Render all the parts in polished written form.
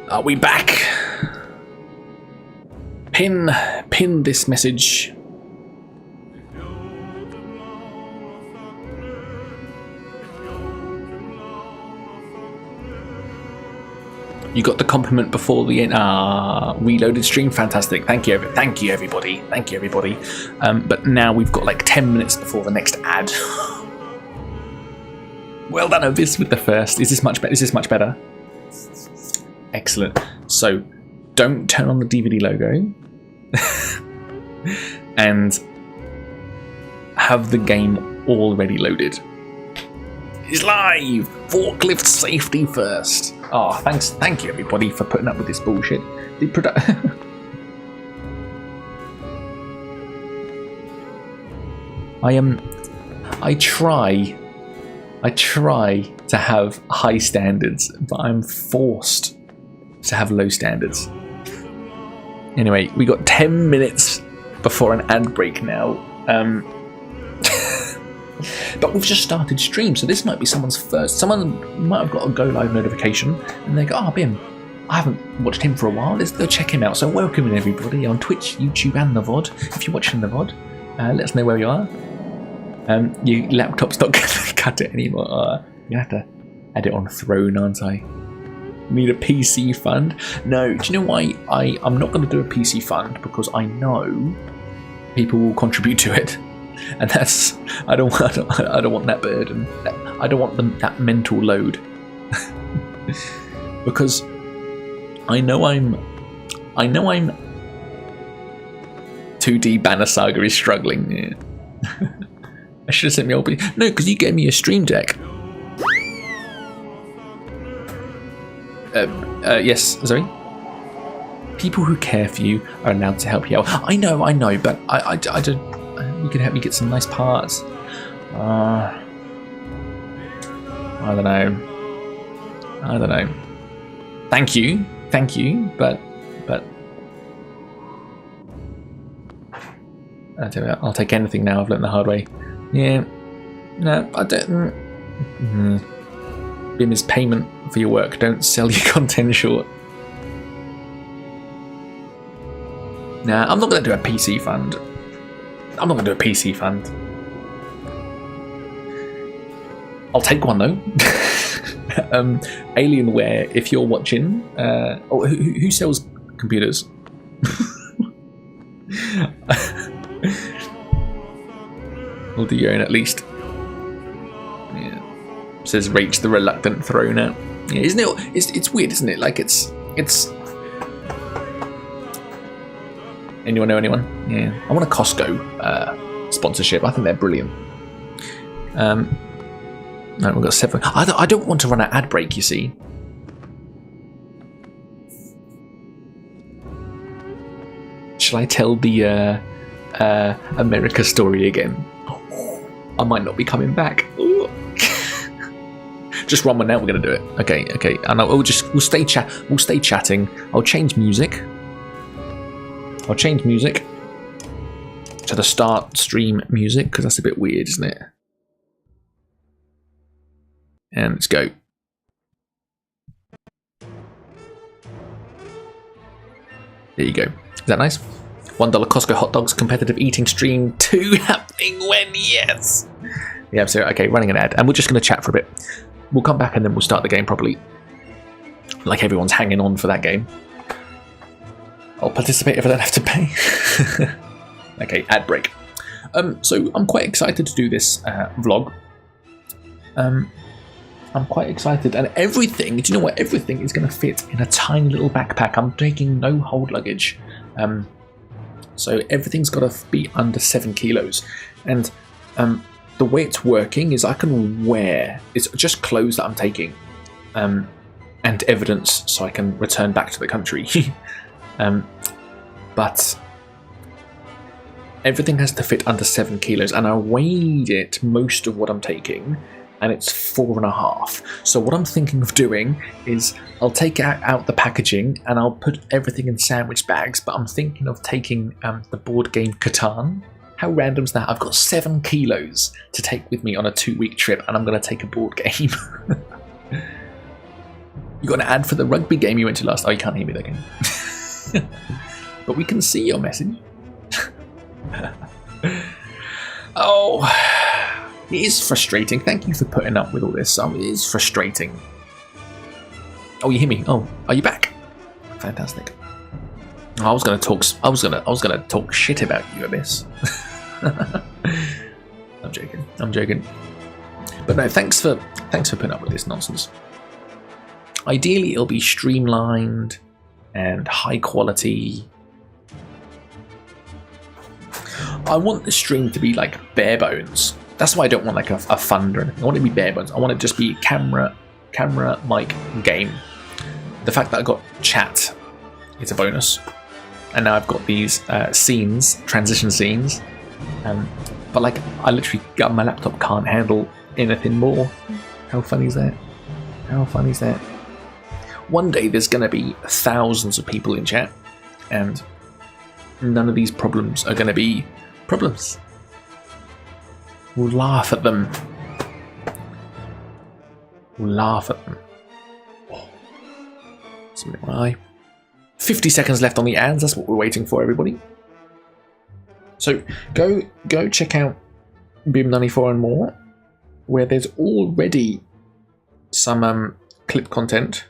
Are we back? Pin this message. You got the compliment before the reloaded stream. Fantastic. Thank you everybody. But now we've got like 10 minutes before the next ad. Well done, Ovis, with the first. Is this much better? Excellent. So don't turn on the DVD logo and have the game already loaded. It's live. Forklift safety first. Oh, thank you everybody for putting up with this bullshit. I try to have high standards, but I'm forced to have low standards. Anyway, we got 10 minutes before an ad break now. But we've just started stream, so this might be someone's first. Someone might have got a go live notification, and they go, "Oh, Bim, I haven't watched him for a while. Let's go check him out." So welcome everybody on Twitch, YouTube, and the VOD. If you're watching the VOD, let us know where you are. Your laptop's not going to cut it anymore. You have to add it on Throne, aren't I? Need a PC fund? No. Do you know why I'm not going to do a PC fund? Because I know people will contribute to it. And that's I don't want that burden. I don't want that mental load. Because I know I'm 2D Banner Saga is struggling. Yeah. I should have sent me all. No, because you gave me a Stream Deck. Yes, sorry. People who care for you are allowed to help you out. I know, but I don't. You can help me get some nice parts. I don't know. Thank you, but I'll take anything now. I've learned the hard way. Yeah, no, I don't. BIM is payment for your work. Don't sell your content short. Nah, I'm not going to do a PC fund. I'll take one though. Alienware, if you're watching, who sells computers? We'll do your own at least. Yeah. Says Rach the reluctant throner. Yeah, isn't it? It's weird, isn't it? Like it's. Anyone know anyone? Yeah, I want a Costco sponsorship. I think they're brilliant. No, we've got 7. I don't want to run an ad break. You see. Shall I tell the America story again? I might not be coming back. Just run one now. We're gonna do it. Okay. And we'll stay chatting. I'll change music to the start stream music because that's a bit weird, isn't it? And let's go. There you go. Is that nice? $1 Costco hot dogs competitive eating stream 2 happening when? Yes. Yeah, so okay, running an ad, and we're just going to chat for a bit. We'll come back and then we'll start the game properly. Like everyone's hanging on for that game. I'll participate if I don't have to pay. Okay, ad break. So I'm quite excited to do this vlog. I'm quite excited, and everything. Do you know what? Everything is going to fit in a tiny little backpack. I'm taking no hold luggage. So everything's got to be under 7 kilos, and the way it's working is I can wear. It's just clothes that I'm taking, and evidence so I can return back to the country. But everything has to fit under 7 kilos, and I weighed it, most of what I'm taking, and it's 4.5. So what I'm thinking of doing is I'll take out the packaging and I'll put everything in sandwich bags, but I'm thinking of taking the board game Catan. How random's that? I've got 7 kilos to take with me on a 2-week trip, and I'm going to take a board game. You got an ad for the rugby game you went to last. Oh, you can't hear me there, can you? But we can see your message. Oh, it is frustrating. Thank you for putting up with all this. It is frustrating. Oh, you hear me? Oh, are you back? Fantastic. I was gonna talk shit about you, Abyss. I'm joking. But no, thanks for putting up with this nonsense. Ideally, it'll be streamlined and high quality. I want the stream to be like bare bones. That's why I don't want like a fund or anything. I want it to be bare bones. I want it to just be camera, mic, game. The fact that I got chat is a bonus, and now I've got these transition scenes. But like, I literally got my laptop can't handle anything more. How funny is that? How funny is that? One day there's going to be thousands of people in chat, and none of these problems are going to be problems. We'll laugh at them. Oh. Why? 50 seconds left on the ads. That's what we're waiting for, everybody. So go check out BIM94 and more, where there's already some clip content.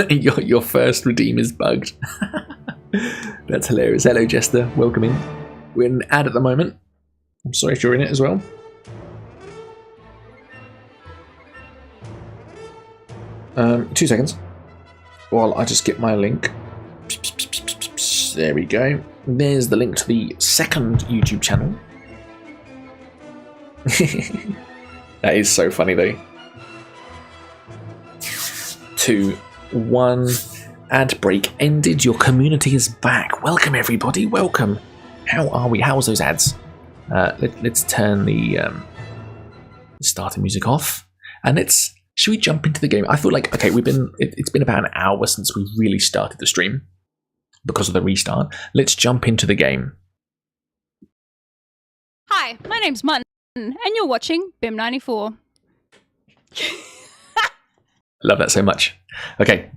Your first redeem is bugged. That's hilarious. Hello, Jester. Welcome in. We're in an ad at the moment. I'm sorry if you're in it as well. Two seconds. While I just get my link. There we go. There's the link to the second YouTube channel. That is so funny though. 2, 1. Ad break ended. Your community is back. Welcome everybody. Welcome. How are we? How's those ads? Let's turn the starting music off, and should we jump into the game? I feel like okay. It's been about an hour since we really started the stream because of the restart. Let's jump into the game. Hi, my name's Mutton, and you're watching BIM94. Love that so much. Okay.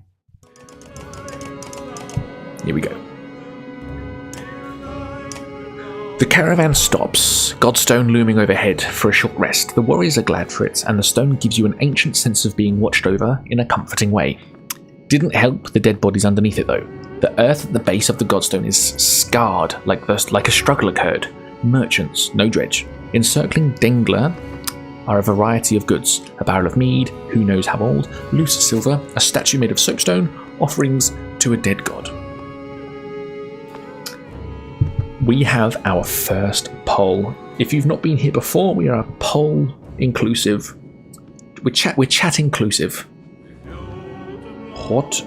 Here we go. The caravan stops, Godstone looming overhead for a short rest. The warriors are glad for it, and the stone gives you an ancient sense of being watched over in a comforting way. Didn't help the dead bodies underneath it though. The earth at the base of the Godstone is scarred like a struggle occurred. Merchants, no dredge. Encircling Dengler are a variety of goods. A barrel of mead, who knows how old, loose silver, a statue made of soapstone, offerings to a dead god. We have our first poll. If you've not been here before, we are a poll inclusive. We're chat inclusive. What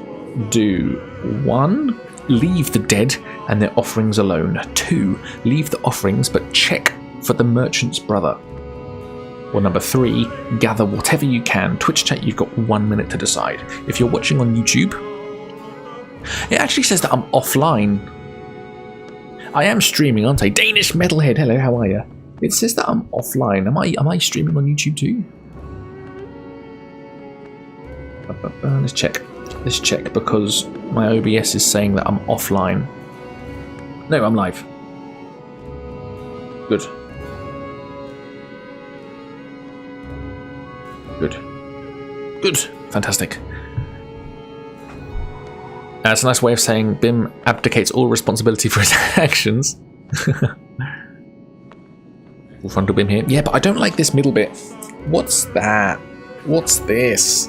do 1. Leave the dead and their offerings alone. 2. Leave the offerings but check for the merchant's brother. Or number 3. Gather whatever you can. Twitch chat, you've got 1 minute to decide. If you're watching on YouTube, it actually says that I'm offline. I am streaming, aren't I? Danish Metalhead, hello, how are you? It says that I'm offline. Am I streaming on YouTube too? Let's check. Let's check because my OBS is saying that I'm offline. No, I'm live. Good. Good. Fantastic. That's a nice way of saying BIM abdicates all responsibility for his actions. Full frontal BIM here. Yeah, but I don't like this middle bit. What's that? What's this?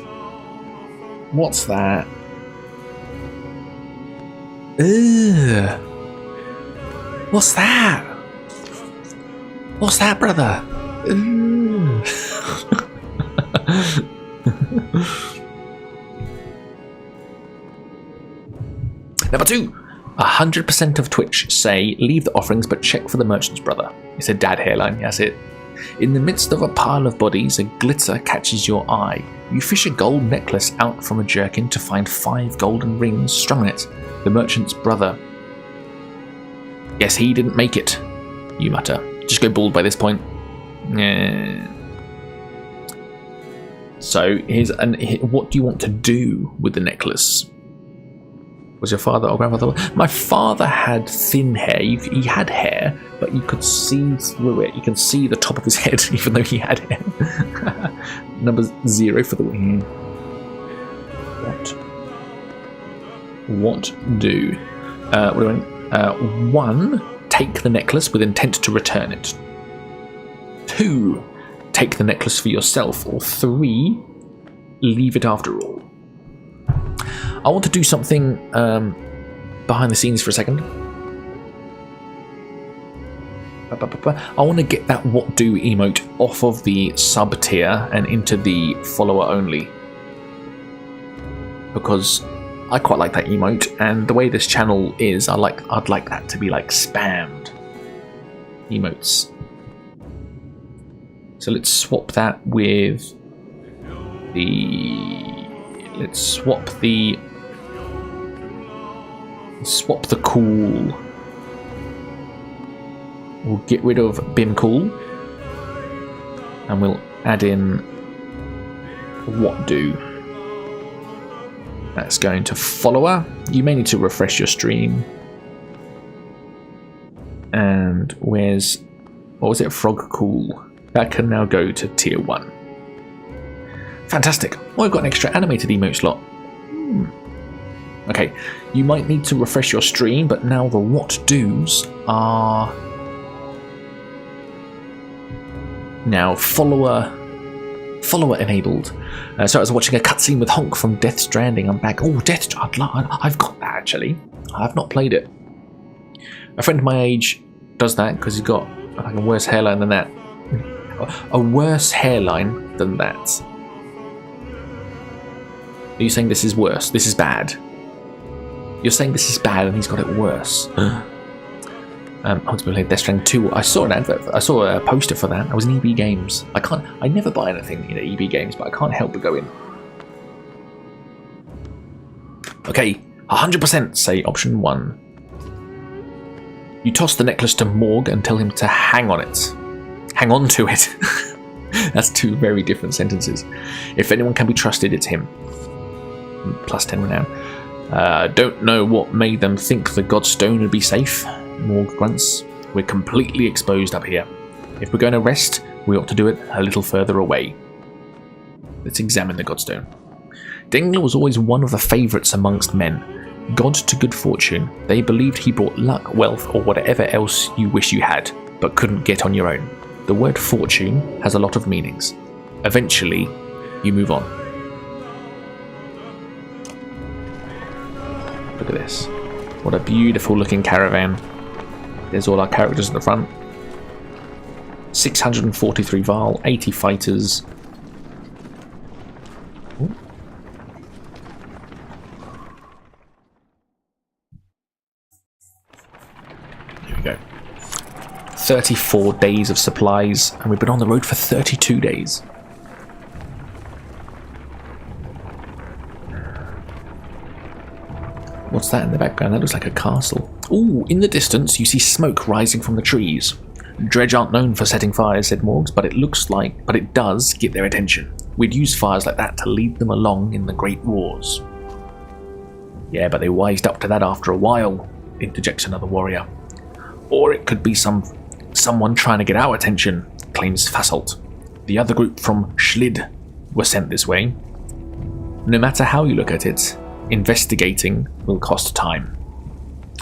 What's that? Ugh. What's that? What's that, brother? Number 2, 100% of Twitch say leave the offerings but check for the merchant's brother. It's a dad hairline, that's it. In the midst of a pile of bodies, a glitter catches your eye. You fish a gold necklace out from a jerkin to find 5 golden rings strung on it. The merchant's brother. Guess he didn't make it, you mutter. Just go bald by this point. So what do you want to do with the necklace? Was your father or grandfather? My father had thin hair. He had hair, but you could see through it. You can see the top of his head, even though he had hair. Number 0 for the win. What do? What do I mean? 1. Take the necklace with intent to return it. 2. Take the necklace for yourself. Or 3. Leave it after all. I want to do something behind the scenes for a second. I want to get that what do emote off of the sub tier and into the follower only. Because I quite like that emote, and the way this channel is, I'd like that to be like spammed emotes. So let's swap that with let's swap the cool. We'll get rid of Bim Cool and we'll add in what do. That's going to follower. You may need to refresh your stream. And where's, what was it, Frog Cool? That can now go to tier 1. Fantastic. Oh, I've got an extra animated emote slot. Okay, you might need to refresh your stream, but now the what do's are now follower enabled. So I was watching a cutscene with Honk from Death Stranding. I'm back. Oh, I've got that actually. I've not played it. A friend my age does that because he's got like a worse hairline than that. A worse hairline than that. Are you saying this is worse? This is bad. You're saying this is bad and he's got it worse. Ultimately, Death Stranding 2. I saw an advert. I saw a poster for that. I was in EB Games. I never buy anything in EB Games, but I can't help but go in. Okay, 100% say option 1. You toss the necklace to Morg and tell him to hang on it. Hang on to it. That's 2 very different sentences. If anyone can be trusted, it's him. Plus 10 renown. Don't know what made them think the Godstone would be safe. Morg grunts. We're completely exposed up here. If we're going to rest, we ought to do it a little further away. Let's examine the Godstone. Dingler was always one of the favourites amongst men. God to good fortune. They believed he brought luck, wealth, or whatever else you wish you had, but couldn't get on your own. The word fortune has a lot of meanings. Eventually, you move on. Look at this. What a beautiful looking caravan. There's all our characters at the front. 643 Val, 80 fighters. Ooh. Here we go. 34 days of supplies, and we've been on the road for 32 days. What's that in the background? That looks like a castle. Ooh, in the distance you see smoke rising from the trees. Dredge aren't known for setting fires, said Morgs, but it does get their attention. We'd use fires like that to lead them along in the Great Wars. Yeah, but they wised up to that after a while, interjects another warrior. Or it could be someone trying to get our attention, claims Fasalt. The other group from Schlid were sent this way. No matter how you look at it, investigating will cost time.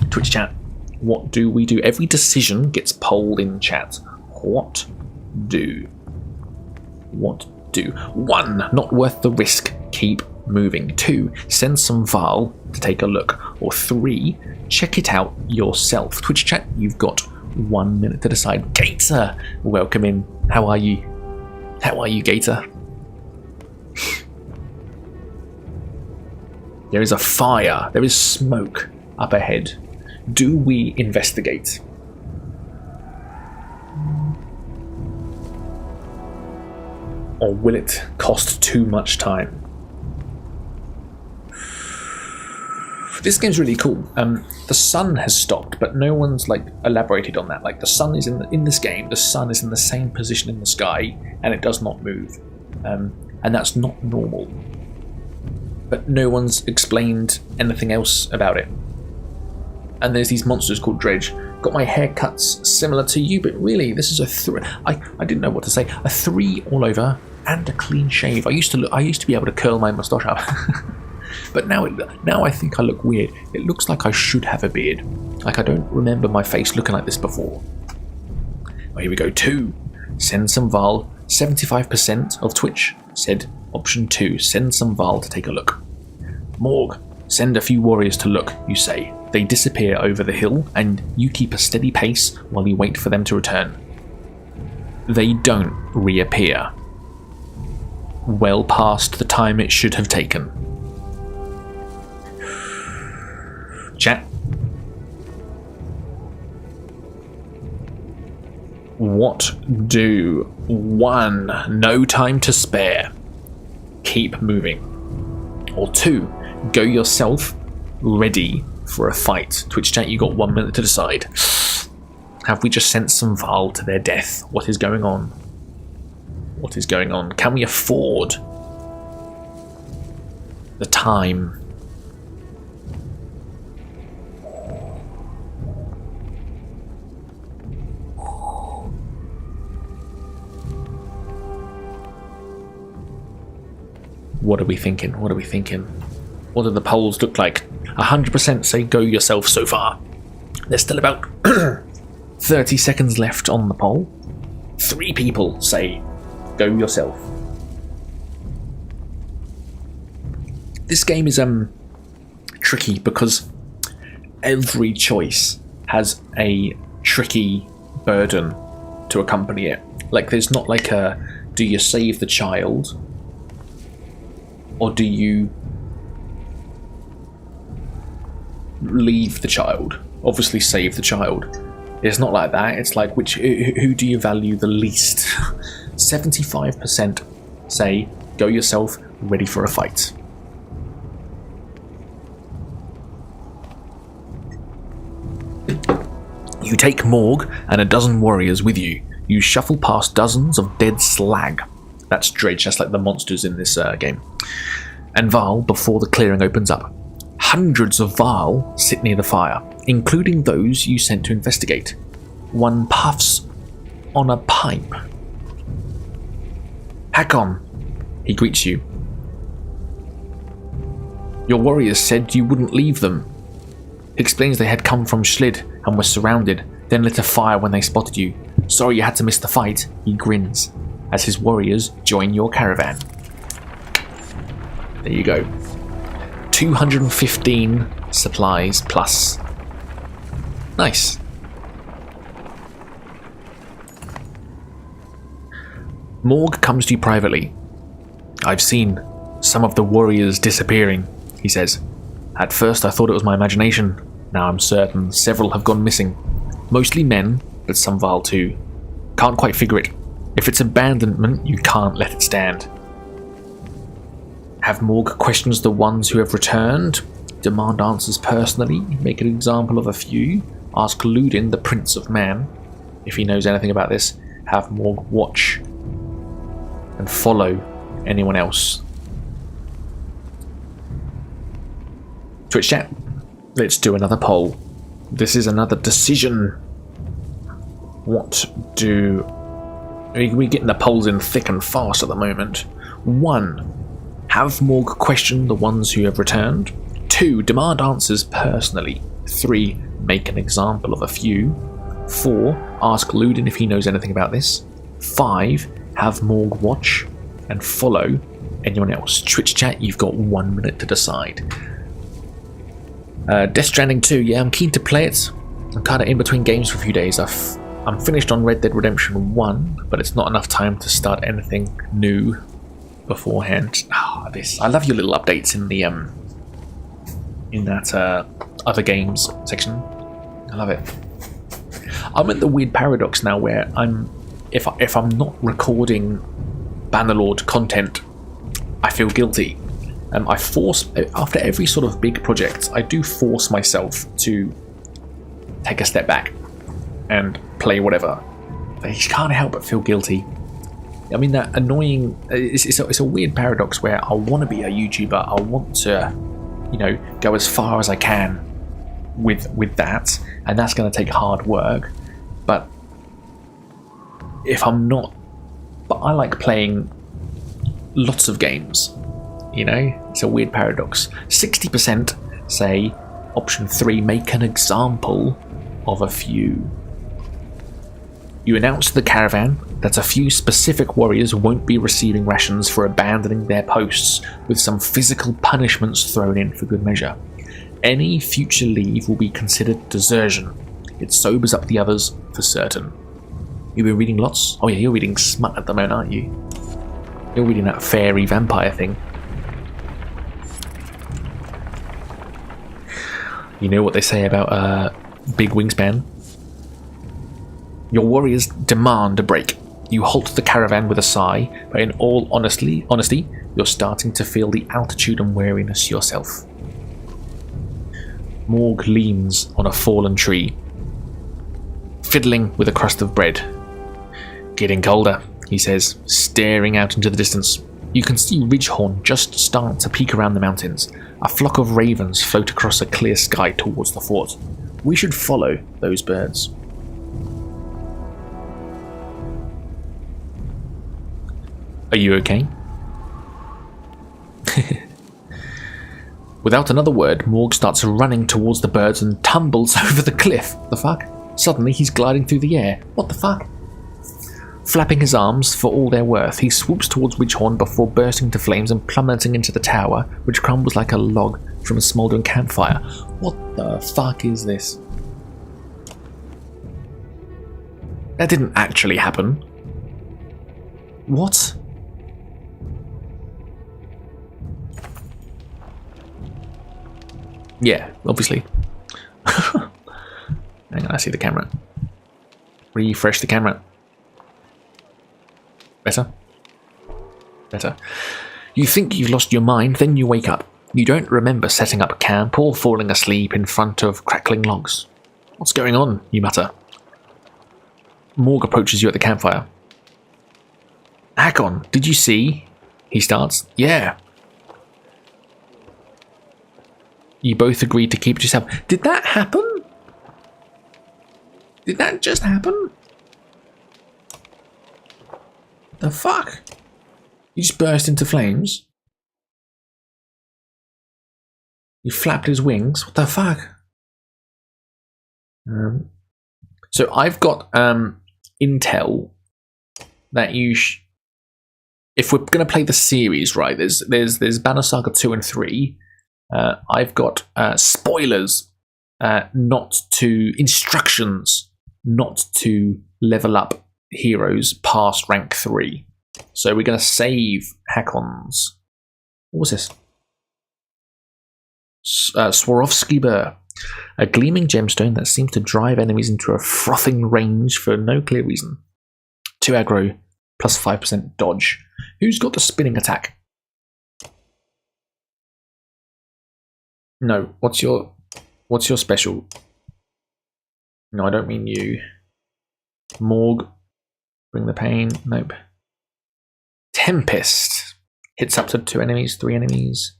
Twitch chat, what do we do? Every decision gets polled in chat. What do? 1. Not worth the risk. Keep moving. 2. Send some Val to take a look. Or 3. Check it out yourself. Twitch chat, you've got 1 minute to decide. Gator, welcome in. How are you? How are you, Gator? There is a fire. There is smoke up ahead. Do we investigate? Or will it cost too much time? This game's really cool. The sun has stopped, but no one's elaborated on that. Like the sun is in this game. The sun is in the same position in the sky, and it does not move. and that's not normal. But no one's explained anything else about it. And there's these monsters called Dredge. Got my haircuts similar to you, but really this is a 3. I didn't know what to say. A 3 all over and a clean shave. I used to be able to curl my moustache up. But now I think I look weird. It looks like I should have a beard. Like I don't remember my face looking like this before. Well, here we go. 2. Send some Val. 75% of Twitch said option 2. Send some Val to take a look. Morg. Send a few warriors to look, you say. They disappear over the hill, and you keep a steady pace while you wait for them to return. They don't reappear. Well past the time it should have taken. Chat. What do? 1. No time to spare. Keep moving. Or 2. Go yourself. Ready for a fight. Twitch chat, you got 1 minute to decide. Have we just sent some Val to their death? What is going on? What is going on? Can we afford the time? What are we thinking? What are we thinking? What do the polls look like? 100% say go yourself so far. There's still about 30 seconds left on the poll. 3 people say go yourself. This game is tricky because every choice has a tricky burden to accompany it. Like there's not like a do you save the child or do you leave the child? Obviously save the child. It's not like that. It's like who do you value the least? 75% say go yourself, ready for a fight. You take Morg and a dozen warriors with you. You shuffle past dozens of dead slag. That's Dredge, that's like the monsters in this game. And Val before the clearing opens up. Hundreds of Val sit near the fire, including those you sent to investigate. One puffs on a pipe. Hakon, he greets you. Your warriors said you wouldn't leave them. He explains they had come from Schlid and were surrounded, then lit a fire when they spotted you. Sorry you had to miss the fight, he grins, as his warriors join your caravan. There you go. 215 supplies plus. Nice. Morg comes to you privately. I've seen some of the warriors disappearing, he says. At first I thought it was my imagination. Now I'm certain several have gone missing. Mostly men, but some Val too. Can't quite figure it. If it's abandonment, you can't let it stand. Have Morg questions the ones who have returned. Demand answers personally. Make an example of a few. Ask Ludin, the Prince of Man, if he knows anything about this. Have Morg watch and follow anyone else. Twitch chat, let's do another poll. This is another decision. What do... We're getting the polls in thick and fast at the moment. 1. Have Morg question the ones who have returned. 2. Demand answers personally. 3. Make an example of a few. 4. Ask Ludin if he knows anything about this. 5. Have Morg watch and follow anyone else. Twitch chat, you've got 1 minute to decide. Death Stranding 2, yeah, I'm keen to play it. I'm kind of in between games for a few days. I'm finished on Red Dead Redemption 1, but it's not enough time to start anything new beforehand. I love your little updates in the in that other games section. I love it. I'm in the weird paradox now where if I'm not recording Bannerlord content, I feel guilty. I force, after every sort of big project, I do force myself to take a step back and play whatever. I just can't help but feel guilty. I mean, that annoying... It's a weird paradox where I want to be a YouTuber. I want to, you know, go as far as I can with that. And that's going to take hard work. But if I'm not... But I like playing lots of games. You know? It's a weird paradox. 60% say option 3, make an example of a few. You announce to the caravan that a few specific warriors won't be receiving rations for abandoning their posts, with some physical punishments thrown in for good measure. Any future leave will be considered desertion. It sobers up the others for certain. You've been reading lots? Oh yeah, you're reading smut at the moment, aren't you? You're reading that fairy vampire thing. You know what they say about big wingspan? Your warriors demand a break. You halt the caravan with a sigh, but in all honesty, you're starting to feel the altitude and weariness yourself. Morg leans on a fallen tree, fiddling with a crust of bread. Getting colder, he says, staring out into the distance. You can see Ridgehorn just start to peek around the mountains. A flock of ravens float across a clear sky towards the fort. We should follow those birds. Are you okay? Without another word, Morg starts running towards the birds and tumbles over the cliff. The fuck? Suddenly he's gliding through the air. What the fuck? Flapping his arms for all they're worth, he swoops towards Ridgehorn before bursting into flames and plummeting into the tower, which crumbles like a log from a smouldering campfire. What the fuck is this? That didn't actually happen. What? Yeah, obviously. Hang on, I see the camera. Refresh the camera. Better? Better. You think you've lost your mind, then you wake up. You don't remember setting up camp or falling asleep in front of crackling logs. What's going on? You mutter. Morg approaches you at the campfire. Hakon, did you see? He starts. Yeah. You both agreed to keep it yourself. Did that happen? Did that just happen? The fuck? You just burst into flames? You flapped his wings? What the fuck? So I've got intel that you if we're going to play the series, right, there's Banner Saga 2 and 3. I've got spoilers, instructions not to level up heroes past rank 3. So we're going to save Hakon's. What was this? Swarovski Burr. A gleaming gemstone that seems to drive enemies into a frothing range for no clear reason. 2 aggro, plus 5% dodge. Who's got the spinning attack? No, what's your special? No, I don't mean you. Morg, bring the pain. Nope. Tempest hits up to 2 enemies, 3 enemies.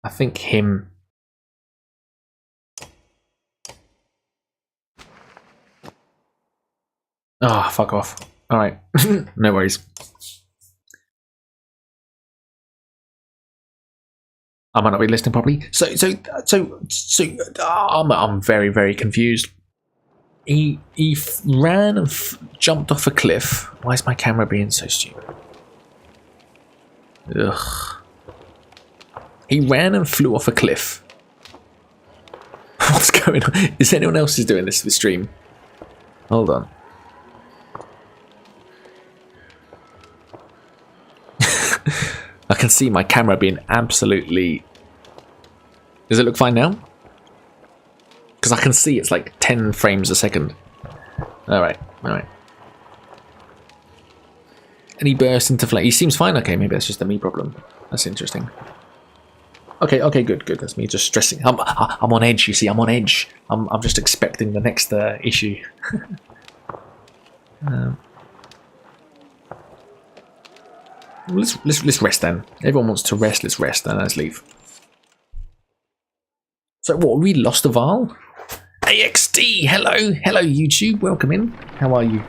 I think him. Ah, oh, fuck off. All right, no worries. I might not be listening properly. So, I'm very, very confused. He ran and jumped off a cliff. Why is my camera being so stupid? Ugh. He ran and flew off a cliff. What's going on? Is anyone else doing this to the stream? Hold on. I can see my camera being absolutely... Does it look fine now? Because I can see it's like 10 frames a second. Alright, alright. And he burst into flame. He seems fine. Okay, maybe that's just a me problem. That's interesting. Okay, okay, good. That's me just stressing. I'm on edge. You see, I'm on edge. I'm just expecting the next issue. Let's rest then. Everyone wants to rest. Let's rest then. Let's leave. So what? We lost the Varl? AXD. Hello YouTube. Welcome in. How are you?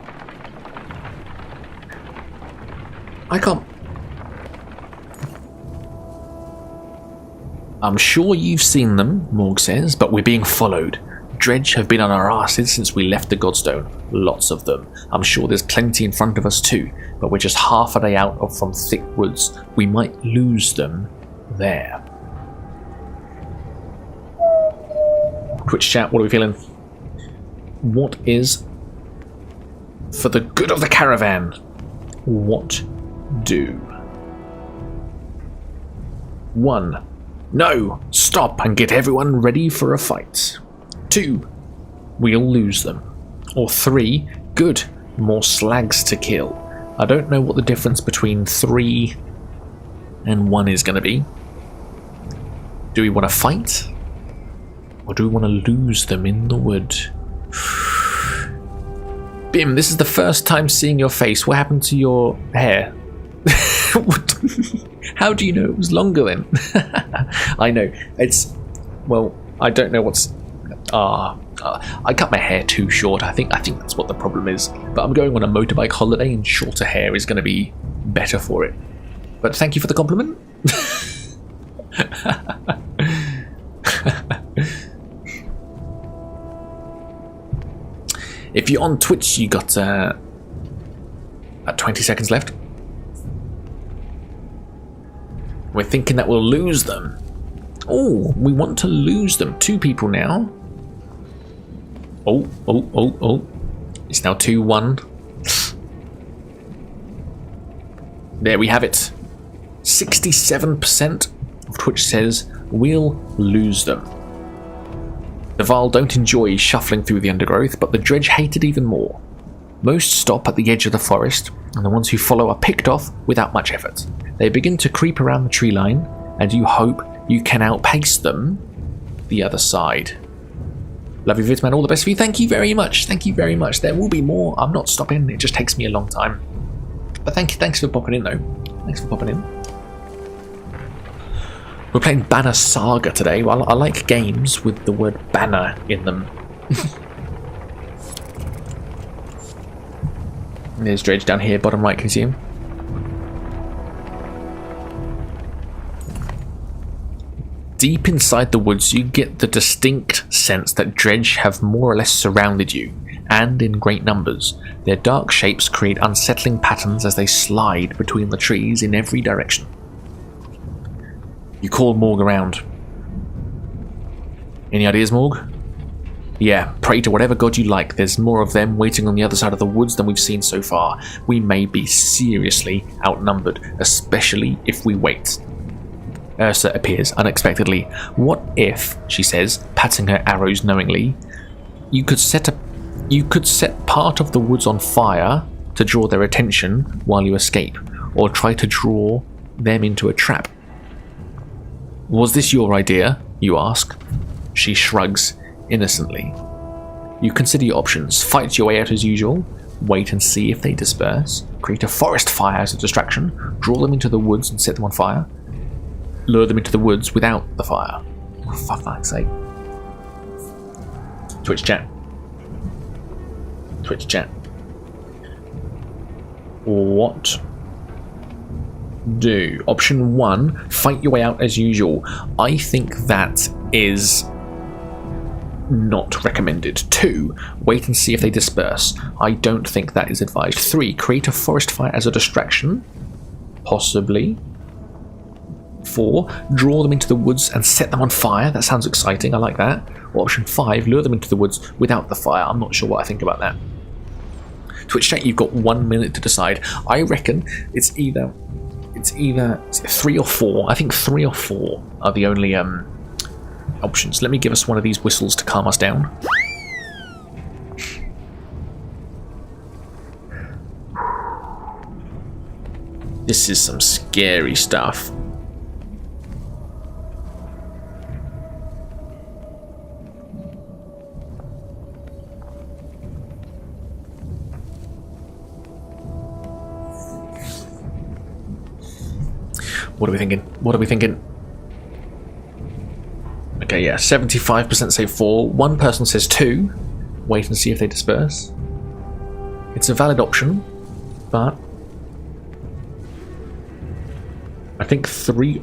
I can't. I'm sure you've seen them, Morg says, but we're being followed. Dredge have been on our asses since we left the Godstone. Lots of them. I'm sure there's plenty in front of us too, but we're just half a day out from thick woods. We might lose them there. Twitch chat, what are we feeling? What is for the good of the caravan? What do? 1. No! Stop and get everyone ready for a fight. 2. We'll lose them. Or 3. Good. More slags to kill. I don't know what the difference between 3 and 1 is going to be. Do we want to fight? Or do we want to lose them in the wood? Bim, this is the first time seeing your face. What happened to your hair? How do you know it was longer then? I know. It's... Well, I don't know what's... I cut my hair too short. I think that's what the problem is. But I'm going on a motorbike holiday and shorter hair is going to be better for it. But thank you for the compliment. If you're on Twitch, you got 20 seconds left. We're thinking that we'll lose them. Oh, we want to lose them. 2 people now. Oh. It's now 2-1. There we have it. 67% of Twitch says we'll lose them. The Varl don't enjoy shuffling through the undergrowth, but the Dredge hate it even more. Most stop at the edge of the forest, and the ones who follow are picked off without much effort. They begin to creep around the tree line, and you hope you can outpace them the other side. Love you, Vidman. All the best for you. Thank you very much. Thank you very much. There will be more. I'm not stopping. It just takes me a long time. But thanks for popping in, though. Thanks for popping in. We're playing Banner Saga today. Well, I like games with the word banner in them. There's Dredge down here, bottom right, can you see him? Deep inside the woods, you get the distinct sense that Dredge have more or less surrounded you, and in great numbers. Their dark shapes create unsettling patterns as they slide between the trees in every direction. You call Morg around. Any ideas, Morg? Yeah, pray to whatever god you like. There's more of them waiting on the other side of the woods than we've seen so far. We may be seriously outnumbered, especially if we wait. Ursa appears unexpectedly. What if, she says, patting her arrows knowingly, you could set part of the woods on fire to draw their attention while you escape, or try to draw them into a trap. Was this your idea? You ask. She shrugs innocently. You consider your options. Fight your way out as usual. Wait and see if they disperse. Create a forest fire as a distraction. Draw them into the woods and set them on fire. Lure them into the woods without the fire. Oh, for fuck's sake. Twitch chat. Twitch chat. What do? Option 1, fight your way out as usual. I think that is not recommended. 2, wait and see if they disperse. I don't think that is advised. 3, create a forest fire as a distraction. Possibly. 4, draw them into the woods and set them on fire. That sounds exciting. I like that. Or option 5, lure them into the woods without the fire. I'm not sure what I think about that. Twitch chat, you've got 1 minute to decide. I reckon it's either 3 or 4. I think 3 or 4 are the only options. Let me give us one of these whistles to calm us down. This is some scary stuff. What are we thinking? What are we thinking? Okay, yeah, 75% say 4. One person says 2. Wait and see if they disperse. It's a valid option, but I think 3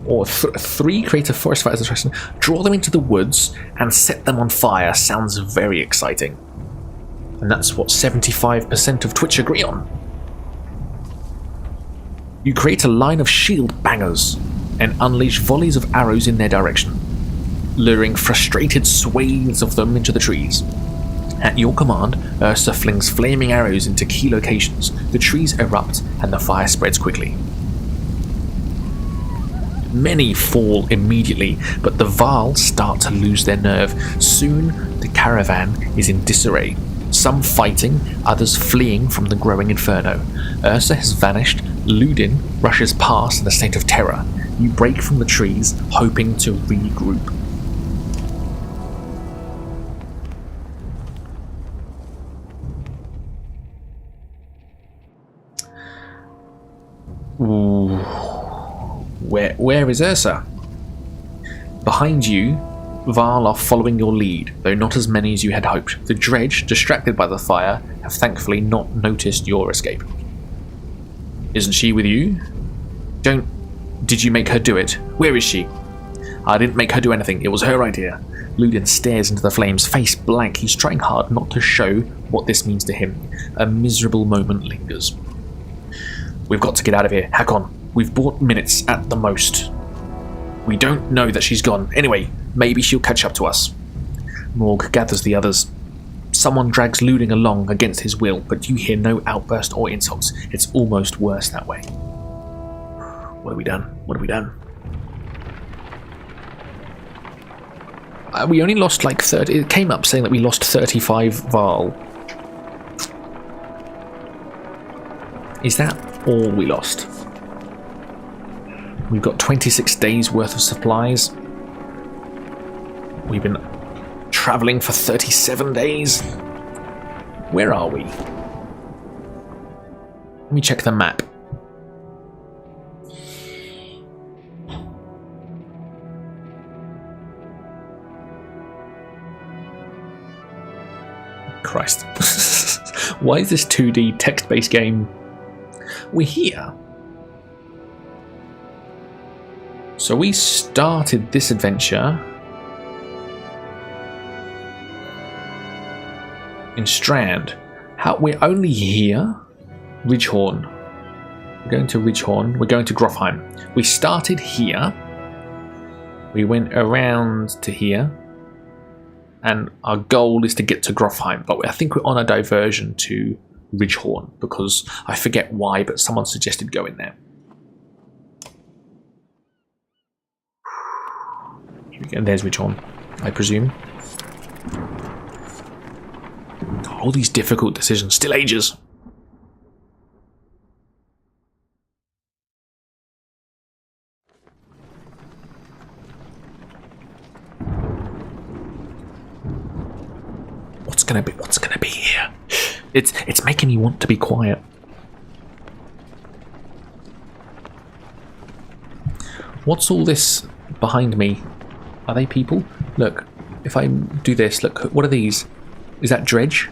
create a forest fire as a question. Draw them into the woods and set them on fire sounds very exciting. And that's what 75% of Twitch agree on. You create a line of shield bangers and unleash volleys of arrows in their direction, luring frustrated swathes of them into the trees. At your command, Ursa flings flaming arrows into key locations. The trees erupt and the fire spreads quickly. Many fall immediately, but the Vaal start to lose their nerve. Soon, the caravan is in disarray. Some fighting, others fleeing from the growing inferno. Ursa has vanished. Ludin rushes past in a state of terror. You break from the trees, hoping to regroup. Ooh. Where is Ursa? Behind you, Vaal are following your lead, though not as many as you had hoped. The dredge, distracted by the fire, have thankfully not noticed your escape. Isn't she with you? Did you make her do it? Where is she? I didn't make her do anything. It was her idea. Ludin stares into the flames, face blank. He's trying hard not to show what this means to him. A miserable moment lingers. We've got to get out of here. Hakon, we've bought minutes at the most. We don't know that she's gone. Anyway, maybe she'll catch up to us. Morg gathers the others. Someone drags Ludin along against his will, but you hear no outburst or insults. It's almost worse that way. What have we done? What have we done? We only lost like 30. It came up saying that we lost 35 Vaal. Is that all we lost? We've got 26 days worth of supplies. We've been travelling for 37 days. Where are we? Let me check the map. Christ. Why is this 2D text-based game? We're here. So we started this adventure in Strand. We're only here. Ridgehorn. We're going to Ridgehorn. We're going to Grofheim. We started here. We went around to here. And our goal is to get to Grofheim. But I think we're on a diversion to Ridgehorn. Because I forget why, but someone suggested going there. And there's Ridgehorn, I presume. All these difficult decisions. Still ages. What's gonna be here? It's making you want to be quiet. What's all this behind me? Are they people? Look, if I do this, look, what are these? Is that dredge?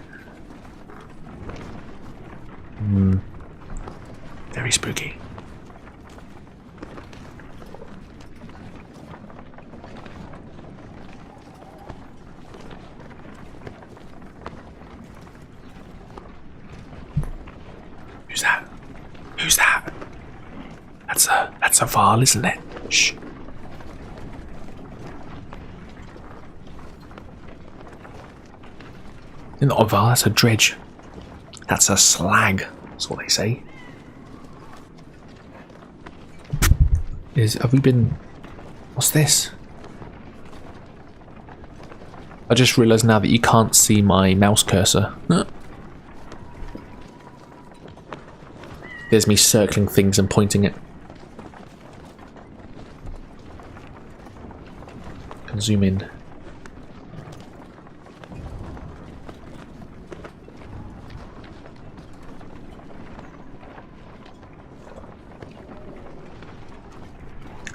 Very spooky. Who's that? Who's that? That's a Vaal, isn't it? Shh. Not a Vaal, that's a dredge. That's a slag. That's what they say. Have we been... What's this? I just realised now that you can't see my mouse cursor. There's me circling things and pointing it. Can zoom in.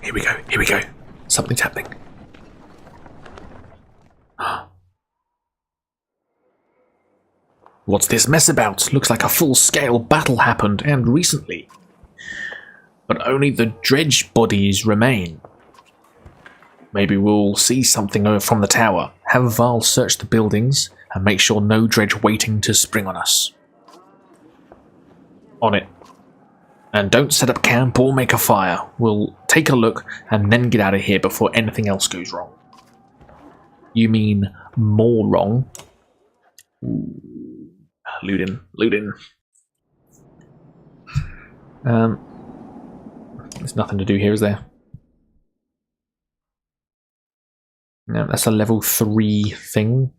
Here we go. Here we go. Something's happening. What's this mess about? Looks like a full-scale battle happened, and recently. But only the dredge bodies remain. Maybe we'll see something from the tower. Have Val search the buildings and make sure no dredge waiting to spring on us. On it. And don't set up camp or make a fire. We'll take a look and then get out of here before anything else goes wrong. You mean more wrong? Ooh. Looting. There's nothing to do here, is there? No, that's a level 3 thing.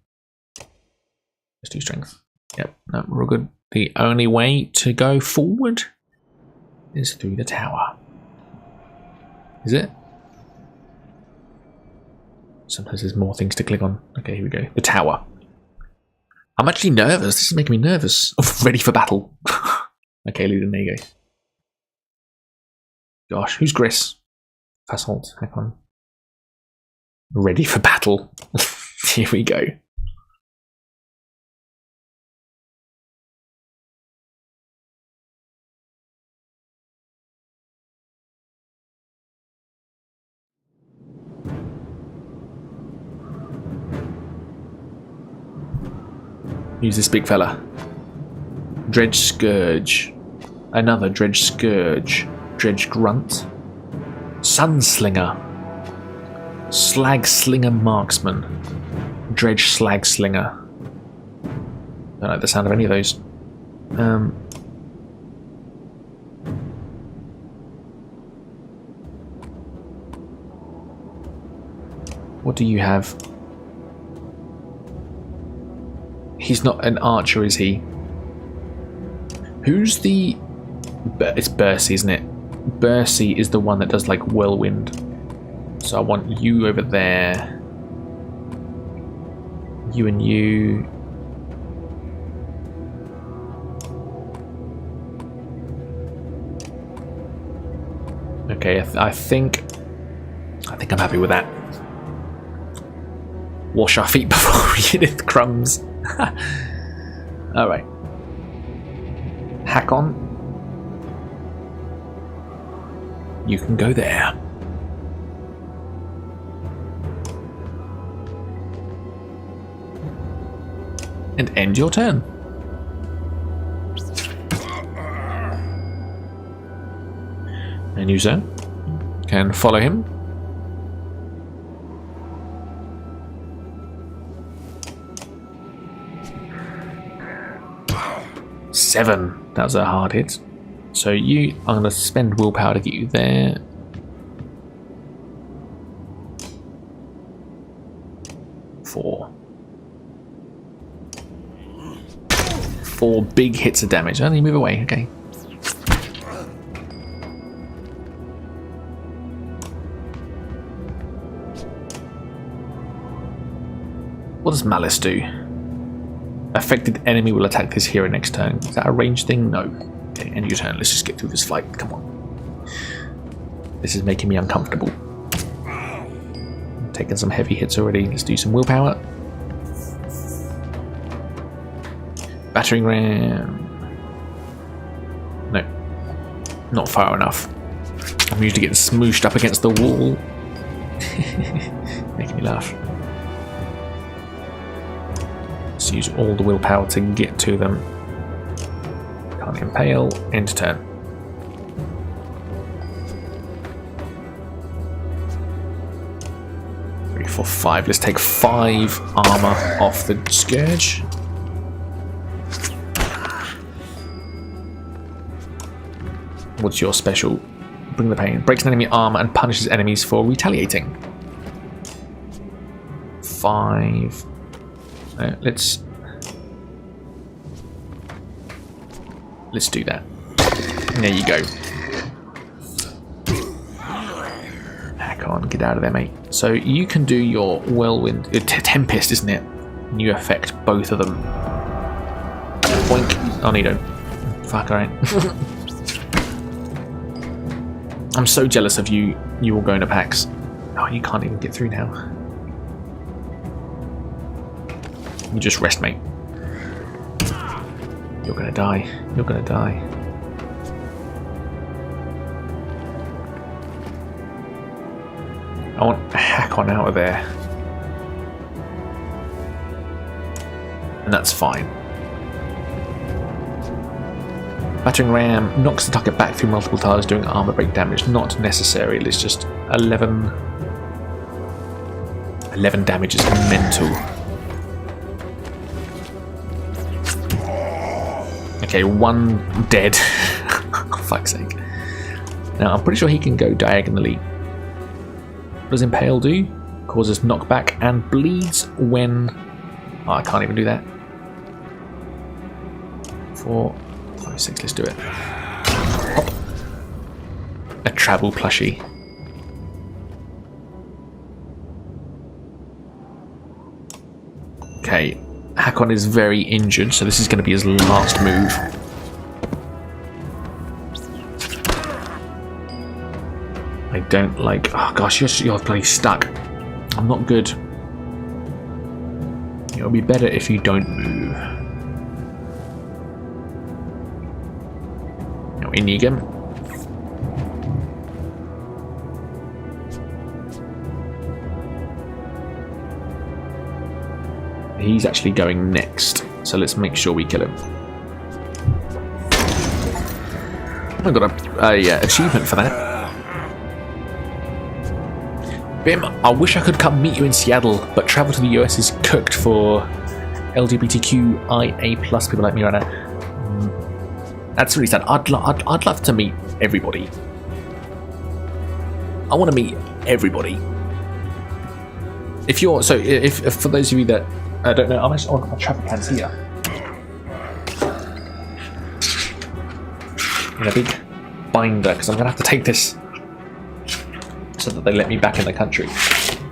Let's do strength. Yep, no, we're all good. The only way to go forward is through the tower. Is it? Sometimes there's more things to click on. Okay, here we go. The tower. I'm actually nervous. This is making me nervous. Oh, ready for battle. Okay, Luden, there you go. Gosh, who's Gris? Fasalt, hang on. Ready for battle. Here we go. Who's this big fella? Dredge Scourge. Another Dredge Scourge. Dredge Grunt. Sunslinger. Slag Slinger Marksman. Dredge Slag Slinger. Don't like the sound of any of those. What do you have? He's not an archer, is he? Who's the... It's Bercy, isn't it? Bercy is the one that does like whirlwind. So I want you over there. You and you. Okay, I think I'm happy with that. Wash our feet before we get in the crumbs. Alright. Hack on. You can go there. And end your turn. And you, sir, can follow him. Seven. That was a hard hit. So I'm going to spend willpower to get you there. Four big hits of damage. Only move away. Okay. What does Malice do? Affected enemy will attack this hero next turn. Is that a ranged thing? No. Okay, end your turn. Let's just get through this fight. Come on. This is making me uncomfortable. I'm taking some heavy hits already. Let's do some willpower. Battering ram. No. Not far enough. I'm usually getting smooshed up against the wall. Making me laugh. Let's use all the willpower to get to them. Can't impale. End turn. 3, 4, 5. Let's take 5 armor off the Scourge. What's your special? Bring the pain. Breaks an enemy armor and punishes enemies for retaliating. 5. Let's do that. There you go. Hack on, get out of there, mate. So you can do your whirlwind, Tempest, isn't it? And you affect both of them. Boink. Oh, no, you don't. Fuck, alright. I'm so jealous of you You will go into packs. Oh, you can't even get through now. You just rest, mate. You're gonna die. You're gonna die. I want Hakon out of there. And that's fine. Battering ram knocks the target back through multiple tiles, doing armor break damage. Not necessary. It's just 11. 11 damage is mental. Okay, 1 dead. For fuck's sake. Now, I'm pretty sure he can go diagonally. What does Impale do? Causes knockback and bleeds when... Oh, I can't even do that. 4, 5, 6, let's do it. Hop. A travel plushie. Okay, Hakon is very injured, so this is going to be his last move. I don't like... Oh gosh, you're bloody stuck. I'm not good. It'll be better if you don't move. Now in you go. He's actually going next, so let's make sure we kill him. I got a achievement for that. Bim, I wish I could come meet you in Seattle, but travel to the US is cooked for LGBTQIA+ people like me right now. That's really sad. I'd love to meet everybody. I want to meet everybody. If you're if for those of you that don't know, I'm actually on my travel cans here in a big binder because I'm gonna have to take this so that they let me back in the country.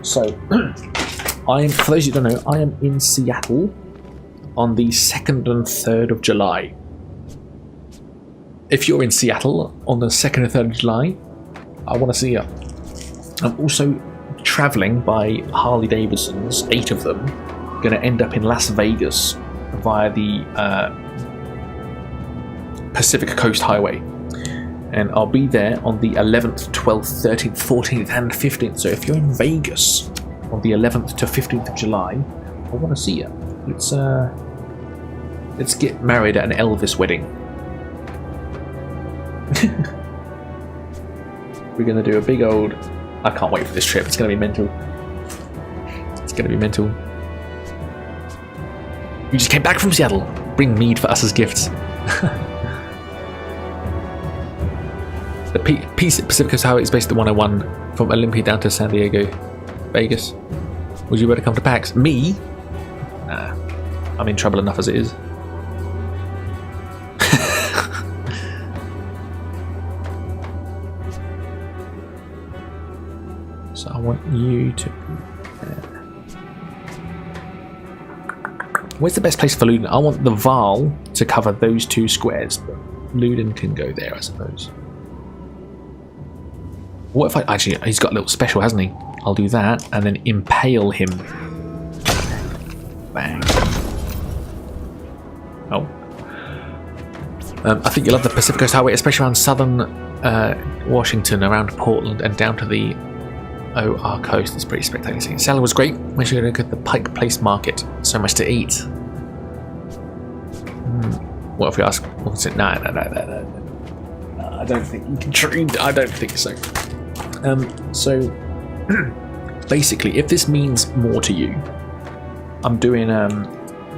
So, for those who don't know, I am in Seattle on the 2nd and 3rd of July. If you're in Seattle on the 2nd and 3rd of July, I want to see you. I'm also travelling by Harley Davidsons, 8 of them, going to end up in Las Vegas via the Pacific Coast Highway. And I'll be there on the 11th, 12th, 13th, 14th and 15th. So if you're in Vegas on the 11th to 15th of July, I want to see you. Let's get married at an Elvis wedding. We're going to do a big old... I can't wait for this trip. It's going to be mental. It's going to be mental. You just came back from Seattle. Bring mead for us as gifts. The Pacific Coast Highway is basically the 101 from Olympia down to San Diego, Vegas. Would you rather come to PAX? Me? Nah. I'm in trouble enough as it is. So I want you to... Where's the best place for Luden? I want the Val to cover those 2 squares, but Luden can go there, I suppose. What if I... Actually, he's got a little special, hasn't he? I'll do that, and then impale him. Bang. Oh. I think you'll love the Pacific Coast Highway, especially around southern Washington, around Portland, and down to the OR coast. It's pretty spectacular. Salad was great. Make sure you look at the Pike Place Market. So much to eat. What if we ask... What's it? No. I don't think you can trade. I don't think so. So basically, if this means more to you, I'm doing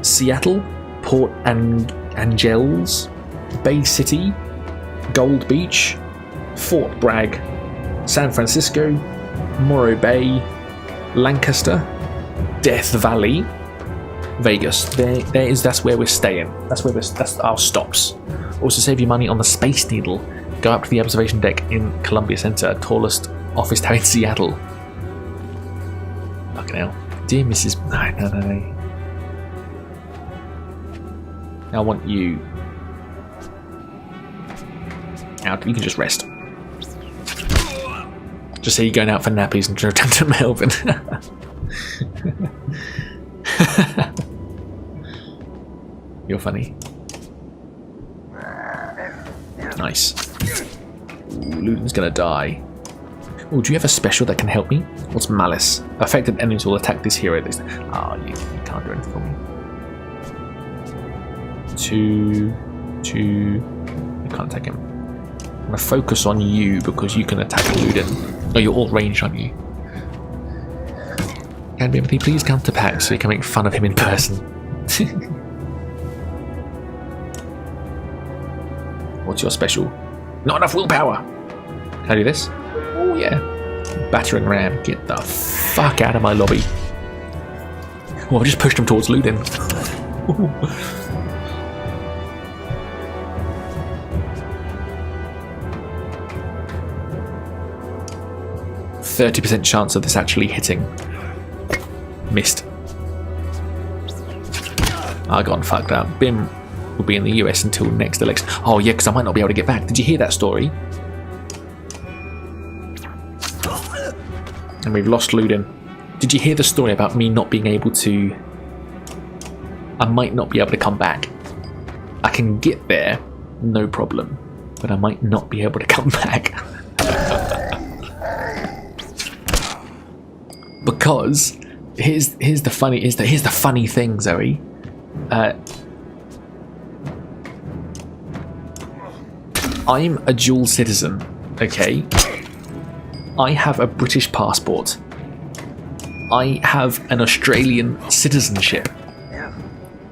Seattle, Port Angeles, Bay City, Gold Beach, Fort Bragg, San Francisco, Morro Bay, Lancaster, Death Valley, Vegas. That's where we're staying. That's our stops. Also, save your money on the Space Needle. Go up to the observation deck in Columbia Center, tallest office tower in Seattle. Fucking hell. Dear Mrs. No. I want you out. You can just rest. Just say you're going out for nappies and return to Melbourne. You're funny. Nice. Ooh, Luden's gonna die. Oh, do you have a special that can help me? What's Malice? Affected enemies will attack this hero. Ah, you can't do anything for me. Two. I can't attack him. I'm gonna focus on you because you can attack Luden. Oh, you're all ranged, aren't you? Can be please come to PAX so you can make fun of him in person. What's your special? Not enough willpower. Can I do this? Oh yeah. Battering ram. Get the fuck out of my lobby. Oh, I just pushed him towards Luden. 30% chance of this actually hitting. Missed. I got fucked up. Bim will be in the US until next election. Oh yeah, because I might not be able to get back. Did you hear that story? And we've lost Luden. Did you hear the story about me not being able to... I might not be able to come back. I can get there, no problem. But I might not be able to come back. Because here's the funny thing, Zoe. I'm a dual citizen, okay? I have a British passport. I have an Australian citizenship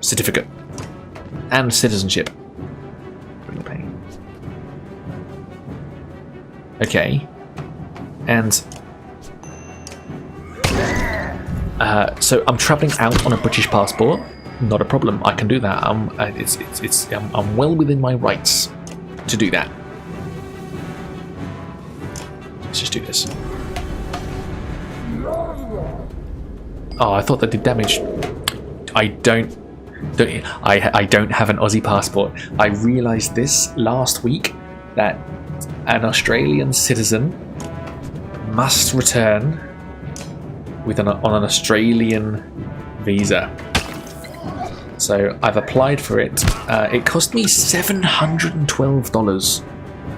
certificate and citizenship. Okay, and so I'm travelling out on a British passport. Not a problem. I can do that. I'm well within my rights to do that. Let's just do this. Oh, I thought that did damage. I don't have an Aussie passport. I realised this last week that an Australian citizen must return with on an Australian visa. So I've applied for it. It cost me $712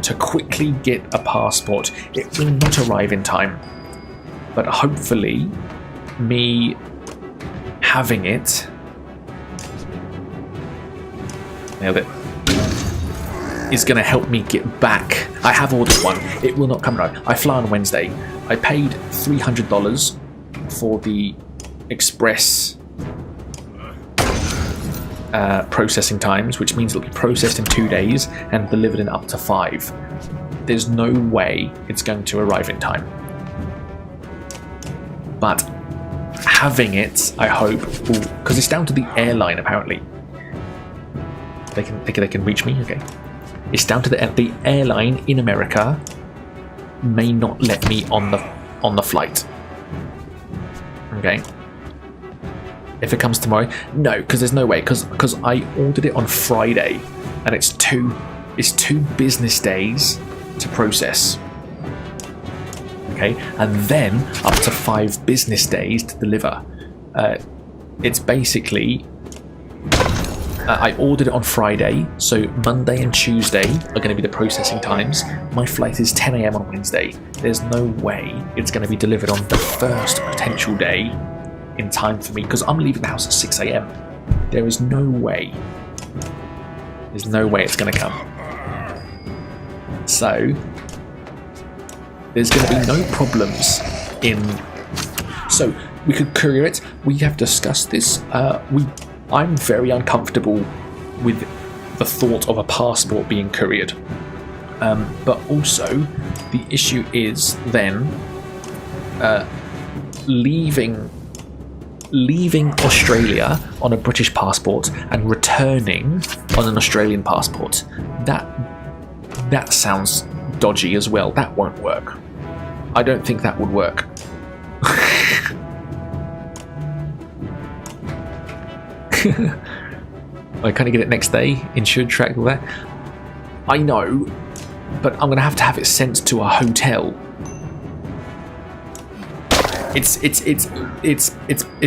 to quickly get a passport. It will not arrive in time, but hopefully me having it, nailed it, is going to help me get back. I have ordered one. It will not come right. I fly on Wednesday. I paid $300 for the express processing times, which means it'll be processed in 2 days and delivered in up to 5. There's no way it's going to arrive in time. But having it, I hope, because it's down to the airline apparently. They can reach me. Okay, it's down to the airline in America may not let me on the flight. Okay. If it comes tomorrow, no, because there's no way. Because I ordered it on Friday, and it's two business days to process. Okay, and then up to 5 business days to deliver. It's basically I ordered it on Friday, so Monday and Tuesday are going to be the processing times. My flight is 10 AM on Wednesday. There's no way it's going to be delivered on the first potential day in time for me, because I'm leaving the house at 6 AM. There is no way. There's no way it's going to come. So there's going to be no problems in. So we could courier it. We have discussed this. I'm very uncomfortable with the thought of a passport being couriered. But also the issue is then leaving Australia on a British passport and returning on an Australian passport. That sounds dodgy as well. That won't work. I don't think that would work. I kind of get it next day, insured, tracked, all that. I know, but I'm going to have it sent to a hotel. It's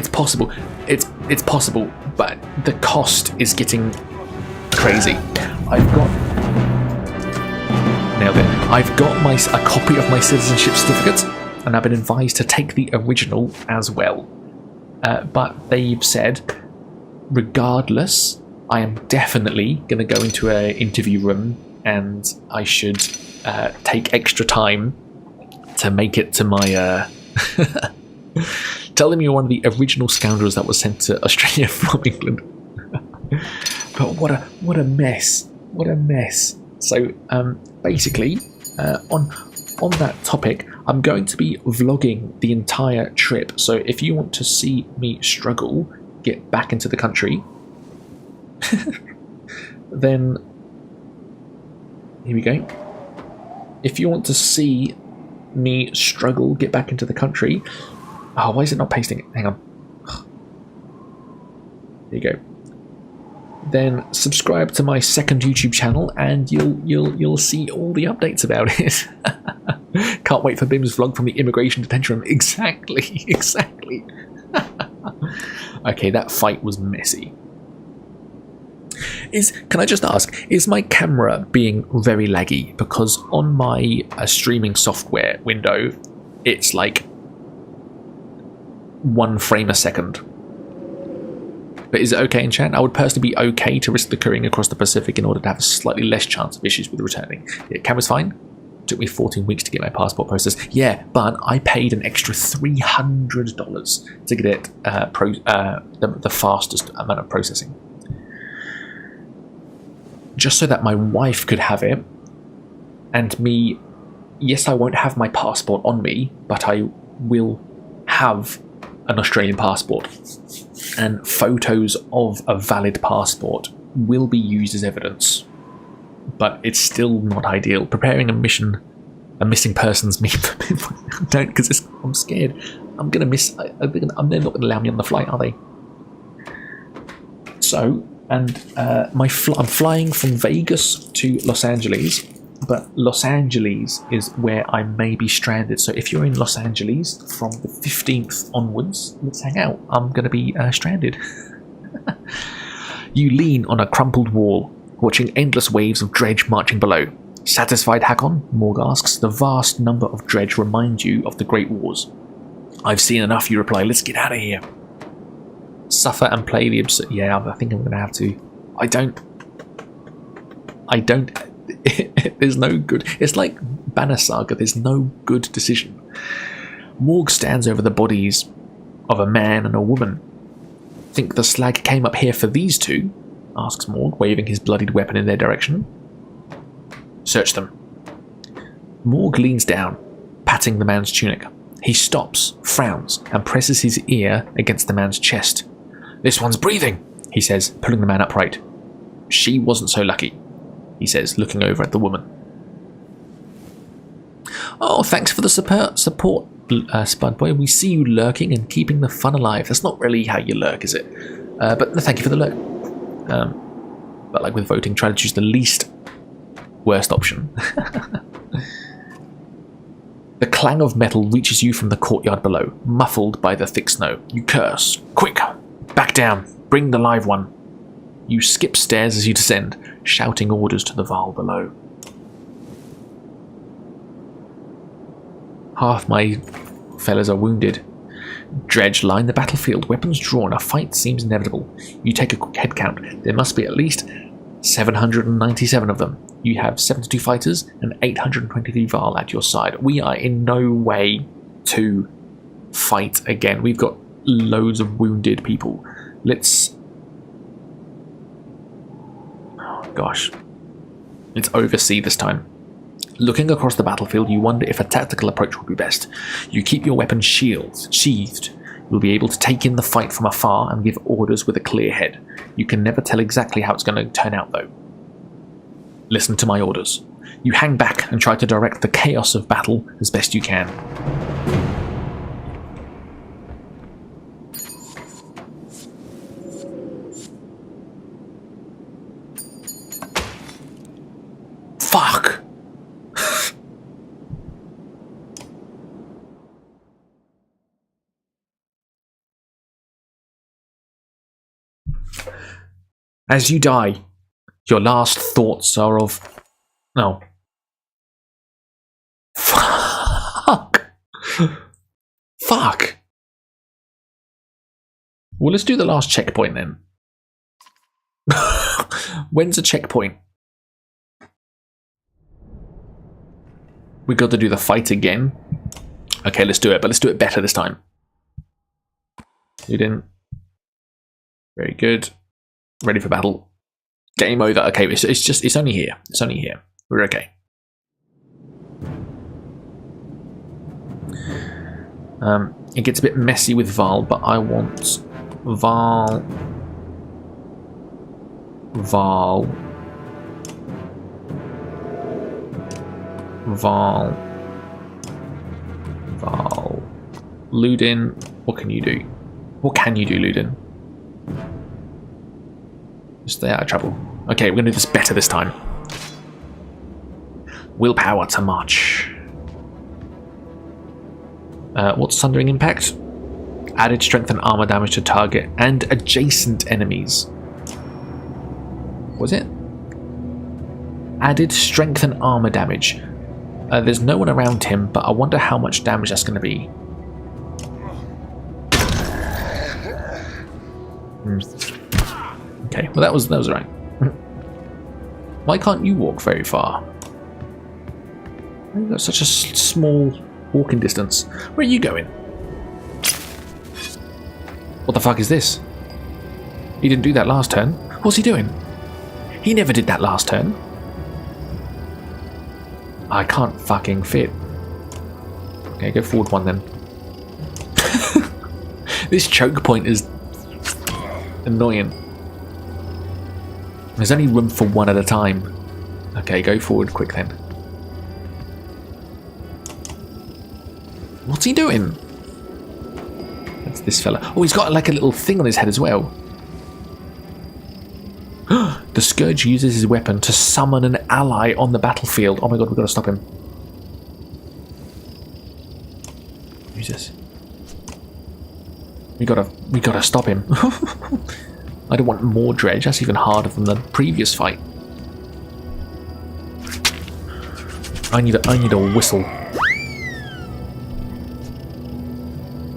possible. It's possible, but the cost is getting crazy. Nailed it. I've got a copy of my citizenship certificate, and I've been advised to take the original as well. But they've said, regardless, I am definitely going to go into an interview room, and I should take extra time to make it to my. Tell them you're one of the original scoundrels that was sent to Australia from England. But what a mess! What a mess! So basically, on that topic, I'm going to be vlogging the entire trip. So if you want to see me struggle, get back into the country, then here we go. If you want to see me struggle, get back into the country. Oh, why is it not pasting it? Hang on. There you go. Then subscribe to my second YouTube channel, and you'll see all the updates about it. Can't wait for Bim's vlog from the immigration detention room. Exactly. Okay, that fight was messy. Can I just ask, is my camera being very laggy? Because on my streaming software window, it's like 1 frame a second. But is it okay in chat? I would personally be okay to risk the couriering across the Pacific in order to have a slightly less chance of issues with returning. Yeah, camera's fine. Took me 14 weeks to get my passport processed. Yeah, but I paid an extra $300 to get it the fastest amount of processing. Just so that my wife could have it, and me. Yes, I won't have my passport on me, but I will have an Australian passport, and photos of a valid passport will be used as evidence. But it's still not ideal. Preparing a missing persons meme. Don't, because I'm scared. I'm gonna miss. They're not going to allow me on the flight, are they? So, and I'm flying from Vegas to Los Angeles, but Los Angeles is where I may be stranded. So if you're in Los Angeles from the 15th onwards, let's hang out. I'm going to be stranded. You lean on a crumpled wall, watching endless waves of dredge marching below. Satisfied, Hakon? Morg asks. The vast number of dredge remind you of the Great Wars. I've seen enough, you reply. Let's get out of here. Suffer and play the absurd. Yeah, I think I'm going to have to. I don't. There's no good. It's like Banner Saga. There's no good decision. Morg stands over the bodies of a man and a woman. Think the slag came up here for these two? Asks Morg, waving his bloodied weapon in their direction. Search them. Morg leans down, patting the man's tunic. He stops, frowns, and presses his ear against the man's chest. This one's breathing, he says, pulling the man upright. She wasn't so lucky, he says, looking over at the woman. Oh, thanks for the support, Spudboy. We see you lurking and keeping the fun alive. That's not really how you lurk, is it? But thank you for the lurk. But like with voting, try to choose the least worst option. The clang of metal reaches you from the courtyard below, muffled by the thick snow. You curse. Quick! Back down! Bring the live one! You skip stairs as you descend, shouting orders to the Varl below. Half my fellas are wounded. Dredge line the battlefield, weapons drawn. A fight seems inevitable. You take a quick head count. There must be at least 797 of them. You have 72 fighters and 823 Varl at your side. We are in no way to fight again. We've got loads of wounded people. Let's... Oh, gosh. Let's oversee this time. Looking across the battlefield, you wonder if a tactical approach would be best. You keep your weapons sheathed. You'll be able to take in the fight from afar and give orders with a clear head. You can never tell exactly how it's going to turn out, though. Listen to my orders. You hang back and try to direct the chaos of battle as best you can. Fuck! As you die, your last thoughts are of... No. Fuck. Fuck. Well, let's do the last checkpoint then. When's a checkpoint? We got to do the fight again. Okay, let's do it, but let's do it better this time. You didn't. Very good. Ready for battle. Game over. Okay, it's only here. It's only here. We're okay. It gets a bit messy with Val, but I want Val. Ludin, what can you do? What can you do, Ludin? Stay out of trouble. Okay, we're going to do this better this time. Willpower to march. What's Sundering Impact? Added strength and armor damage to target and adjacent enemies. Was it? Added strength and armor damage. There's no one around him, but I wonder how much damage that's going to be. Okay, well that was right. Why can't you walk very far? You've got such a small walking distance. Where are you going? What the fuck is this? He didn't do that last turn. What's he doing? He never did that last turn. I can't fucking fit. Okay, go forward one then. This choke point is annoying. There's only room for one at a time. Okay, go forward quick then. What's he doing? That's this fella. Oh, he's got like a little thing on his head as well. The Scourge uses his weapon to summon an ally on the battlefield. Oh my god, we've got to stop him. Who's this? We gotta stop him. I don't want more dredge. That's even harder than the previous fight. I need a whistle.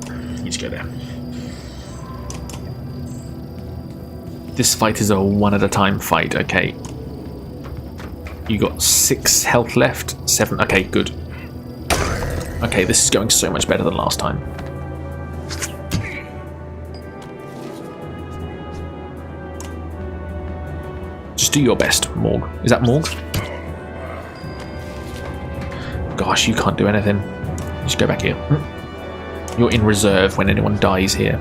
You just go there. This fight is a one at a time fight. Okay. You got 6 health left. 7. Okay, good. Okay, this is going so much better than last time. Just do your best, Morg. Is that Morg? Gosh, you can't do anything. Just go back here. You're in reserve when anyone dies here.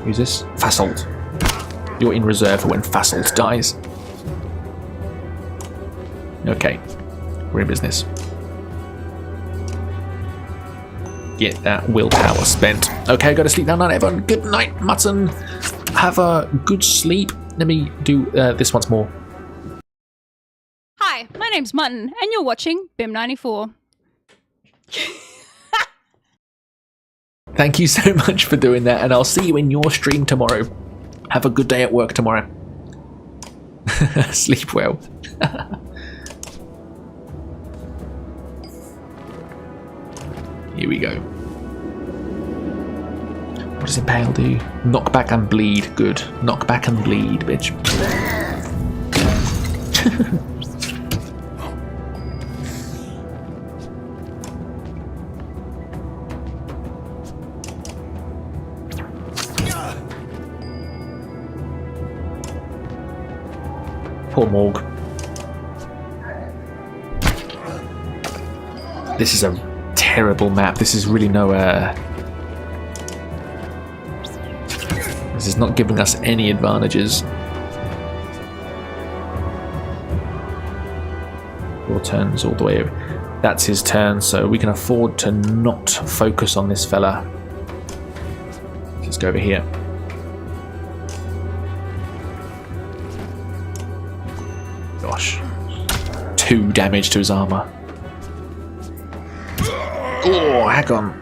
Who's this? Fasolt. You're in reserve for when Fasolt dies. Okay. We're in business. Get that willpower spent. Okay, go to sleep now, night everyone. Good night, Mutton. Have a good sleep. Let me do this once more. Hi, my name's Mutton, and you're watching BIM94. Thank you so much for doing that, and I'll see you in your stream tomorrow. Have a good day at work tomorrow. Sleep well. Here we go. What does Impale do? Knock back and bleed. Good. Knock back and bleed, bitch. Poor Morg. This is a terrible map. This is really no... This is not giving us any advantages. Your turn's all the way over. That's his turn, so we can afford to not focus on this fella. Let's go over here. Gosh. 2 damage to his armor. Oh, heck on.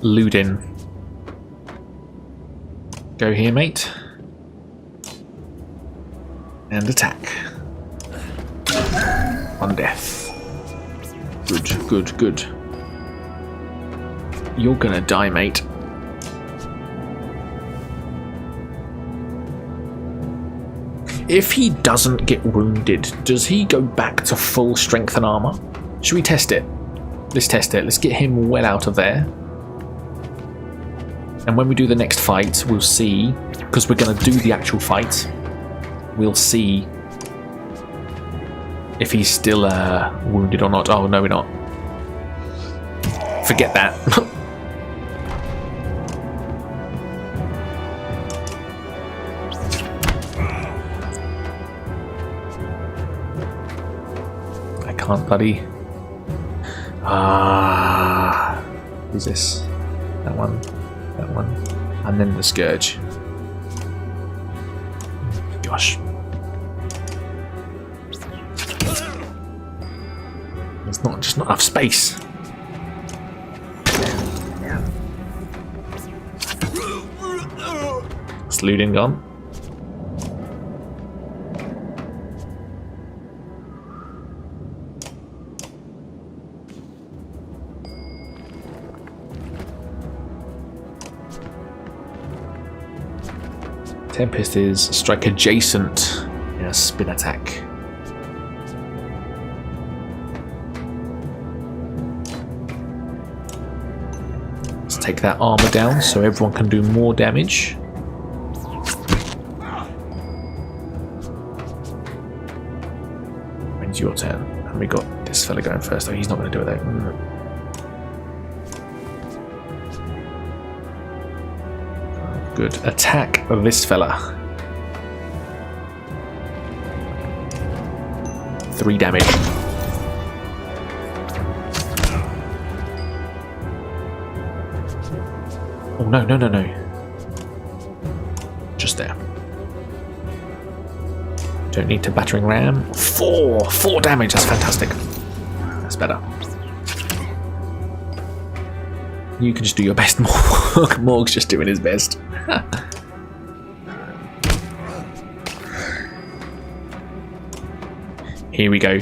Ludin. Go here, mate. And attack. On death. Good, good, good. You're gonna die, mate. If he doesn't get wounded, does he go back to full strength and armor? Should we test it? Let's test it. Let's get him well out of there. And when we do the next fight, we'll see, because we're going to do the actual fight, we'll see if he's still wounded or not. Oh, no, we're not. Forget that. I can't bloody... Who's this? That one. That one. And then the Scourge. Gosh. There's just not enough space. Is Ludin gone? Tempest is strike adjacent in a spin attack. Let's take that armor down so everyone can do more damage. When's your turn? And we got this fella going first. Oh, he's not going to do it though. Good. Attack this fella. 3 damage. Oh no, no, no, no. Just there. Don't need to battering ram. 4 damage. That's fantastic. That's better. You can just do your best, Morg. Morg's just doing his best. Here we go.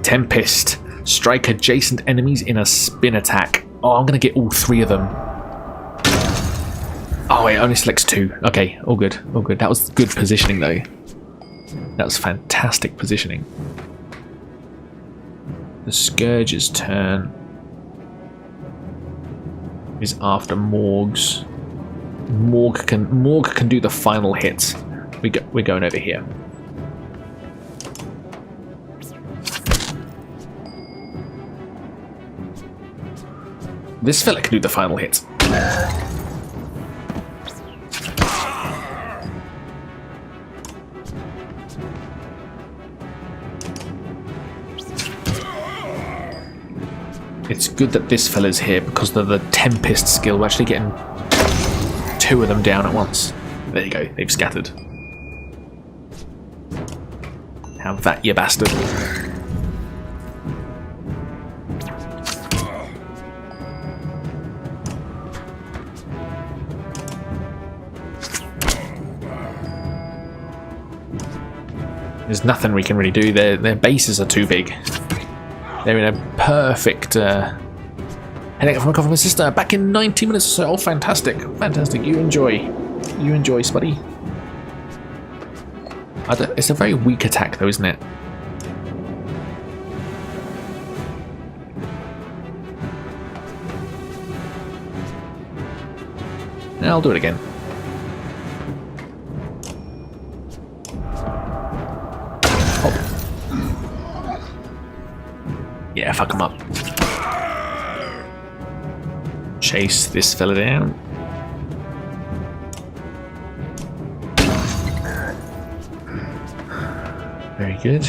Tempest. Strike adjacent enemies in a spin attack. Oh, I'm going to get all 3 of them. Oh, it only selects 2. Okay, all good. All good. That was good positioning, though. That was fantastic positioning. The Scourge's turn is after Morg's. Morg can do the final hit. We're going over here. This fella can do the final hit. It's good that this fella's here because of the Tempest skill. We're actually getting 2 of them down at once. There you go, they've scattered. Have that, you bastard. There's nothing we can really do. Their bases are too big. They're in a perfect heading from a call from my sister back in 90 minutes or so. Oh, fantastic. Fantastic. You enjoy. You enjoy, Spuddy. It's a very weak attack, though, isn't it? Yeah, I'll do it again. Yeah, fuck him up. Chase this fella down. Very good.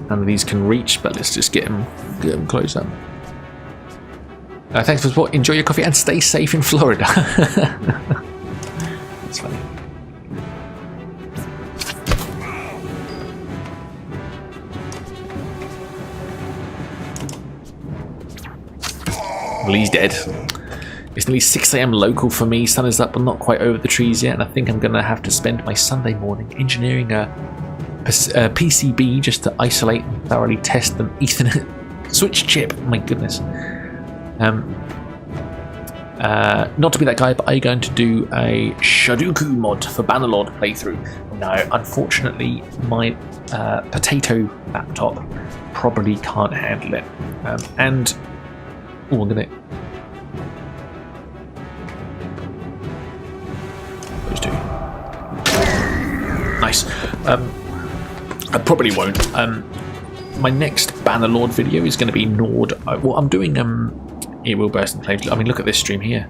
None of these can reach, but let's just get them close up. Thanks for the support. Enjoy your coffee and stay safe in Florida. That's funny. Well, he's dead. It's nearly 6 AM local for me. Sun is up but not quite over the trees yet, and I think I'm going to have to spend my Sunday morning engineering a PCB just to isolate and thoroughly test an Ethernet switch chip. My goodness. Not to be that guy, but are you going to do a Shadoku mod for Bannerlord playthrough? No, unfortunately, my potato laptop probably can't handle it. I'm gonna. Those two. Nice. I probably won't. My next Bannerlord video is going to be Nord. Well, I'm doing it will burst in flames. I mean, look at this stream here.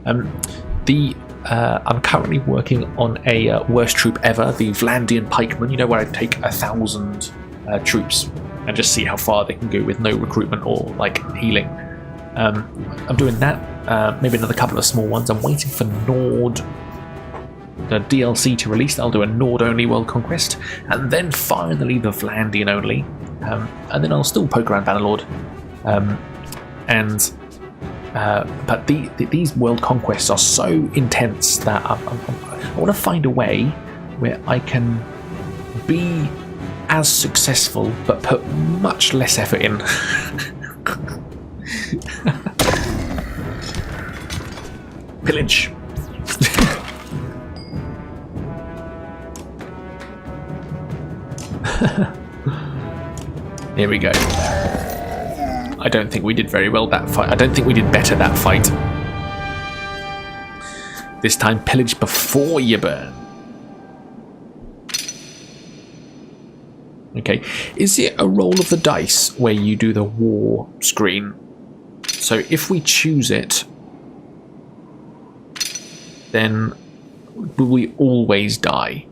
I'm currently working on a worst troop ever, the Vlandian Pikemen. You know, where I take 1,000 troops and just see how far they can go with no recruitment or like healing. I'm doing that. Maybe another couple of small ones. I'm waiting for Nord, the DLC to release. I'll do a Nord only World Conquest, and then finally the Vlandian only, and then I'll still poke around Bannerlord. But these world conquests are so intense that I want to find a way where I can be as successful but put much less effort in. Pillage. Here we go. I don't think we did very well that fight. I don't think we did better that fight. This time, pillage before you burn. Okay. Is it a roll of the dice where you do the war screen? So if we choose it, then will we always die?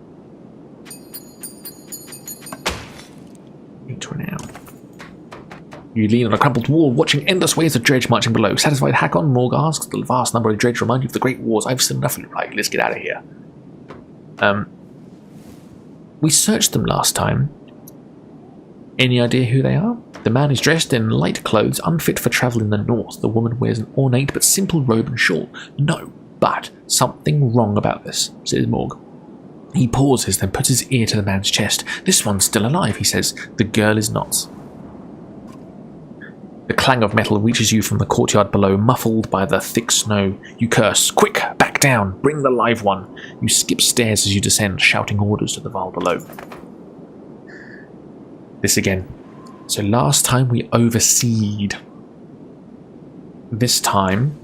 You lean on a crumpled wall, watching endless waves of dredge marching below. Satisfied, Hakon, Morg asks, the vast number of dredge remind you of the great wars. I've seen enough. Right, let's get out of here. We searched them last time. Any idea who they are? The man is dressed in light clothes, unfit for travel in the north. The woman wears an ornate but simple robe and shawl. No, but something wrong about this, says Morg. He pauses, then puts his ear to the man's chest. This one's still alive, he says. The girl is not. The clang of metal reaches you from the courtyard below, muffled by the thick snow. You curse. Quick, back down. Bring the live one. You skip stairs as you descend, shouting orders to the Val below. This again. So last time we overseed. This time...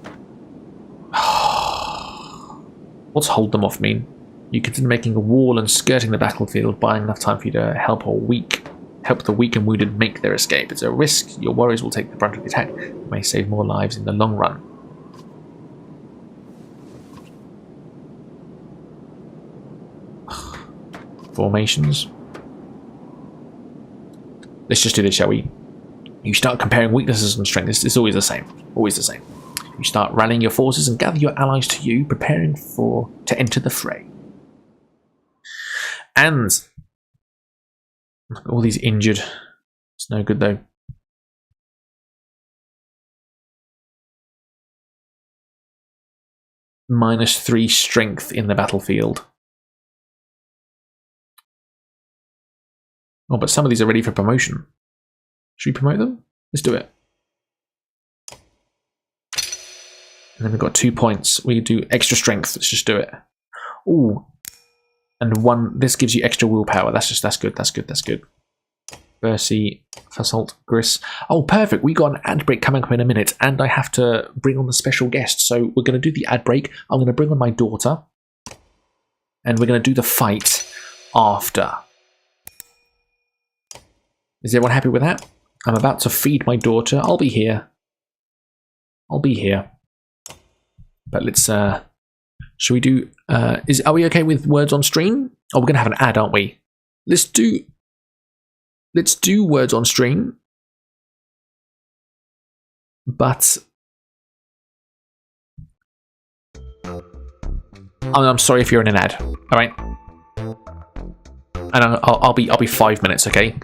What's hold them off mean? You consider making a wall and skirting the battlefield, buying enough time for you to help the weak and wounded make their escape. It's a risk. Your warriors will take the brunt of the attack. You may save more lives in the long run. Formations. Let's just do this, shall we? You start comparing weaknesses and strengths. It's always the same. Always the same. You start rallying your forces and gather your allies to you, preparing to enter the fray. And all these injured. It's no good though. -3 strength in the battlefield. Oh, but some of these are ready for promotion. Should we promote them? Let's do it. And then we've got 2 points. We do extra strength. Let's just do it. Ooh. And 1. This gives you extra willpower. That's good. That's good. Versi, Fasalt, Gris. Oh, perfect. We got an ad break coming up in a minute, and I have to bring on the special guest. So we're going to do the ad break. I'm going to bring on my daughter, and we're going to do the fight after. Is everyone happy with that? I'm about to feed my daughter. I'll be here. But let's should we do are we okay with words on stream? Oh, we're gonna have an ad, aren't we? Let's do words on stream. But I'm sorry if you're in an ad. Alright? And I'll be 5 minutes, okay?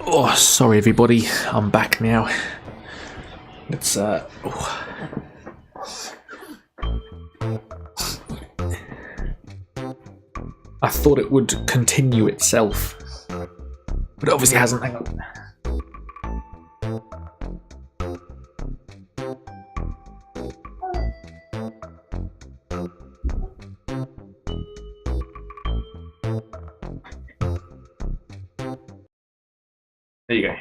Oh, sorry everybody, I'm back now. Let's I thought it would continue itself, but it obviously hasn't. Hang on. There you go.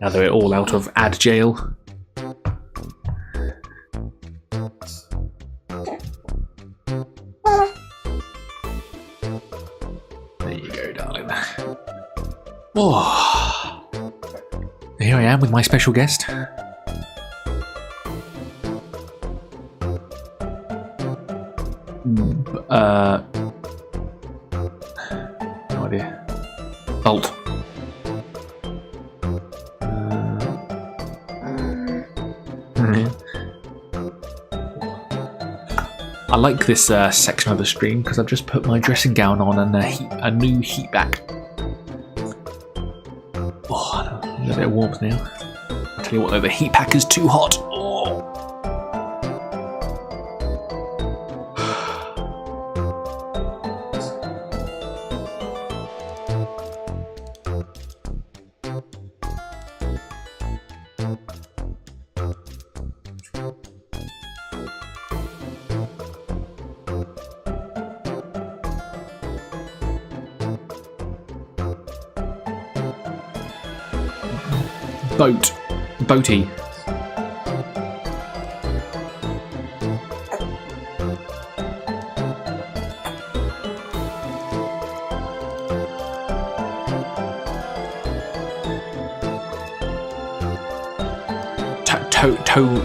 Now they're all out of ad jail. There you go, darling. Oh, here I am with my special guest. No idea. Alt. I like this section of the stream because I've just put my dressing gown on and a new heat back. Oh, a little bit of warmth now. I'll tell you what though, the heat pack is too hot. Oh. Boaty.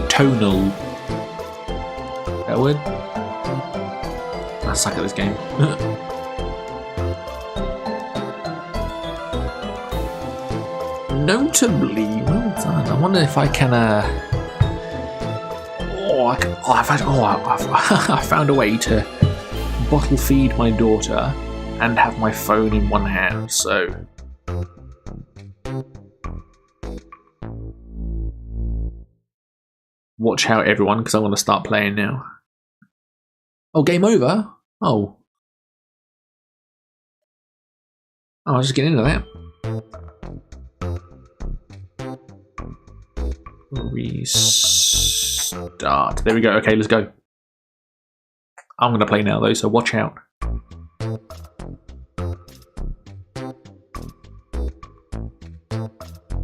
Tonal. That word? I suck at this game. Notably, well done. I wonder if I can. I found a way to bottle feed my daughter and have my phone in one hand. So. Watch out, everyone, because I want to start playing now. Oh, game over? Oh. I was just getting into that. Restart. There we go. Okay, let's go. I'm going to play now, though, so watch out.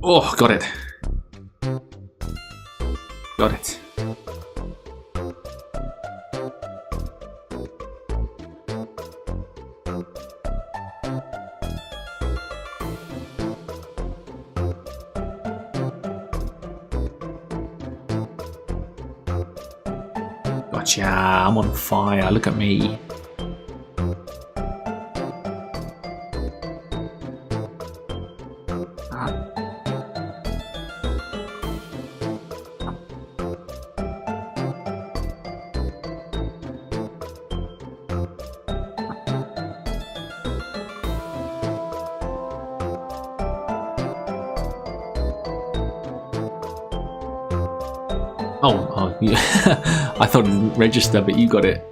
Oh, got it. Got it. Gotcha. I'm on fire. Look at me. Oh, yeah. I thought it didn't register, but you got it.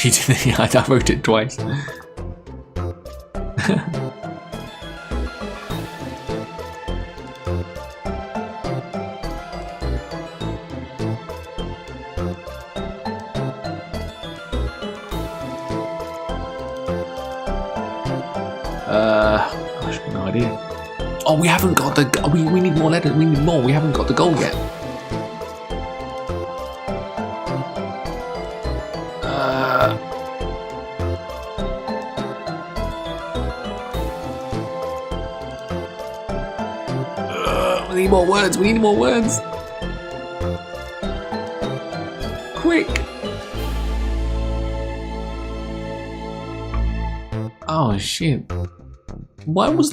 You did. Yeah, I wrote it twice. Gosh, no idea. Oh, we haven't got the. We need more letters. We need more. We haven't got the goal yet. We need more words. We need more words. Quick. Oh shit. Why was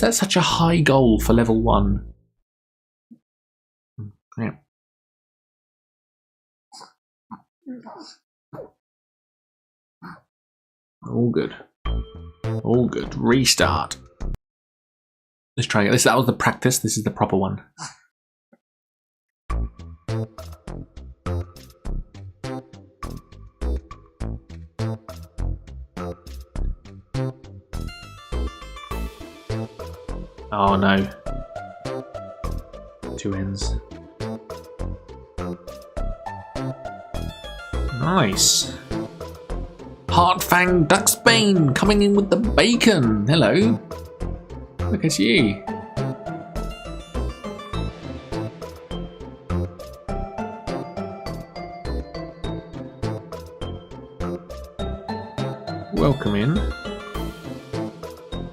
that such a high goal for level 1? Yeah. All good. All good. Restart. Let's try it. That was the practice. This is the proper one. Oh no. 2 ends. Nice. Heartfang Ducksbane coming in with the bacon. Hello. Look at you. Welcome in.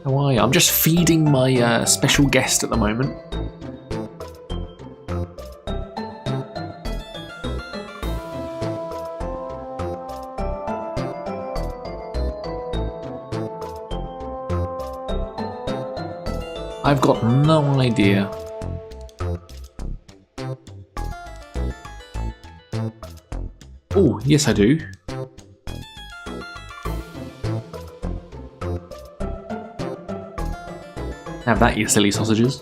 How are you? I'm just feeding my special guest at the moment. I've got no idea. Oh, yes I do. Have that, you silly sausages.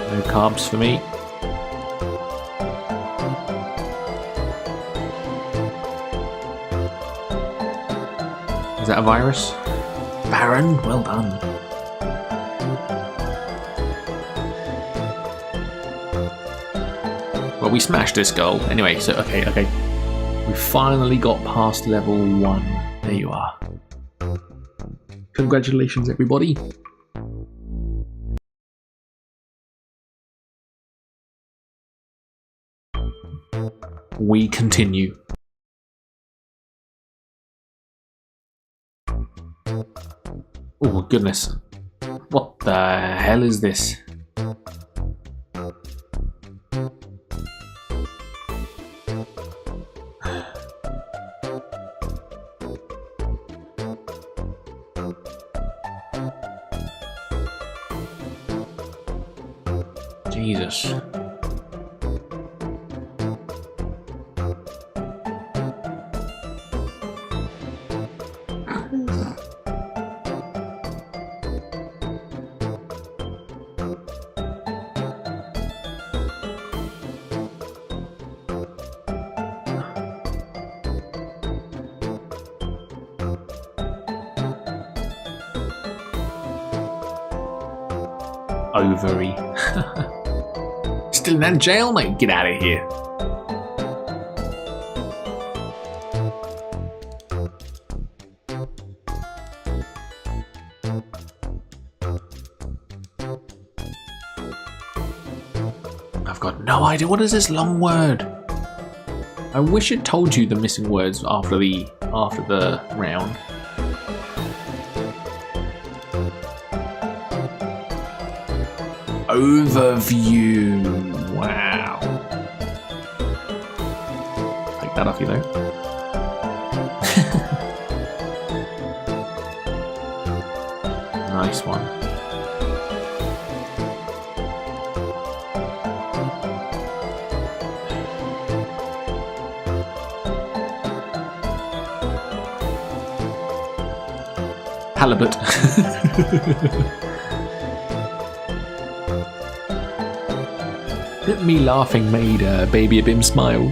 No carbs for me. Is that a virus? Baron, well done. Well, we smashed this goal. Anyway, so, okay. We finally got past level 1. There you are. Congratulations, everybody. We continue. Oh, goodness. What the hell is this? Jesus. Ovary. Still in that jail, mate? Get out of here. I've got no idea. What is this long word? I wish it told you the missing words after the round. Overview. Wow. Take that off, you know. Nice one. Halibut. Me laughing made Baby Bim smile.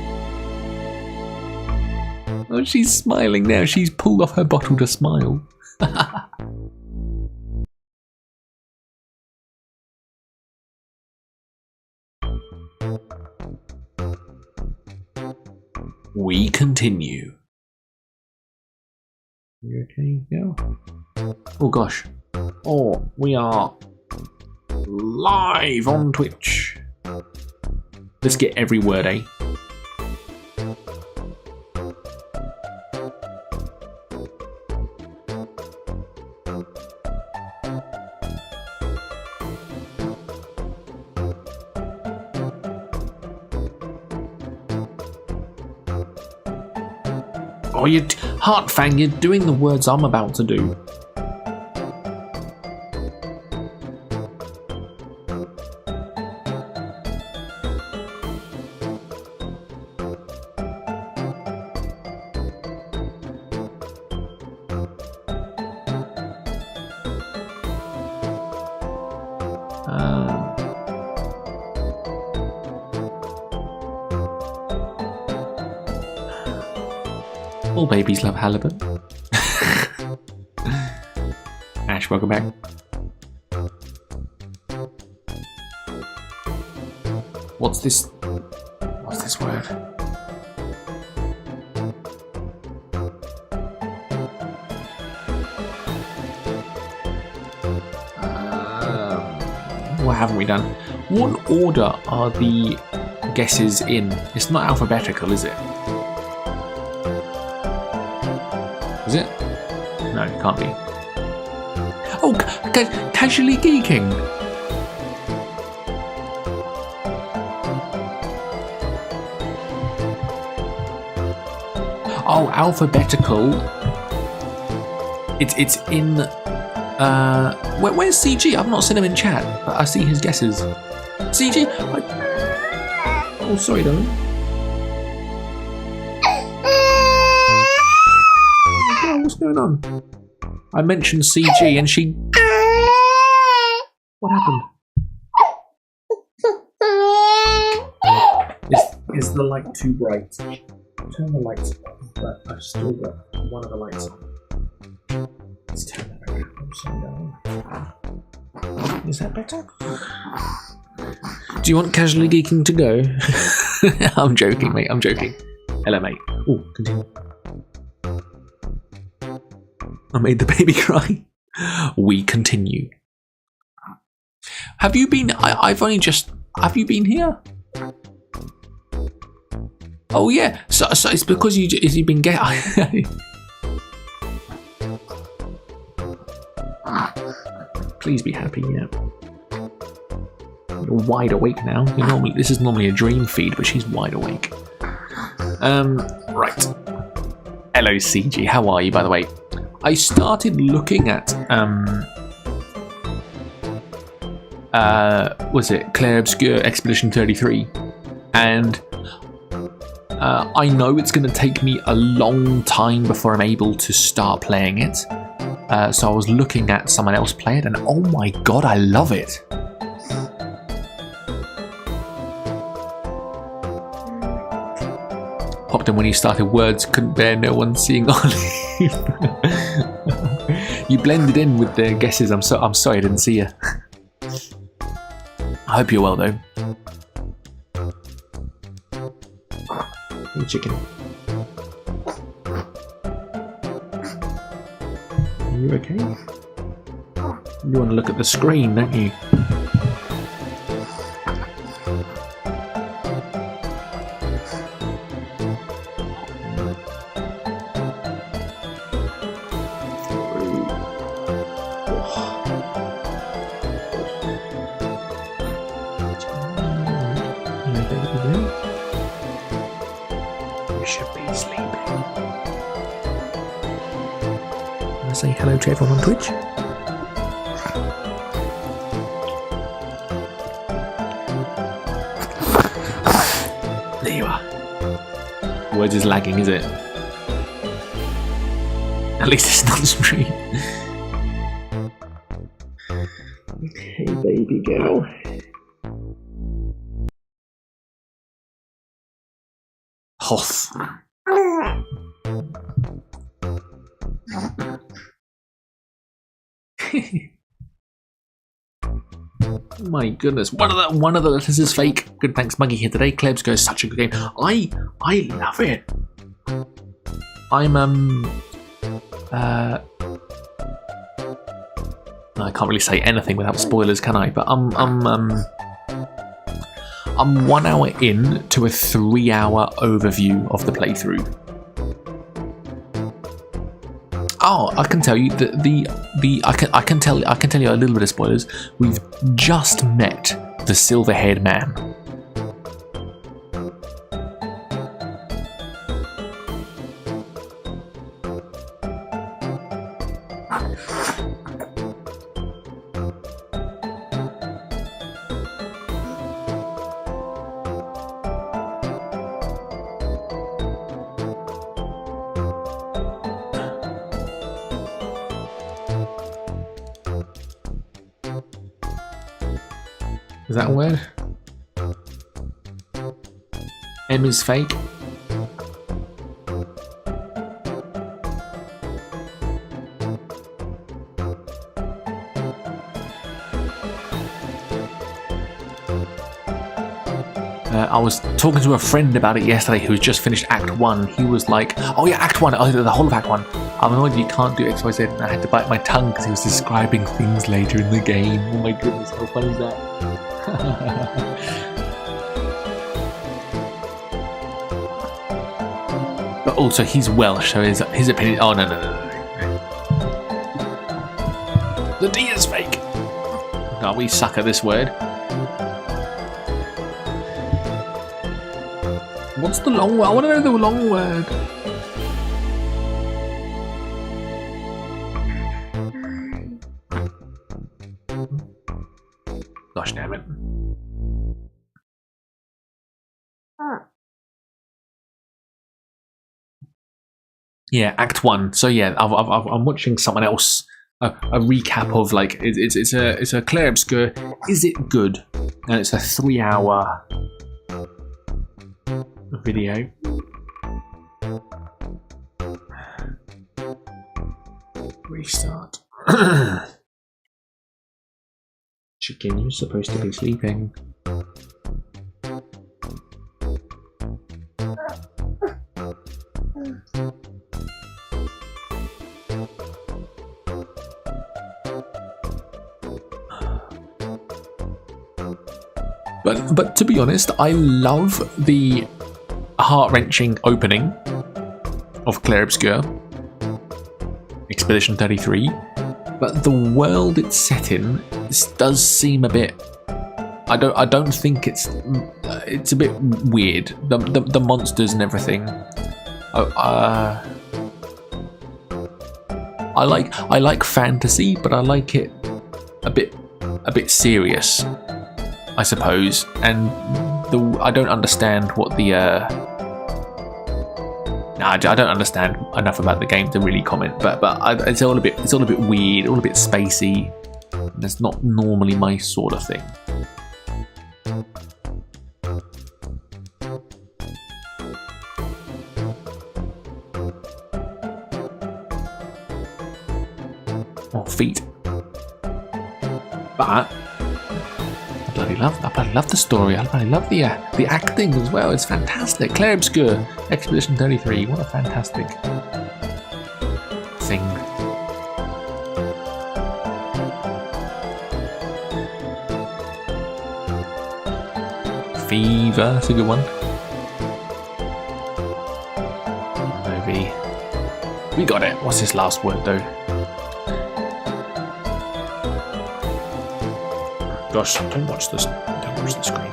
Oh, she's smiling now. She's pulled off her bottle to smile. We continue. You okay? Yeah. Oh gosh. Oh, we are live on Twitch. Let's get every word, eh? Oh, you Heartfang, you're doing the words I'm about to do. All babies love halibut. Ash, welcome back. What's this? What's this word? What haven't we done? What order are the guesses in? It's not alphabetical, is it? Is it? No, it can't be. Oh, casually geeking. Oh, alphabetical. It's in. Where's CG? I've not seen him in chat, but I see his guesses. CG. Oh, sorry, darling. Oh, what's going on? I mentioned CG and she. What happened? Is the light too bright? Turn the lights on, but I've still got one of the lights on. Let's turn that around. Down. Is that better? Do you want casually geeking to go? I'm joking, mate. I'm joking. Hello, mate. Oh, continue. I made the baby cry. We continue. Have you been? I've only just. Have you been here? Oh yeah. So it's because you've been getting. Please be happy. Yeah. You're wide awake now. This is normally a dream feed, but she's wide awake. Right. Hello, CG. How are you, by the way? I started looking at was it Clair Obscur Expedition 33, and I know it's going to take me a long time before I'm able to start playing it. So I was looking at someone else play it, and oh my god, I love it. Popped in when you started words, couldn't bear no one seeing Olive. You blended in with the guesses. I'm sorry I didn't see you. I hope you're well though. Hey chicken. Are you okay? You want to look at the screen, don't you? Say hello to everyone on Twitch. There you are. Words is lagging, is it? At least it's not stream. Hey, baby girl. Hoth. My goodness, one of the letters is fake. Good, thanks, Muggy here today. Klebs goes such a good game. I love it. I'm I can't really say anything without spoilers, can I? But I'm 1 hour in to a 3-hour overview of the playthrough. Oh, I can tell you that I can tell you a little bit of spoilers. We've just met the silver-haired man. Is that a word? M is fake. I was talking to a friend about it yesterday who's just finished Act 1. He was like, oh yeah, Act 1, oh, the whole of Act 1. I'm annoyed you can't do X, Y, Z. And I had to bite my tongue because he was describing things later in the game. Oh my goodness, how funny is that? But also he's Welsh, so his opinion. Oh no. The D is fake. Oh, we suck at this word. What's the long word? I want to know the long word. Gosh damn it. Yeah, Act 1. So yeah, I'm watching someone else. A recap of like it's a Clair Obscur. Is it good? And it's a 3-hour video. Restart. Chicken, you're supposed to be sleeping. But to be honest, I love the heart-wrenching opening of Clair Obscur, Expedition 33, but the world it's set in does seem a bit. I don't think it's a bit weird. The monsters and everything. I like fantasy, but I like it a bit serious, I suppose. And I don't understand what the I don't understand enough about the game to really comment. But it's all a bit weird, all a bit spacey. That's not normally my sort of thing. Oh, feet. But I bloody love the story. I bloody love the acting as well. It's fantastic. Clair Obscur, Expedition 33. What a fantastic thing. Fever, that's a good one. Maybe. We got it. What's this last word though? Gosh, don't watch the screen.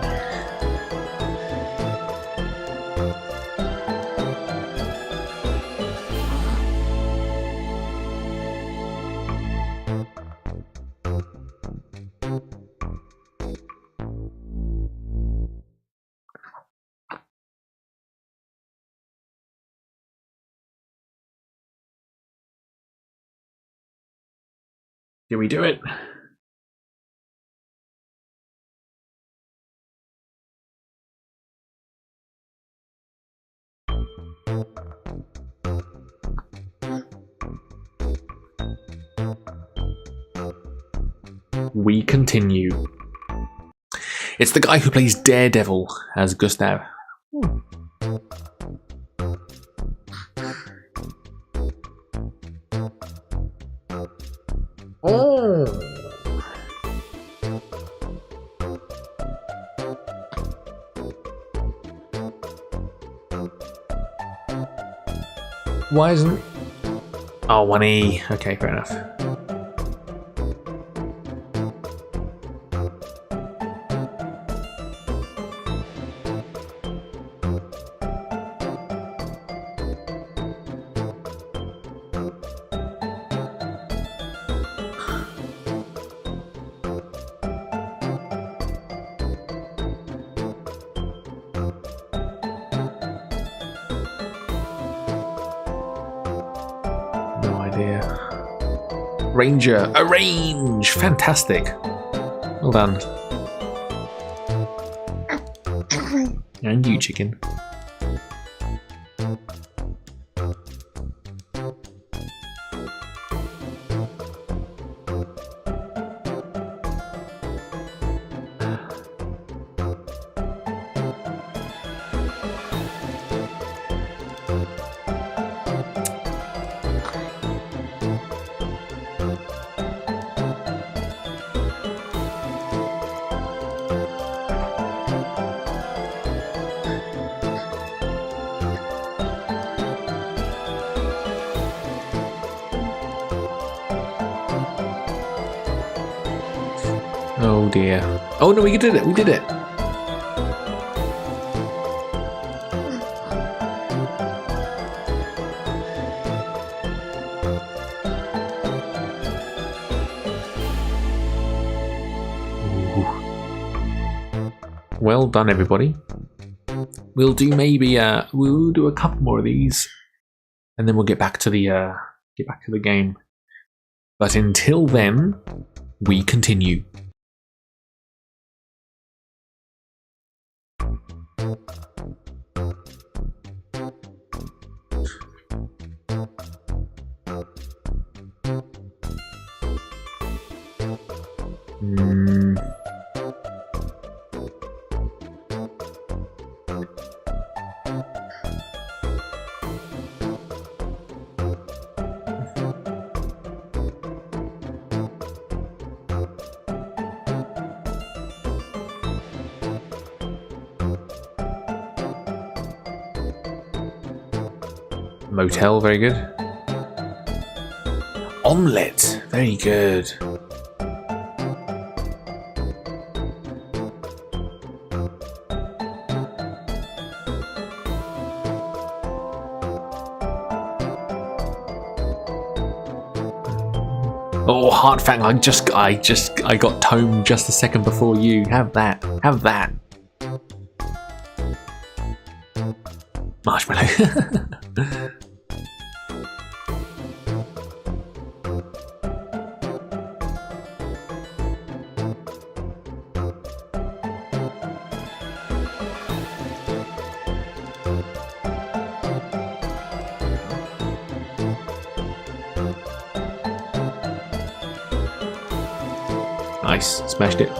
Did we do it? We continue. It's the guy who plays Daredevil as Gustav. Oh. Why isn't... Oh, 1E. Okay, fair enough. Ranger, arrange! Fantastic. Well done. And you, chicken. Oh dear. Oh no, we did it. We did it. Well done, everybody. We'll do maybe we'll do a couple more of these, and then we'll get back to the game. But until then, we continue. Motel, very good. Omelette, very good. Oh, Heartfang, I got Tome just a second before you. Have that. Have that. Marshmallow. Nice, smashed it.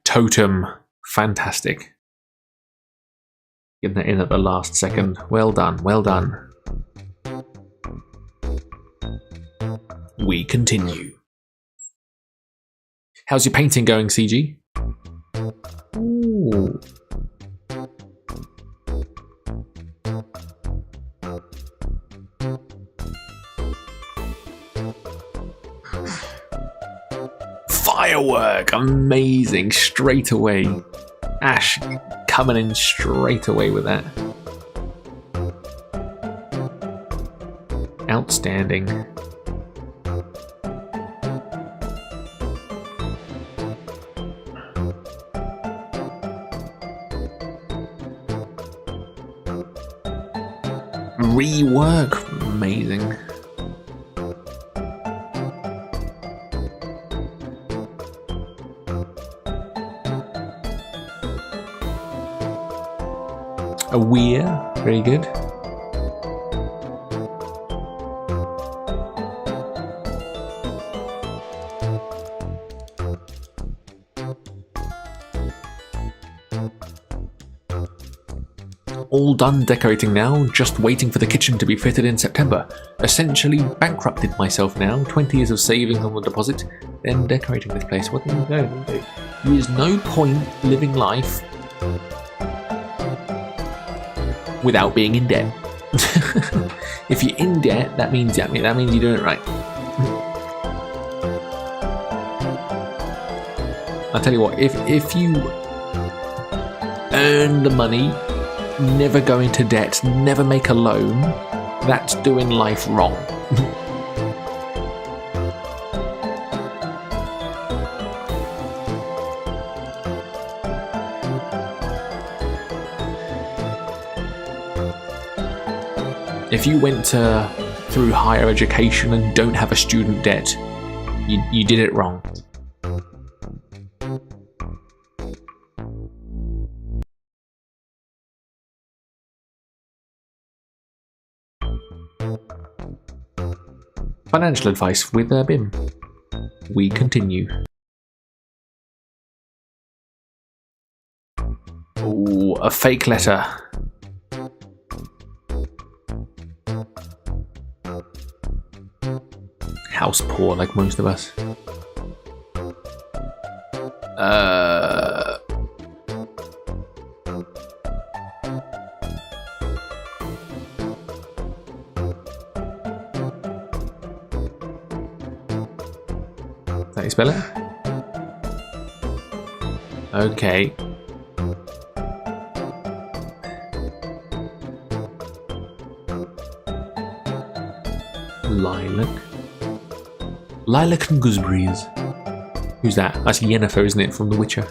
Totem, fantastic. Getting that in at the last second. Well done, well done. We continue. How's your painting going, CG? Ooh. Firework, amazing, straight away. Ash coming in straight away with that. Outstanding. Rework, amazing. A weir, very good. All done decorating now, just waiting for the kitchen to be fitted in September. Essentially bankrupted myself now, 20 years of savings on the deposit, then decorating this place. What do you do? There is no point living life without being in debt. If you're in debt, that means you're doing it right. I'll tell you what, if you earn the money, never go into debt, never make a loan, that's doing life wrong. If you went through higher education and don't have a student debt, you did it wrong. Financial advice with Bim. We continue. Ooh, a fake letter. House poor, like most of us. Is that how you spell it? Okay. Lilac. Lilac and gooseberries. Who's that? That's Yennefer, isn't it, from The Witcher?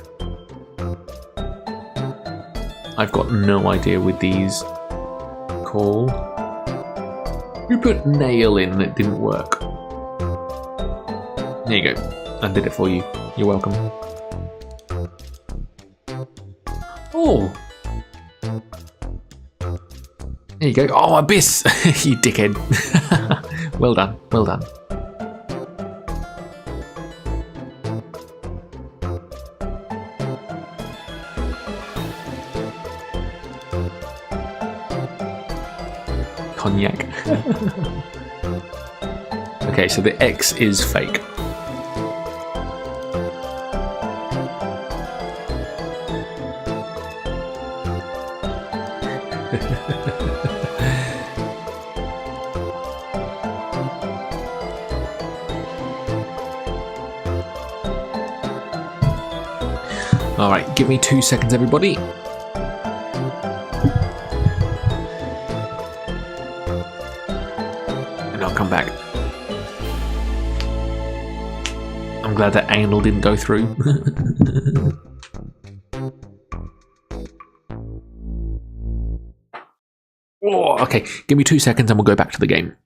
I've got no idea with these. Call. You put nail in and it didn't work. There you go. I did it for you. You're welcome. Oh! There you go. Oh, Abyss! You dickhead. Well done. Well done. Cognac. Okay, so the X is fake. Alright, give me 2 seconds, everybody. And I'll come back. I'm glad that anal didn't go through. Oh, okay, give me 2 seconds and we'll go back to the game.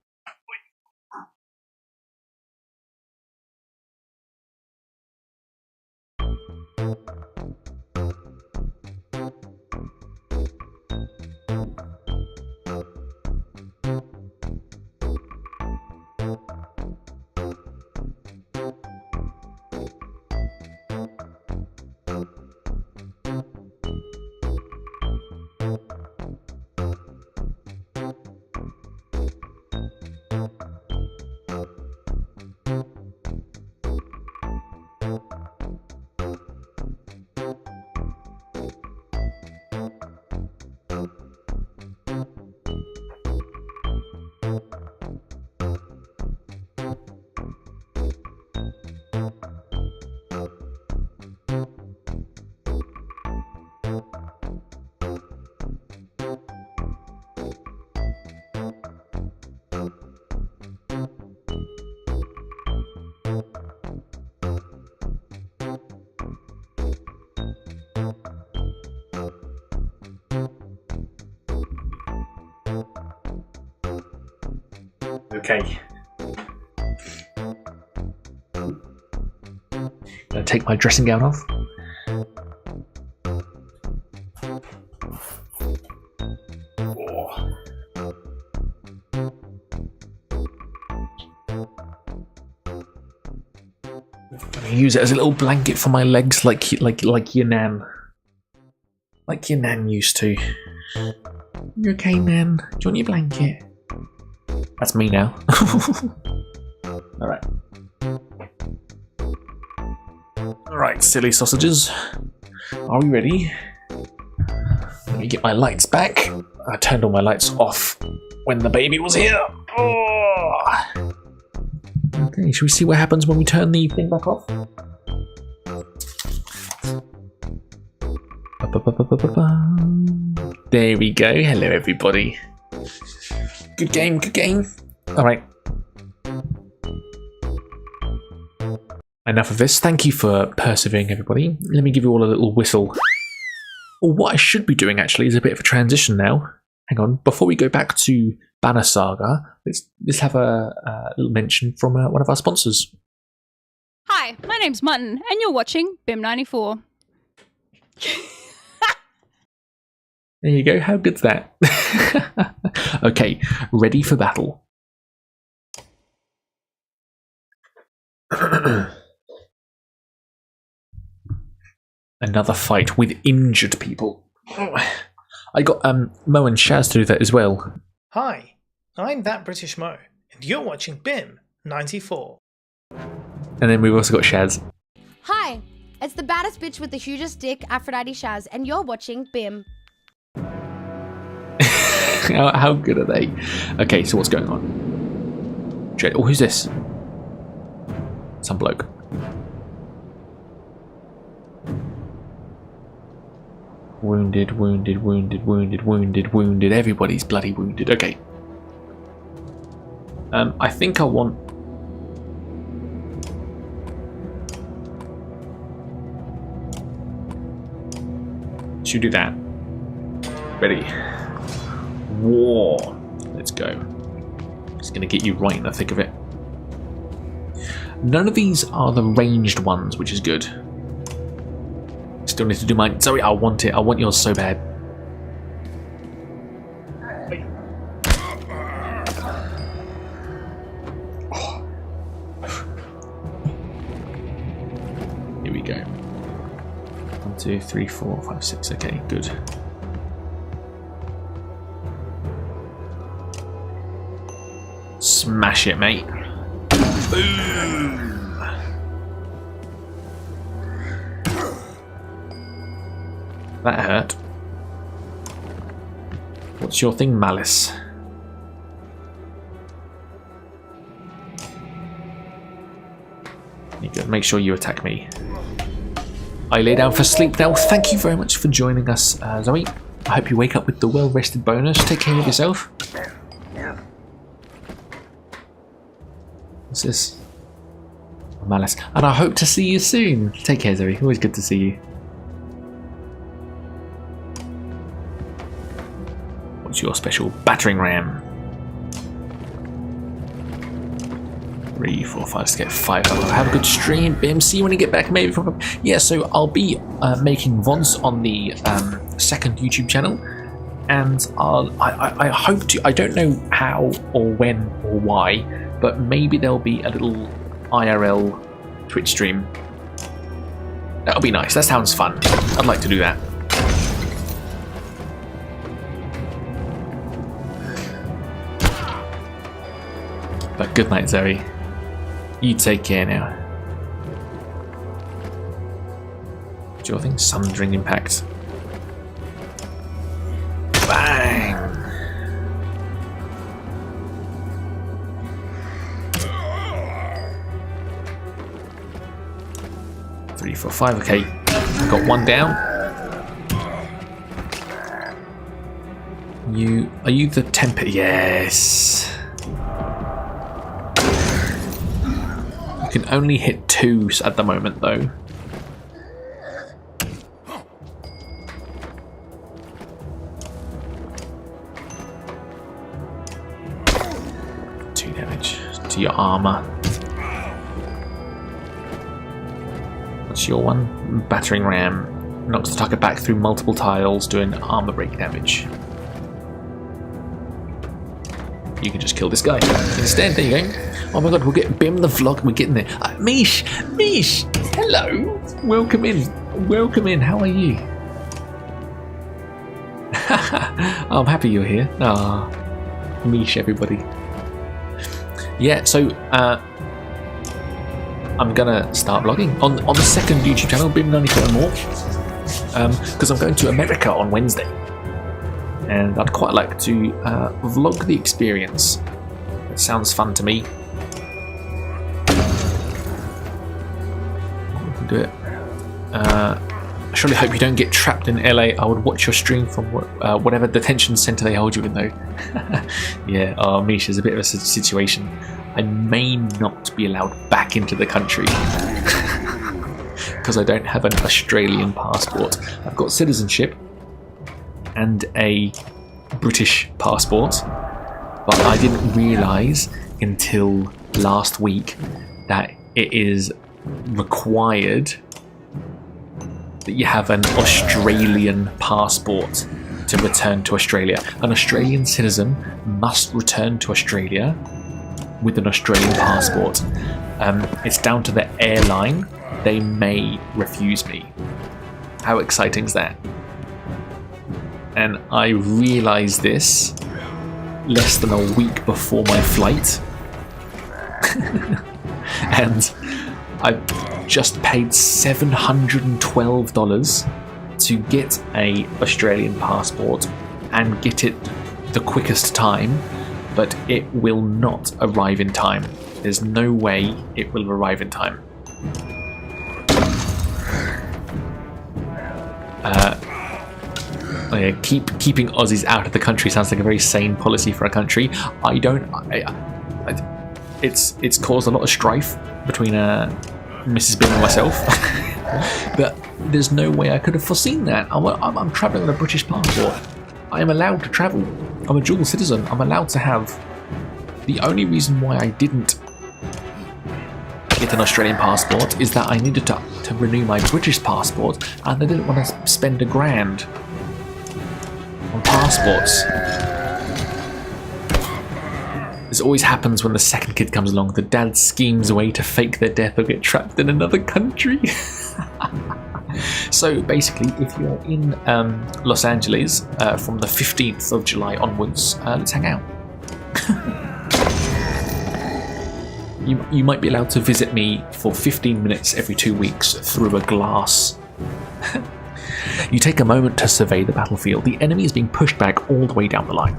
Okay. Gonna take my dressing gown off. Use it as a little blanket for my legs, like your nan, like your nan used to. You okay, nan? Do you want your blanket? That's me now. All right, all right, silly sausages. Are we ready? Let me get my lights back. I turned all my lights off when the baby was here. Oh. Okay, should we see what happens when we turn the thing back off? There we go. Hello, everybody. Good game, good game. Alright. Enough of this. Thank you for persevering, everybody. Let me give you all a little whistle. Well, what I should be doing, actually, is a bit of a transition now. Hang on. Before we go back to Banner Saga, let's have a little mention from one of our sponsors. Hi, my name's Mutton, and you're watching BIM94. There you go. How good's that? Okay, ready for battle. Another fight with injured people. I got Mo and Shaz to do that as well. Hi, I'm That British Mo, and you're watching BIM 94. And then we've also got Shaz. Hi, it's the baddest bitch with the hugest dick, Aphrodite Shaz, and you're watching BIM. How good are they? Okay, so what's going on? Oh, who's this? Some bloke. Wounded, wounded, wounded, wounded, wounded, wounded. Everybody's bloody wounded. Okay. I think I want... Should we do that? Ready. War. Let's go. Just gonna get you right in the thick of it. None of these are the ranged ones, which is good. Still need to do mine. Sorry, I want it. I want yours so bad. Oh. Here we go. 1, 2, 3, 4, 5, 6. Okay, good. Smash it, mate. Boom. That hurt. What's your thing, Malice? You go. Make sure you attack me. I lay down for sleep now. Thank you very much for joining us, Zoe. I hope you wake up with the well-rested bonus. Take care of yourself. What's this? Malice. And I hope to see you soon. Take care, Zoe. Always good to see you. What's your special battering ram? 3, 4, 5, let's get 5. Have a good stream, Bim. See you when you get back, maybe. Yeah, so I'll be making VODs on the second YouTube channel, and I hope to. I don't know how or when or why, but maybe there'll be a little IRL Twitch stream. That'll be nice. That sounds fun. I'd like to do that. But good night, Zoe. You take care now. What's your thing? Sundering Impact. Bang! Three, 4, 5. Okay, got one down. Are you the temper? Yes. You can only hit 2 at the moment, though. To your armor. What's your one? Battering ram. Knocks the target back through multiple tiles, doing armor break damage. You can just kill this guy instead. There you go. Oh my god, we'll get Bim the vlog. We're getting there. Mish, hello. Welcome in. Welcome in. How are you? I'm happy you're here. Ah, Mish, everybody. Yeah, so I'm gonna start vlogging on the second YouTube channel, BIM94 more, because I'm going to America on Wednesday, and I'd quite like to vlog the experience. It sounds fun to me. We can do it. I surely hope you don't get trapped in LA. I would watch your stream from whatever detention center they hold you in, though. Yeah, Misha's a bit of a situation. I may not be allowed back into the country because I don't have an Australian passport. I've got citizenship and a British passport, but I didn't realise until last week that it is required that you have an Australian passport to return to Australia. An Australian citizen must return to Australia with an Australian passport. It's down to the airline. They may refuse me. How exciting is that? And I realised this less than a week before my flight. And I just paid $712 to get a Australian passport and get it the quickest time, but it will not arrive in time. There's no way it will arrive in time. Keeping Aussies out of the country sounds like a very sane policy for a country. It's caused a lot of strife between Mrs. Bim and myself, but there's no way I could have foreseen that. I'm travelling on a British passport. I am allowed to travel. I'm a dual citizen. I'm allowed to have. The only reason why I didn't get an Australian passport is that I needed to renew my British passport, and I didn't want to spend $1,000 on passports. This always happens when the second kid comes along. The dad schemes a way to fake their death or get trapped in another country. So basically, if you're in Los Angeles from the 15th of July onwards, let's hang out. You might be allowed to visit me for 15 minutes every 2 weeks through a glass. You take a moment to survey the battlefield. The enemy is being pushed back all the way down the line.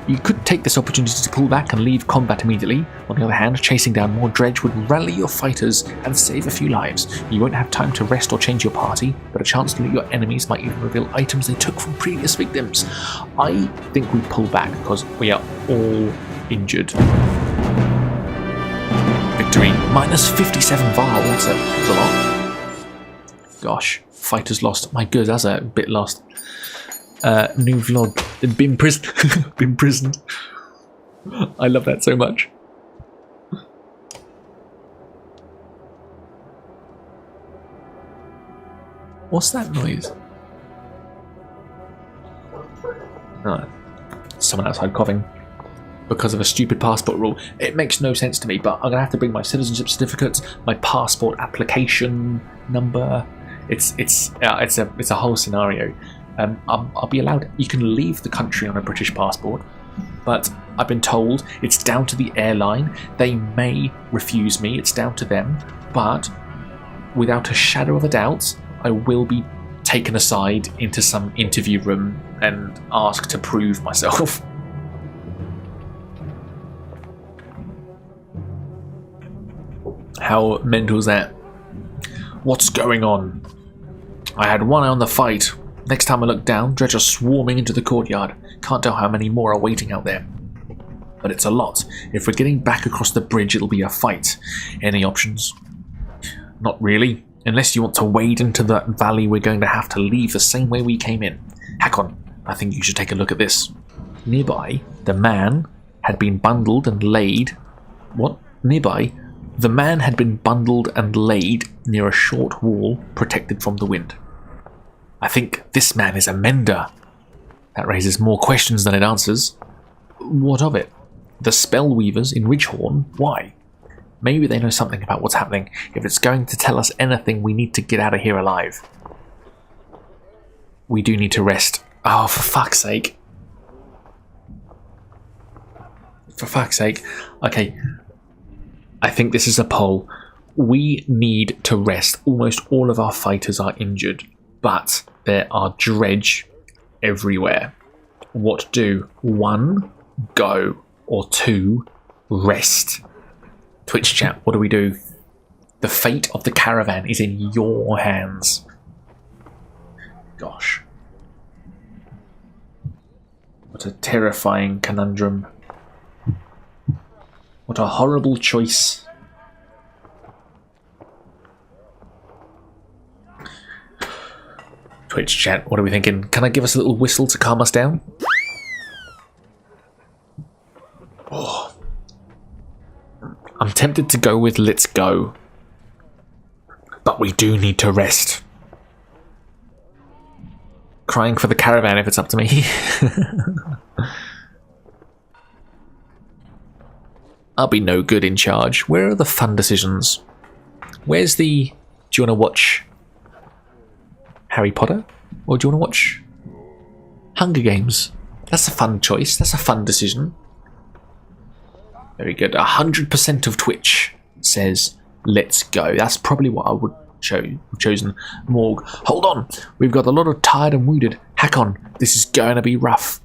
You could take this opportunity to pull back and leave combat immediately. On the other hand, chasing down more dredge would rally your fighters and save a few lives. You won't have time to rest or change your party, but a chance to loot your enemies might even reveal items they took from previous victims. I think we pull back because we are all injured. Victory. Minus 57 VAR, that's a lot. Gosh, fighters lost. My god, that's a bit lost. New vlog. Been imprisoned. Been imprisoned. I love that so much. What's that noise? No. Someone outside coughing. Because of a stupid passport rule. It makes no sense to me, but I'm going to have to bring my citizenship certificate, my passport application number. It's a whole scenario. I'll be allowed. You can leave the country on a British passport, but I've been told it's down to the airline. They may refuse me. It's down to them. But without a shadow of a doubt, I will be taken aside into some interview room and asked to prove myself. How mental is that? What's going on? I had one eye on the fight. Next time I look down, dredge are swarming into the courtyard. Can't tell how many more are waiting out there. But it's a lot. If we're getting back across the bridge, it'll be a fight. Any options? Not really. Unless you want to wade into that valley, we're going to have to leave the same way we came in. Hakon, I think you should take a look at this. Nearby, the man had been bundled and laid... What? Nearby, the man had been bundled and laid near a short wall protected from the wind. I think this man is a mender. That raises more questions than it answers. What of it? The Spellweavers in Ridgehorn? Why? Maybe they know something about what's happening. If it's going to tell us anything, we need to get out of here alive. We do need to rest. Oh, for fuck's sake. For fuck's sake. Okay. I think this is a poll. We need to rest. Almost all of our fighters are injured. But there are dredge everywhere. What do? 1, go. Or 2, rest. Twitch chat, what do we do? The fate of the caravan is in your hands. Gosh. What a terrifying conundrum. What a horrible choice. Twitch chat, what are we thinking? Can I give us a little whistle to calm us down? Oh. I'm tempted to go with let's go. But we do need to rest. Crying for the caravan if it's up to me. I'll be no good in charge. Where are the fun decisions? Where's the... Do you want to watch Harry Potter? Or do you want to watch Hunger Games? That's a fun choice. That's a fun decision. Very good. 100% of Twitch says, let's go. That's probably what I would chosen. Morg. Hold on. We've got a lot of tired and wounded. Hack on. This is going to be rough.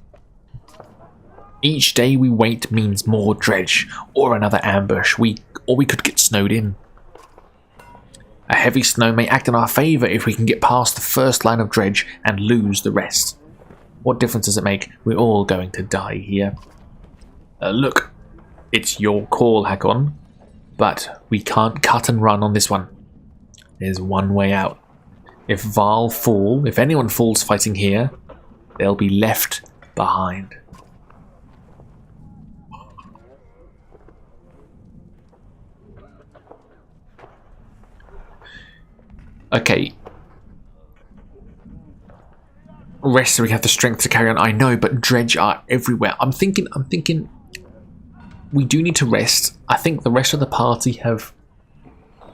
Each day we wait means more dredge or another ambush. Or we could get snowed in. A heavy snow may act in our favour if we can get past the first line of dredge and lose the rest. What difference does it make? We're all going to die here. Look, it's your call, Hakon, but we can't cut and run on this one. There's one way out. If anyone falls fighting here, they'll be left behind. Okay. Rest so we have the strength to carry on. I know, but dredge are everywhere. I'm thinking we do need to rest. I think the rest of the party have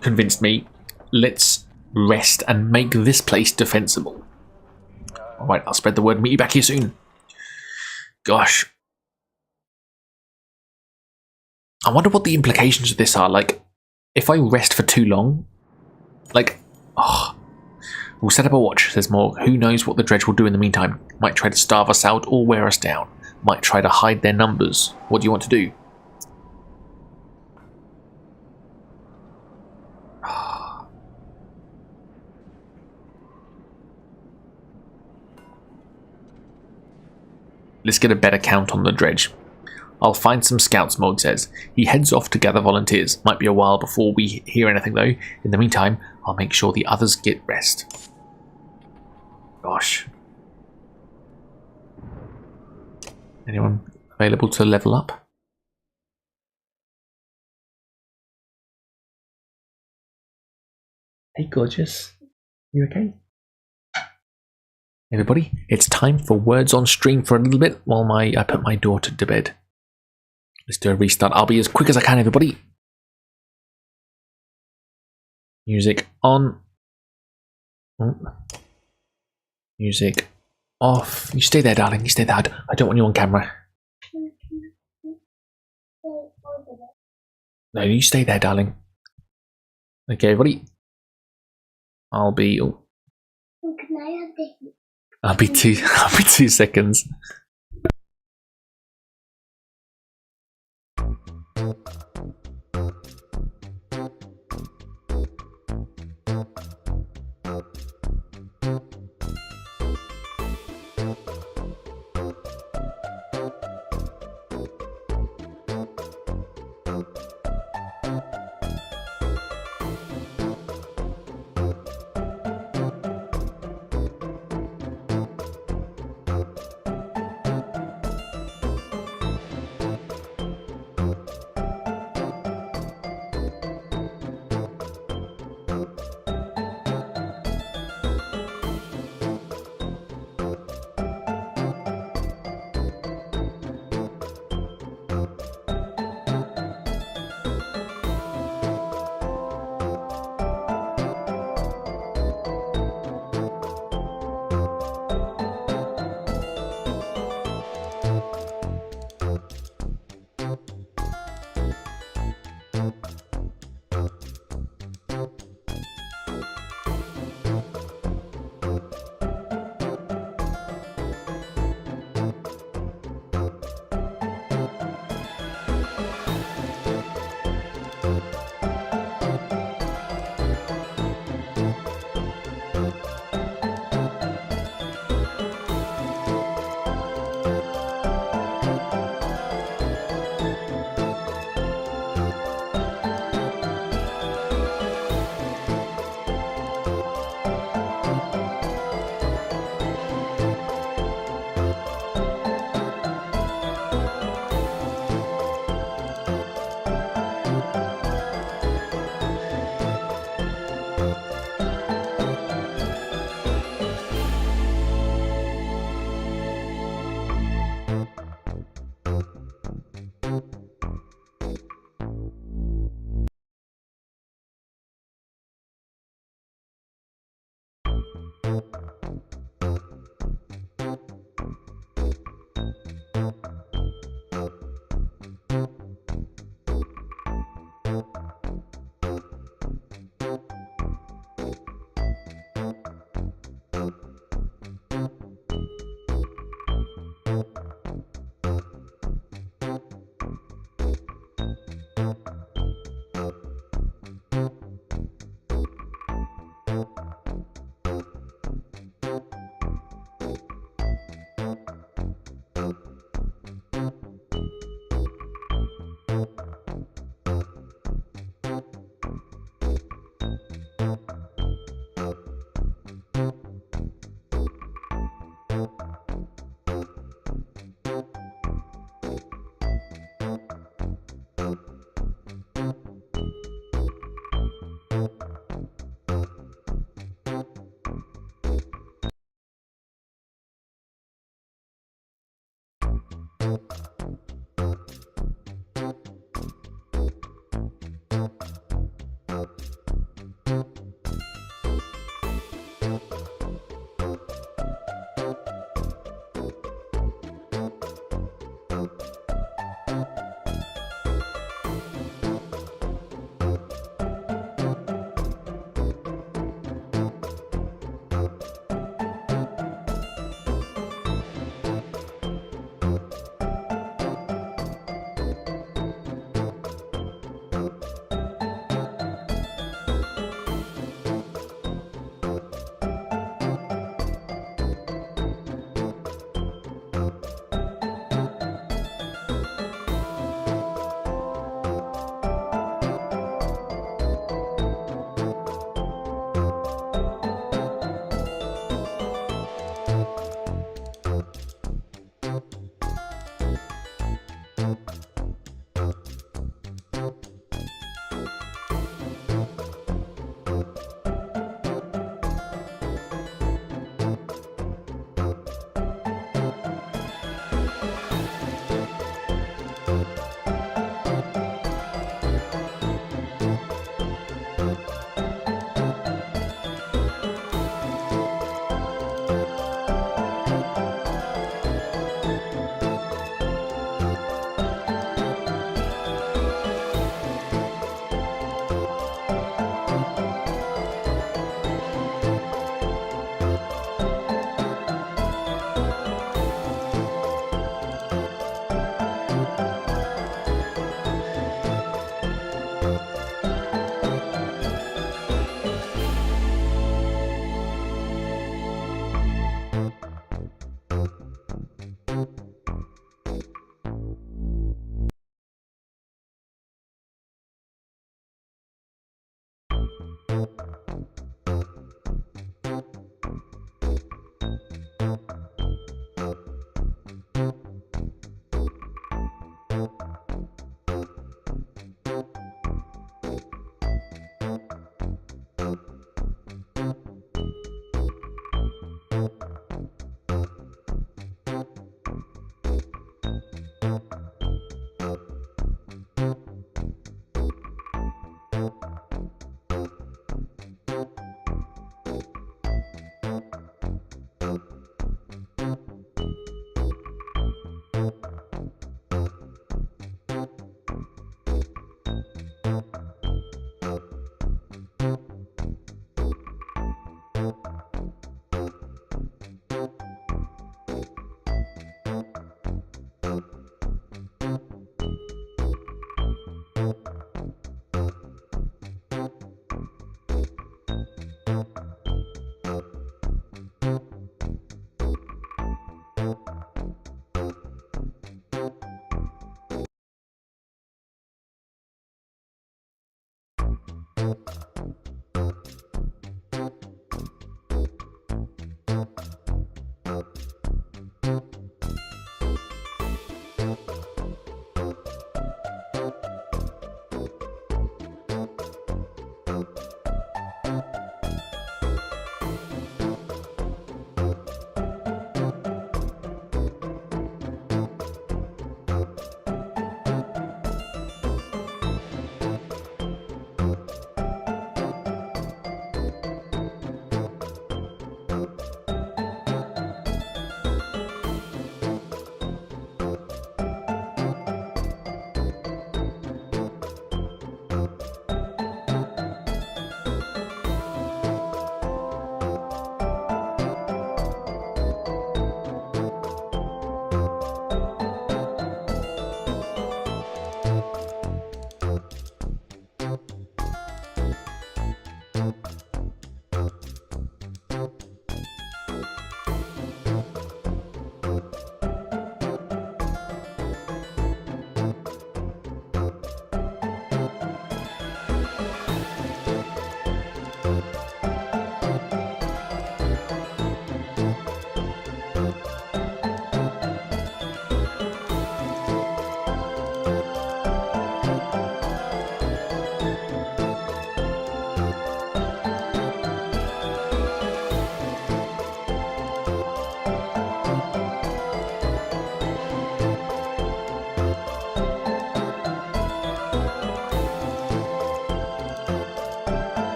convinced me. Let's rest and make this place defensible. Alright, I'll spread the word. Meet you back here soon. Gosh. I wonder what the implications of this are. Like, if I rest for too long, like, we'll set up a watch, says Morg. Who knows what the dredge will do in the meantime? Might try to starve us out or wear us down. Might try to hide their numbers. What do you want to do? Let's get a better count on the dredge. I'll find some scouts, Morg says. He heads off to gather volunteers. Might be a while before we hear anything though. In the meantime, I'll make sure the others get rest. Gosh. Anyone available to level up? Hey gorgeous. You okay? Everybody, it's time for words on stream for a little bit while I put my daughter to bed. Let's do a restart. I'll be as quick as I can, everybody. Music on. Music off. You stay there, darling. You stay there. I don't want you on camera. No, you stay there, darling. Okay, everybody. I'll be 2 seconds.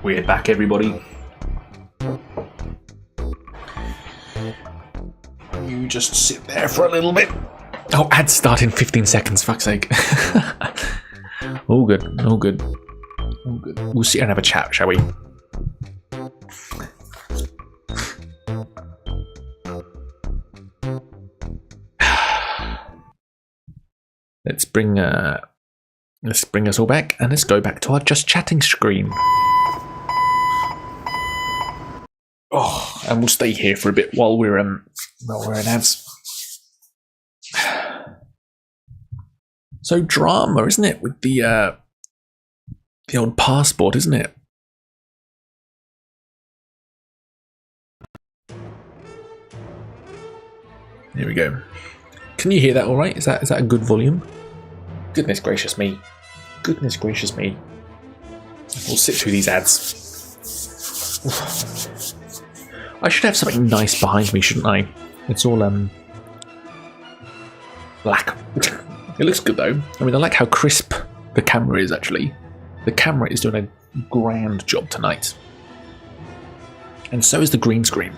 We're back, everybody. You just sit there for a little bit. Oh, ads start in 15 seconds, fuck's sake. All good, all good. All good. We'll sit and have a chat, shall we? Let's bring us all back, and let's go back to our just chatting screen. Oh, and we'll stay here for a bit while we're in ads. So drama, isn't it, with the old passport, isn't it? There we go. Can you hear that all right? Is that a good volume? Goodness gracious me. Goodness gracious me. We'll sit through these ads. I should have something nice behind me, shouldn't I? It's all black. It looks good though. I mean, I like how crisp the camera is actually. The camera is doing a grand job tonight. And so is the green screen.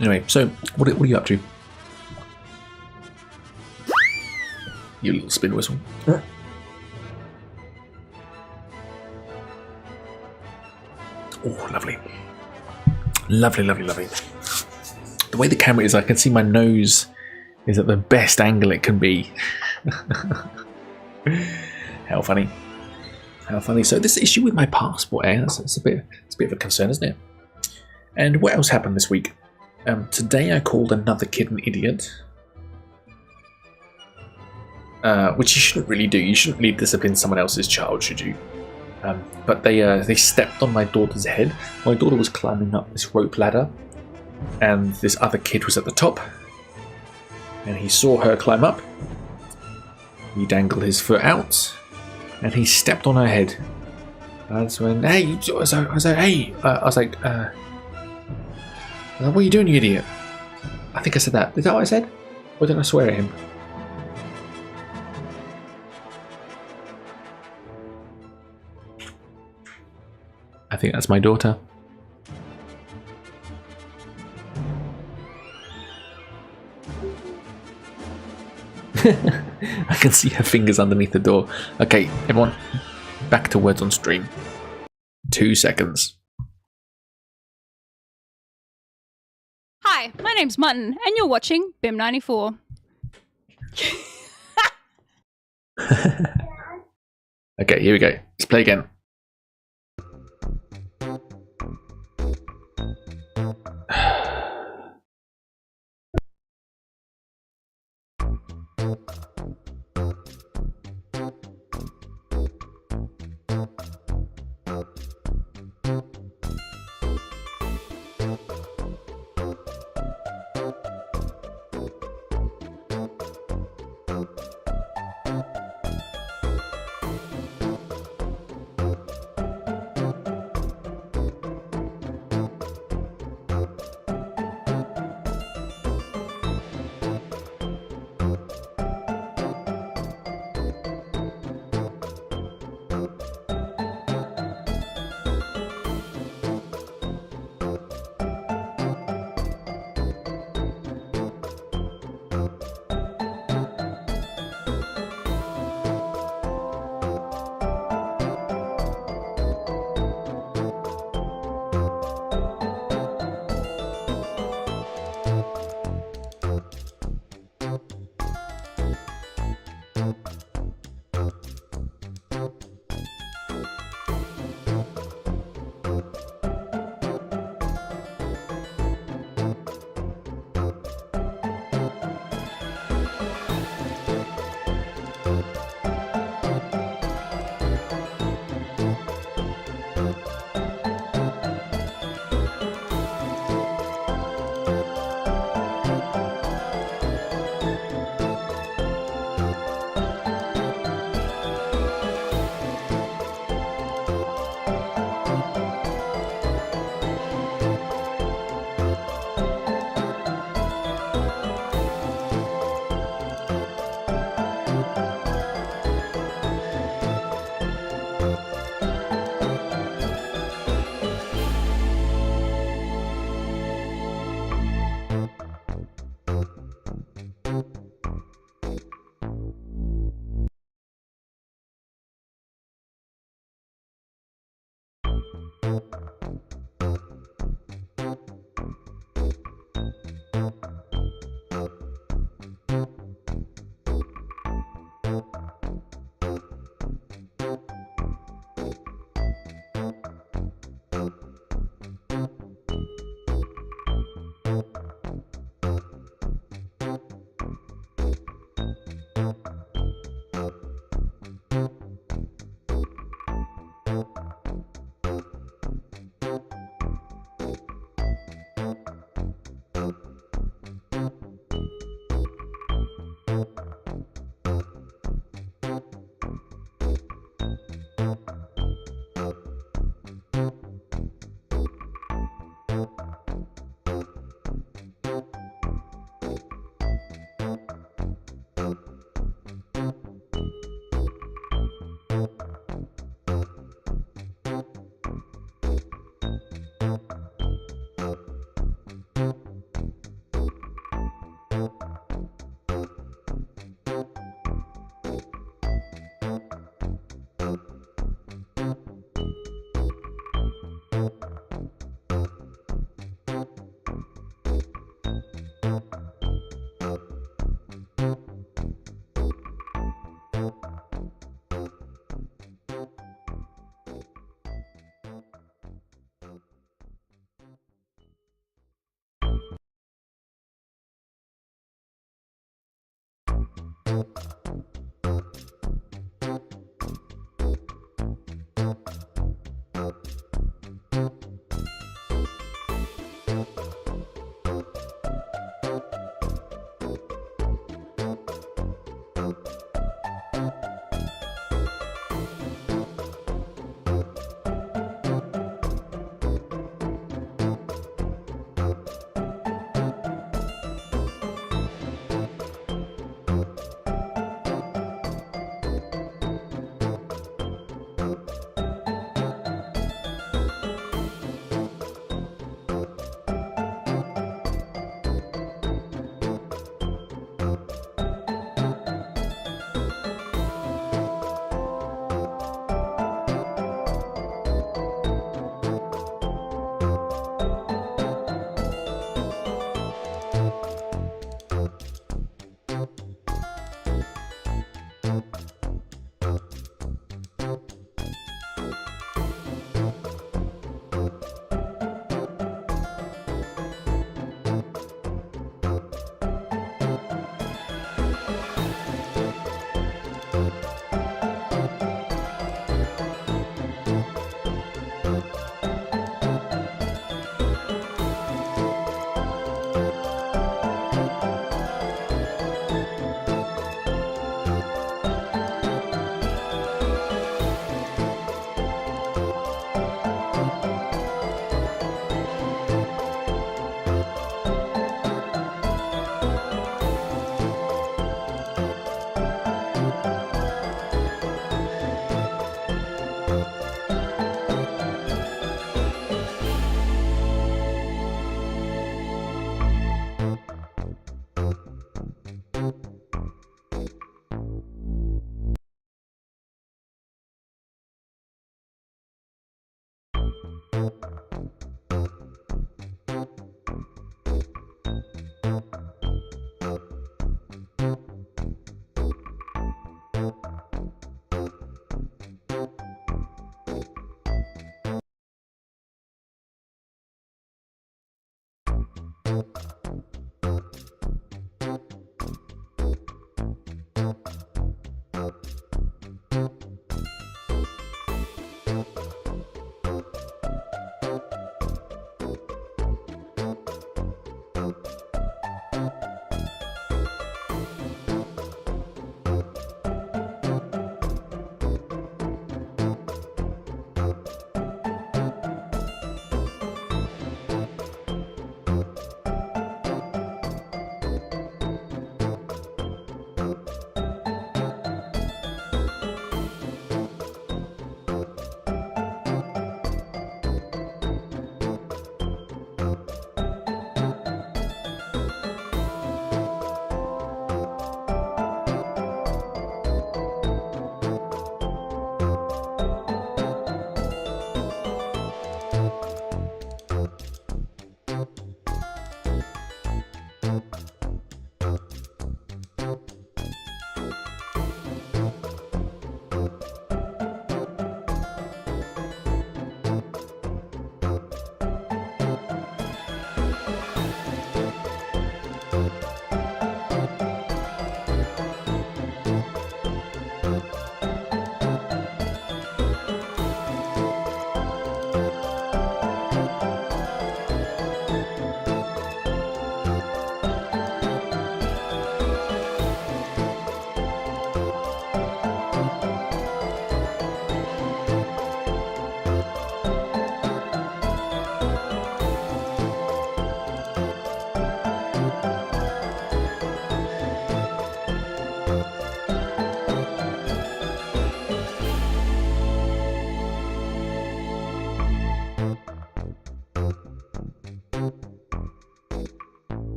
Anyway, so what are you up to? You little spin whistle. Oh, lovely. Lovely, lovely, lovely. The way the camera is, I can see my nose is at the best angle it can be. How funny. How funny. So this issue with my passport, it's a bit of a concern, isn't it? And what else happened this week? Today I called another kid an idiot. Which you shouldn't really do. You shouldn't really discipline someone else's child, should you? But they stepped on my daughter's head. My daughter was climbing up this rope ladder, and this other kid was at the top. And he saw her climb up. He dangled his foot out, and he stepped on her head. That's when, hey, I was like, hey, I was like, what are you doing, you idiot? I think I said that. Is that what I said? Or did I swear at him? I think that's my daughter. I can see her fingers underneath the door. Okay, everyone, back to words on stream. 2 seconds. Hi, my name's Mutton, and you're watching BIM94. Okay, here we go. Let's play again.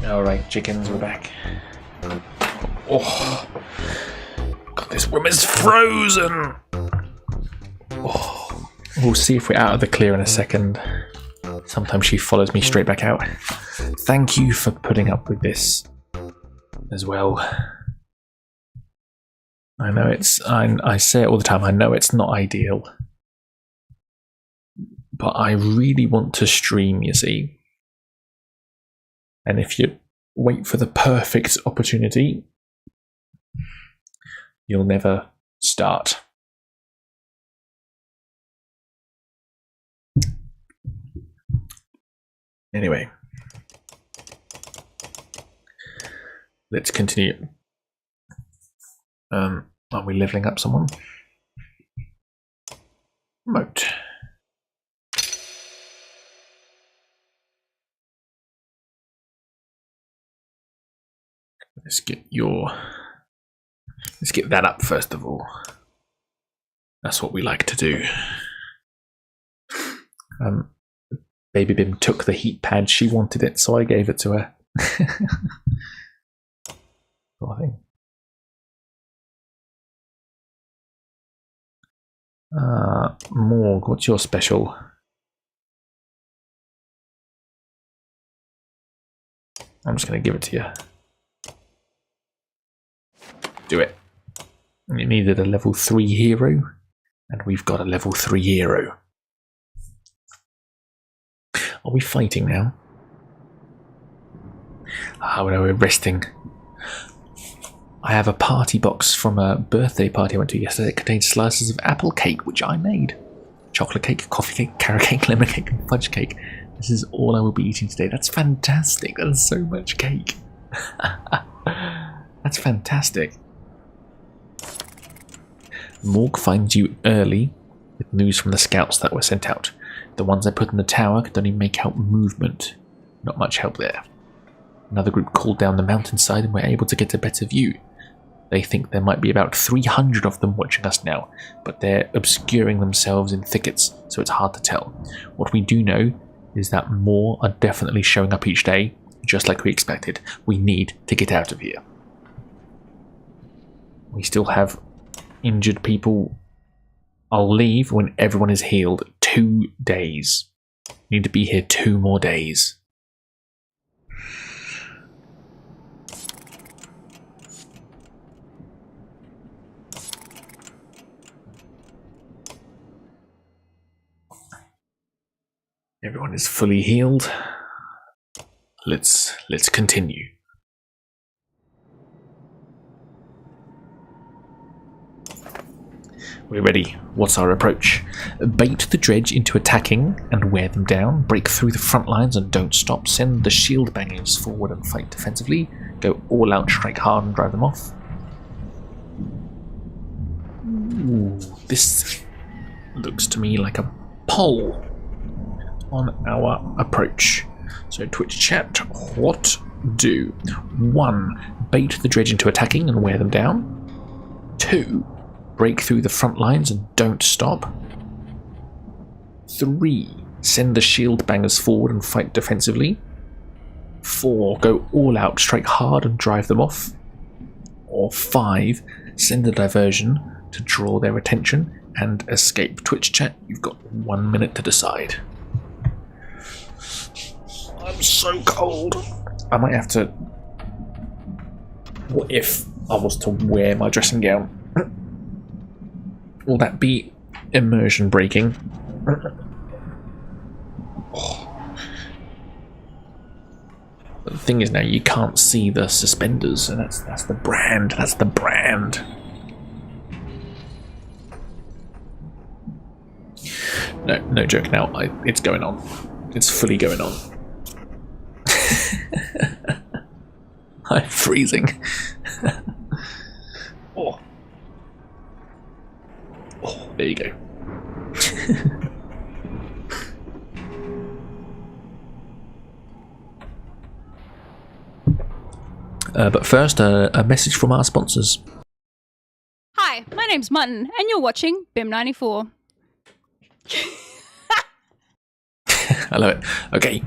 Alright, chickens, we're back. Oh, God, this room is frozen! Oh. We'll see if we're out of the clear in a second. Sometimes she follows me straight back out. Thank you for putting up with this as well. I know I say it all the time, I know it's not ideal. But I really want to stream, you see. And if you wait for the perfect opportunity, you'll never start. Anyway, let's continue. Are we leveling up someone? Moat. Let's get that up first of all. That's what we like to do. Baby Bim took the heat pad. She wanted it, so I gave it to her. Poor thing. Morg, what's your special? I'm just going to give it to you. Do it. You needed a level 3 hero, and we've got a level 3 hero. Are we fighting now? Oh no, we're resting. I have a party box from a birthday party I went to yesterday. It contains slices of apple cake, which I made. Chocolate cake, coffee cake, carrot cake, lemon cake, and fudge cake. This is all I will be eating today. That's fantastic. That is so much cake. That's fantastic. Morg finds you early with news from the scouts that were sent out. The ones I put in the tower could only make out movement. Not much help there. Another group called down the mountainside and were able to get a better view. They think there might be about 300 of them watching us now, but they're obscuring themselves in thickets, so it's hard to tell. What we do know is that more are definitely showing up each day, just like we expected. We need to get out of here. We still have injured people. I'll leave when everyone is healed. 2 days. Need to be here 2 more days. Everyone is fully healed. Let's continue. We're ready. What's our approach? Bait the dredge into attacking and wear them down. Break through the front lines and don't stop. Send the shield bangers forward and fight defensively. Go all out, strike hard and drive them off. Ooh, this looks to me like a poll on our approach. So Twitch chat, what do? 1. Bait the dredge into attacking and wear them down. 2. Break through the front lines and don't stop. 3. Send the shield bangers forward and fight defensively. 4. Go all out, strike hard and drive them off. Or 5. Send a diversion to draw their attention and escape. Twitch chat, you've got 1 minute to decide. I'm so cold. I might have to... What if I was to wear my dressing gown? Will that be immersion breaking? Oh. The thing is now you can't see the suspenders, and that's the brand. That's the brand. No joke now. It's going on. It's fully going on. I'm freezing. Oh. Oh, there you go. But first, a message from our sponsors. Hi, my name's Mutton, and you're watching BIM94. I love it. Okay,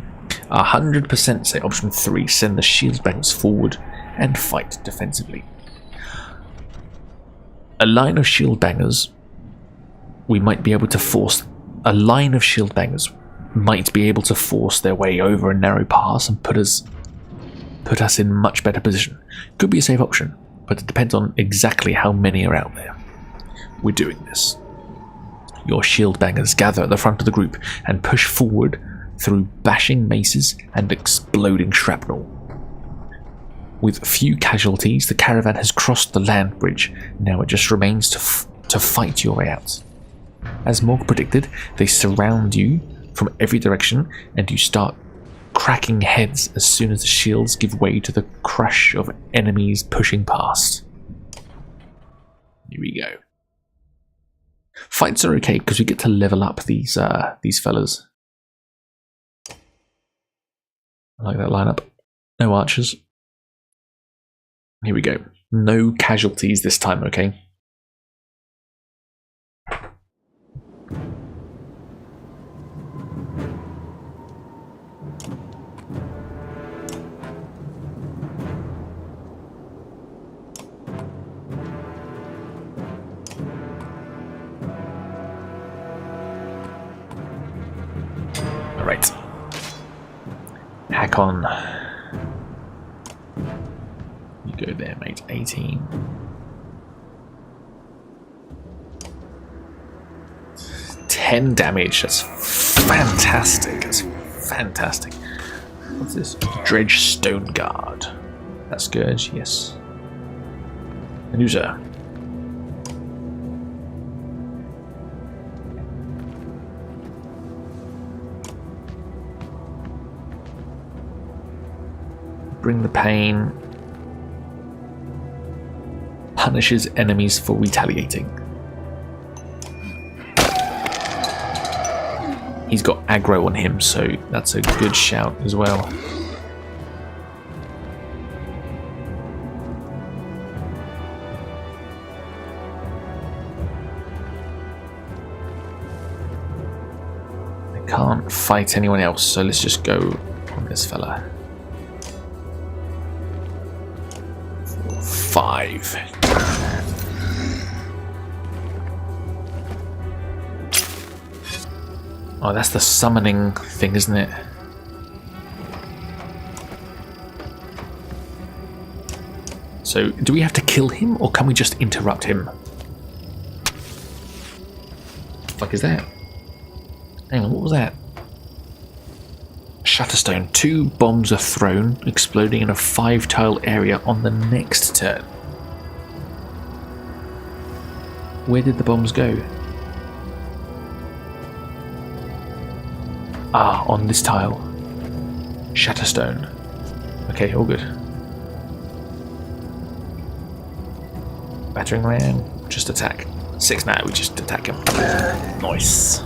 100% say option 3, send the shield bangers forward and fight defensively. A line of shield bangers, we might be able to force. A line of shield bangers might be able to force their way over a narrow pass and put us in much better position. Could be a safe option, but it depends on exactly how many are out there. We're doing this. Your shield bangers gather at the front of the group and push forward through bashing maces and exploding shrapnel. With few casualties, the caravan has crossed the land bridge. Now it just remains to fight your way out. As Morg predicted, they surround you from every direction and you start cracking heads as soon as the shields give way to the crush of enemies pushing past. Here we go. Fights are okay because we get to level up these fellas. I like that lineup. No archers. Here we go. No casualties this time, okay? Alright. Hack on. You go there, mate. 18. $10 damage. That's fantastic. That's fantastic. What's this? Dredge Stone Guard. That's good, yes. Anusa. Bring the Pain. Punishes enemies for retaliating. He's got aggro on him, so that's a good shout as well. I can't fight anyone else, so let's just go on this fella. 5. Oh, that's the summoning thing, isn't it? So, do we have to kill him, or can we just interrupt him? What the fuck is that? Hang on, what was that? Shatterstone. 2 bombs are thrown, exploding in a 5-tile area on the next turn. Where did the bombs go? Ah, on this tile. Shatterstone. Okay, all good. Battering ram. Just attack. 6 now, we just attack him. Nice.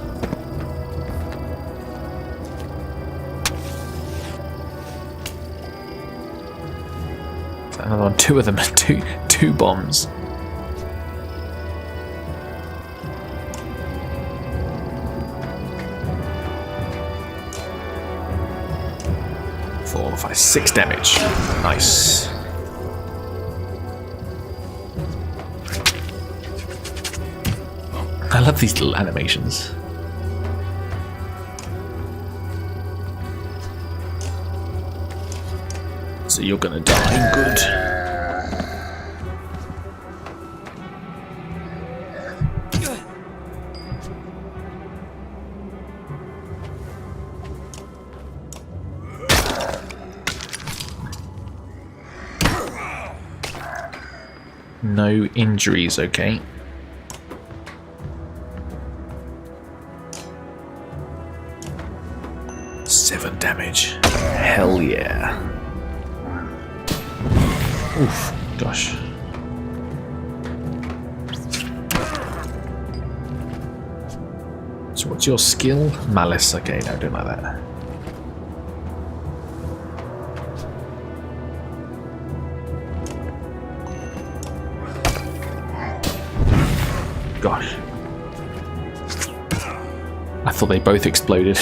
Another one. 2 of them. Two bombs. Four, 5, 6 damage. Nice. I love these little animations. So you're gonna die. Good. No injuries, okay. Seven damage. Hell yeah. Oof, gosh. So what's your skill? Malice, okay, no, don't like that. Gosh. I thought they both exploded.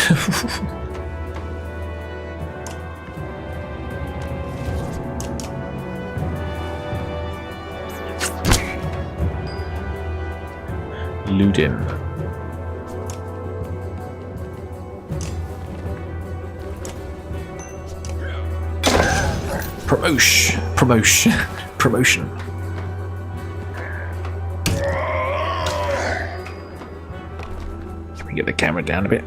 Ludin. Promotion. Can we get the camera down a bit?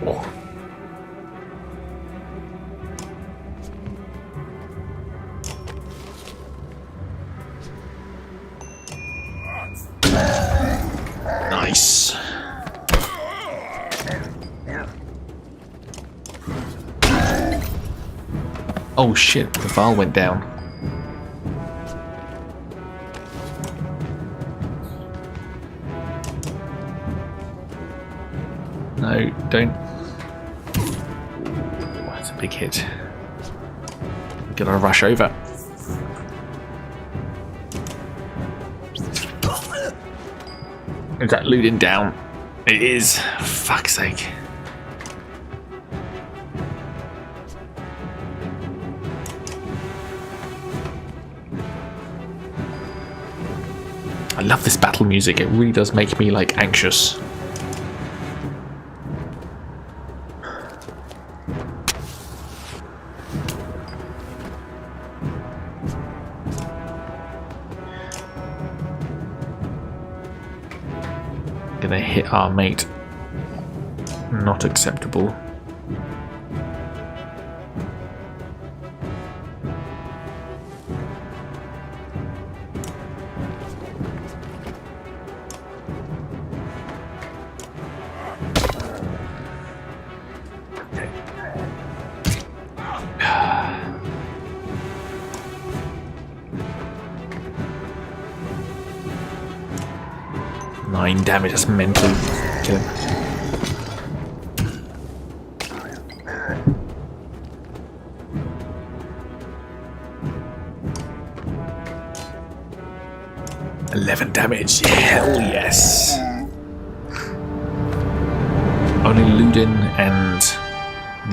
Oh. Nice. Oh shit, the Val went down. No, don't. Ooh, that's a big hit. Gotta rush over. Is that Ludin down? It is. Fuck's sake. I love this battle music. It really does make me like anxious. Gonna hit our mate. Not acceptable. Damage, that's mental. Kill him. $11 damage, hell yes. Only Ludin and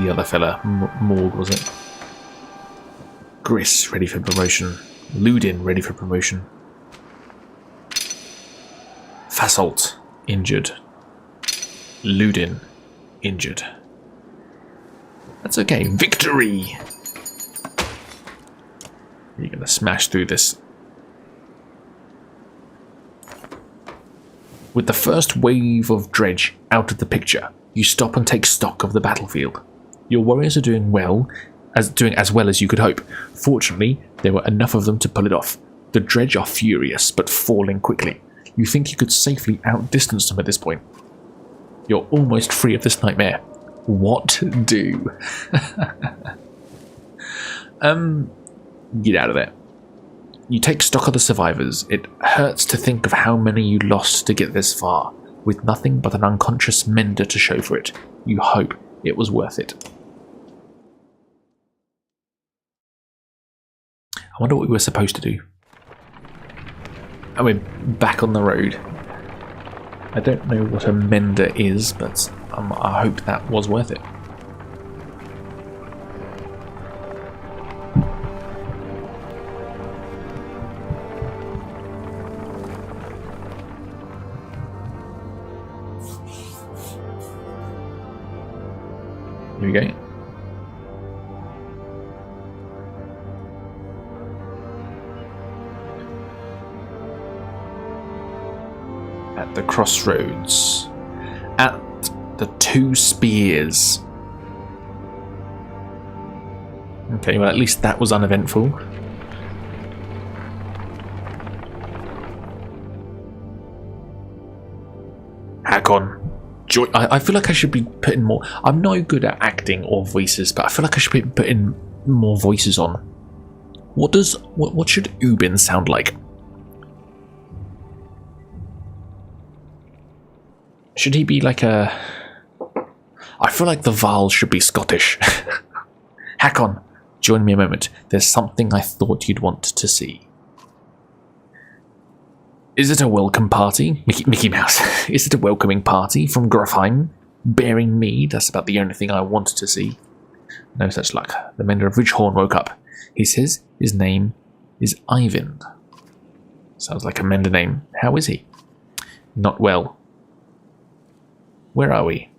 the other fella, Morg was it? Gris ready for promotion. Ludin ready for promotion. Fasolt injured. Ludin injured. That's okay. Victory! You're gonna smash through this. With the first wave of dredge out of the picture, you stop and take stock of the battlefield. Your warriors are doing as well as you could hope. Fortunately, there were enough of them to pull it off. The dredge are furious, but falling quickly. You think you could safely outdistance them at this point. You're almost free of this nightmare. What do? Get out of there. You take stock of the survivors. It hurts to think of how many you lost to get this far, with nothing but an unconscious Mender to show for it. You hope it was worth it. I wonder what we were supposed to do. And we're back on the road. I don't know what a Mender is, but I hope that was worth it. Here we go. At the crossroads. At the two spears. Okay, well at least that was uneventful. Hakon. I feel like I should be putting more... I'm no good at acting or voices, but I feel like I should be putting more voices on. What should Ubin sound like? Should he be like a... I feel like the Val should be Scottish. Hakon, join me a moment. There's something I thought you'd want to see. Is it a welcome party? Mickey Mouse. Is it a welcoming party from Grafheim? Bearing me? That's about the only thing I wanted to see. No such luck. The Mender of Ridgehorn woke up. He says his name is Eyvind. Sounds like a Mender name. How is he? Not well. Where are we?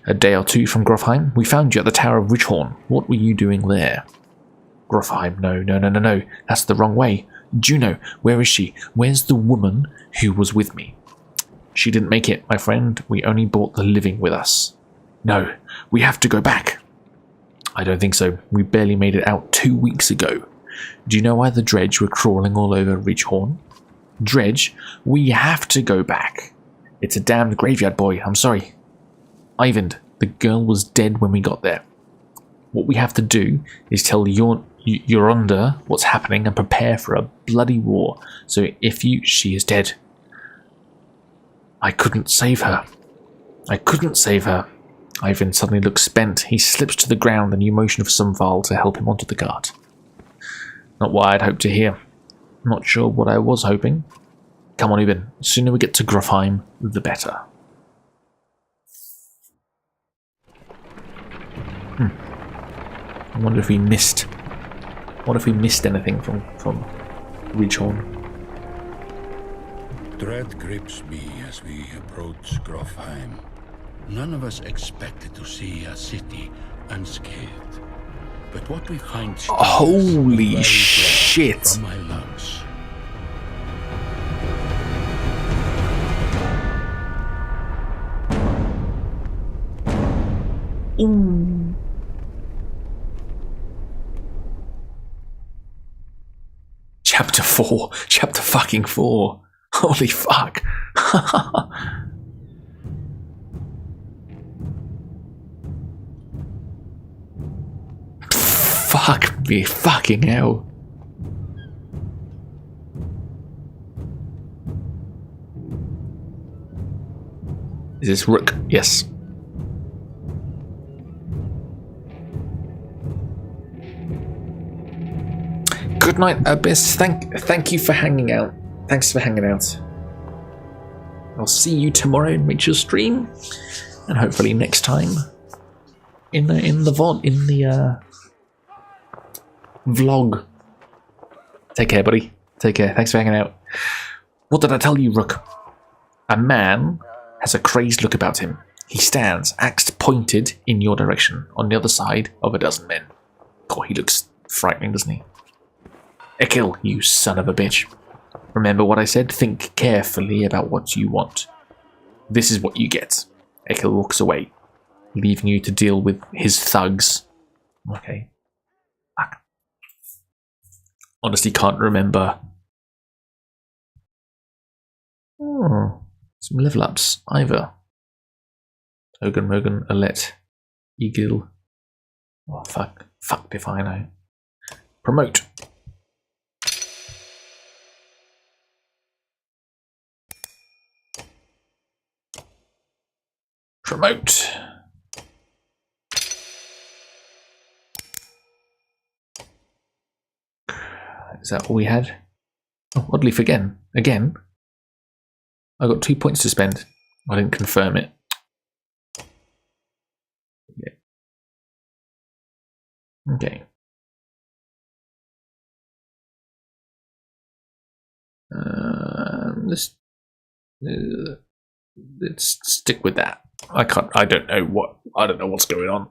A day or two from Grofheim. We found you at the Tower of Ridgehorn. What were you doing there? Grofheim, no. That's the wrong way. Juno, where is she? Where's the woman who was with me? She didn't make it, my friend. We only brought the living with us. No, we have to go back. I don't think so. We barely made it out 2 weeks ago. Do you know why the Dredge were crawling all over Ridgehorn? Dredge, we have to go back. It's a damned graveyard, boy. I'm sorry. Ivan, the girl was dead when we got there. What we have to do is tell Yolanda what's happening and prepare for a bloody war. So she is dead. I couldn't save her. Ivan suddenly looks spent. He slips to the ground and you motion for Sunval to help him onto the cart. Not what I'd hoped to hear. Not sure what I was hoping. Come on, Ivan. The sooner we get to Grofheim, the better. I wonder if we missed. What if we missed anything from Ridgehorn? Dread grips me as we approach Grofheim. None of us expected to see a city unscathed. But what we find holy shit! From my lungs. Ooh. Chapter 4. Chapter fucking 4. Holy fuck. Fuck me. Fucking hell. Is this Rook? Yes. Good night, Abyss. Thank you for hanging out. Thanks for hanging out. I'll see you tomorrow in Rachel's stream, and hopefully next time in the vlog. Take care, buddy. Take care. Thanks for hanging out. What did I tell you, Rook? A man has a crazed look about him. He stands, axe pointed in your direction, on the other side of a dozen men. God, he looks frightening, doesn't he? Ekil, you son of a bitch. Remember what I said? Think carefully about what you want. This is what you get. Ekil walks away, leaving you to deal with his thugs. Okay. Fuck. Honestly can't remember. Oh, some level ups. Either. Hogan, Mogan, Alette, Egil. Oh, fuck. Fuck if I know. Promote. Promote. Is that all we had? Oh, oddly for again. Again? I got 2 points to spend. I didn't confirm it. Yeah. Okay. Let's stick with that. I don't know what's going on.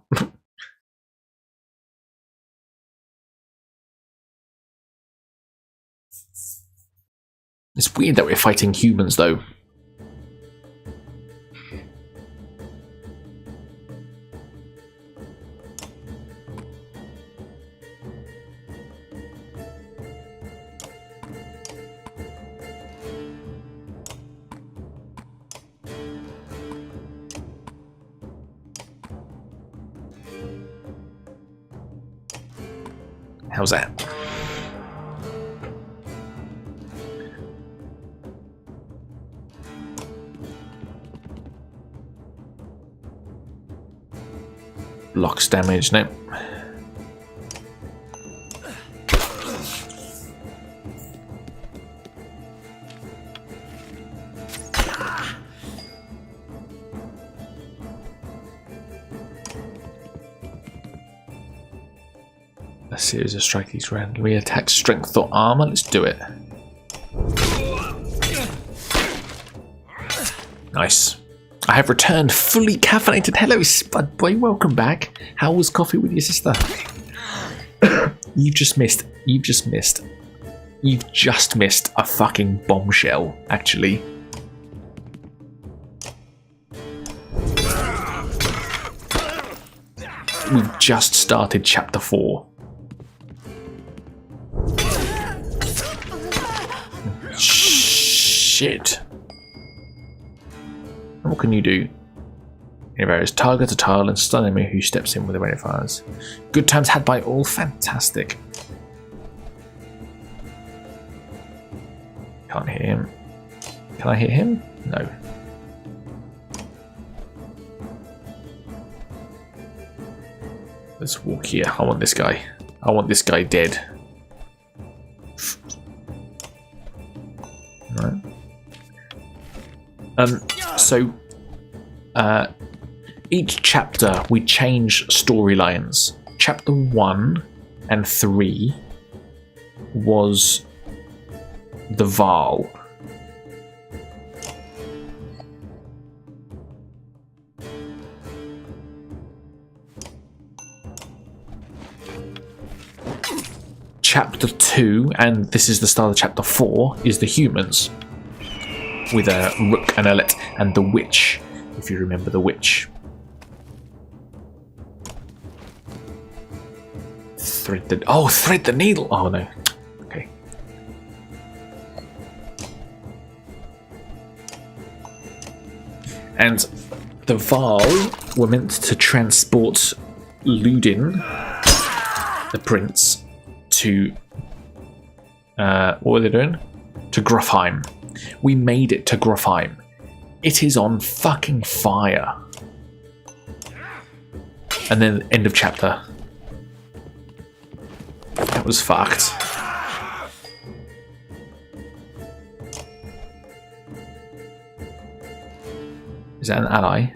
It's weird that we're fighting humans though. How's that? Blocks damage, no. A series of strikes randomly attack strength or armor. Let's do it. Nice. I have returned fully caffeinated. Hello, Spud Boy. Welcome back. How was coffee with your sister? You've just missed a fucking bombshell, actually. We've just started chapter 4. Shit. What can you do? It varies target to tile and stun enemy who steps in with the rain of fires. Good times had by all. Fantastic. Can't hear him. Can I hear him? No. Let's walk here. I want this guy. I want this guy dead. Right. So each chapter we change storylines. Chapter 1 and 3 was the Varl. Chapter 2, and this is the start of chapter 4, is the humans. With a Rook and Elet and the Witch, if you remember the Witch. Thread the needle! Oh no. Okay. And the Varl were meant to transport Ludin, the prince, to what were they doing? To Grofheim. We made it to Grofheim. It is on fucking fire. And then end of chapter. That was fucked. Is that an ally?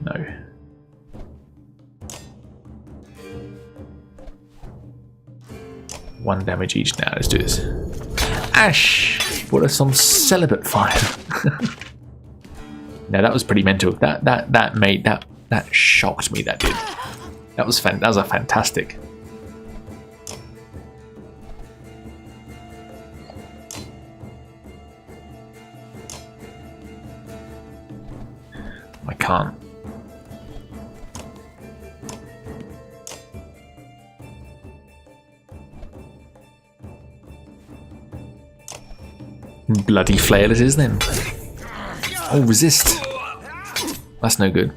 No. One damage each now. Let's do this. Ash put us on celibate fire. No, that was pretty mental. That shocked me. That did. That was a fantastic. I can't. Bloody flail it is then. Oh, resist. That's no good.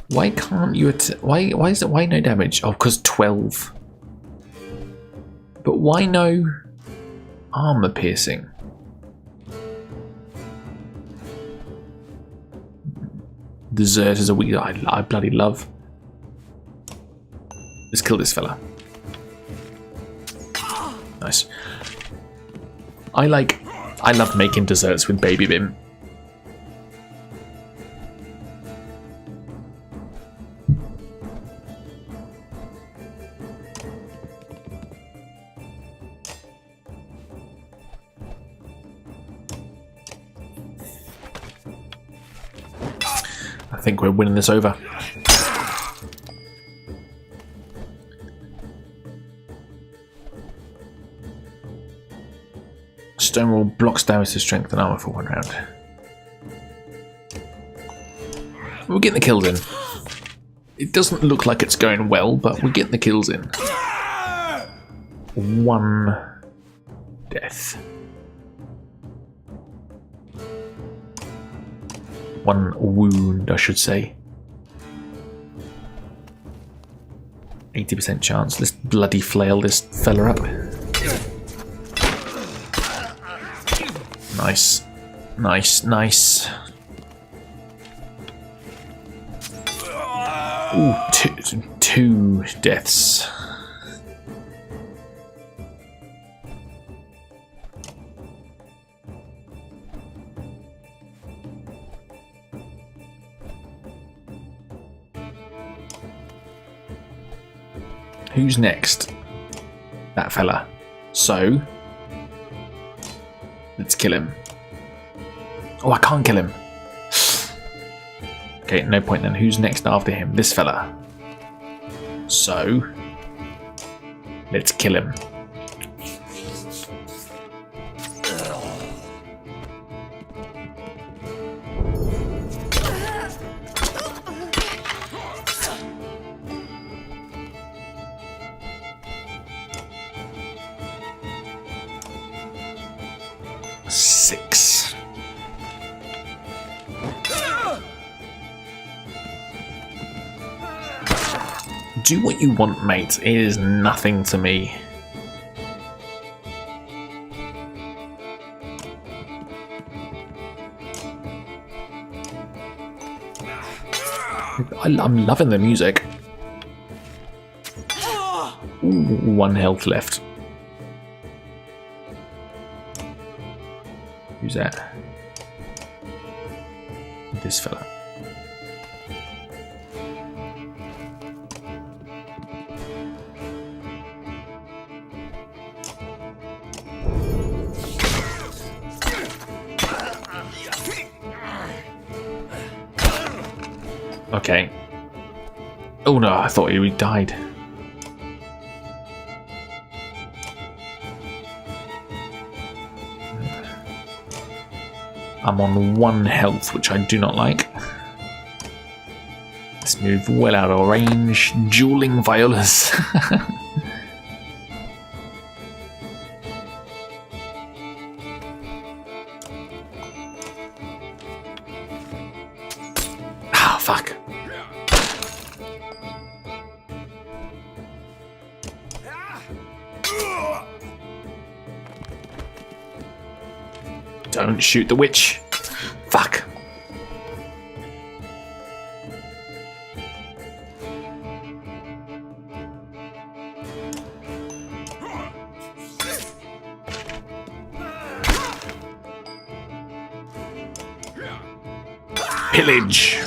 Why can't you why is it no damage? Oh, because 12. But why no armor piercing? Desert is a weak I bloody love. Let's kill this fella. Nice. I love making desserts with Baby Bim. I think we're winning this over. Stonewall blocks damage to strength and armor for 1 round. We're getting the kills in. It doesn't look like it's going well, but we're getting the kills in. 1 death. 1 wound, I should say. 80% chance. Let's bloody flail this fella up. Nice. Nice, nice. Ooh, two deaths. Who's next? That fella. So, let's kill him. Oh, I can't kill him. Okay, no point then. Who's next after him? This fella. So, let's kill him. Six. Do what you want, mate. It is nothing to me. I'm loving the music. Ooh, 1 health left. Who's that? This fella. Okay. Oh no, I thought he died. I'm on 1 health, which I do not like. Let's move well out of range. Dueling violas. Ah, fuck. Don't shoot the witch. Fuck. Pillage.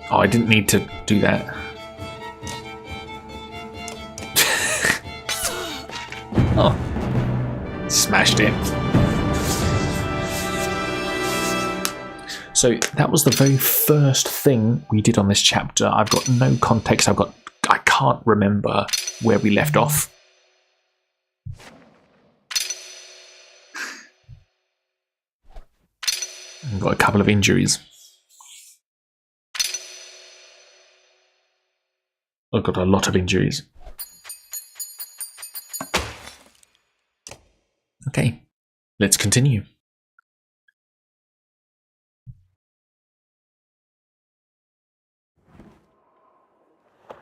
Oh, I didn't need to do that. Oh, smashed it. So that was the very first thing we did on this chapter. I've got no context. I can't remember where we left off. I've got a couple of injuries. I've got a lot of injuries. Okay, let's continue.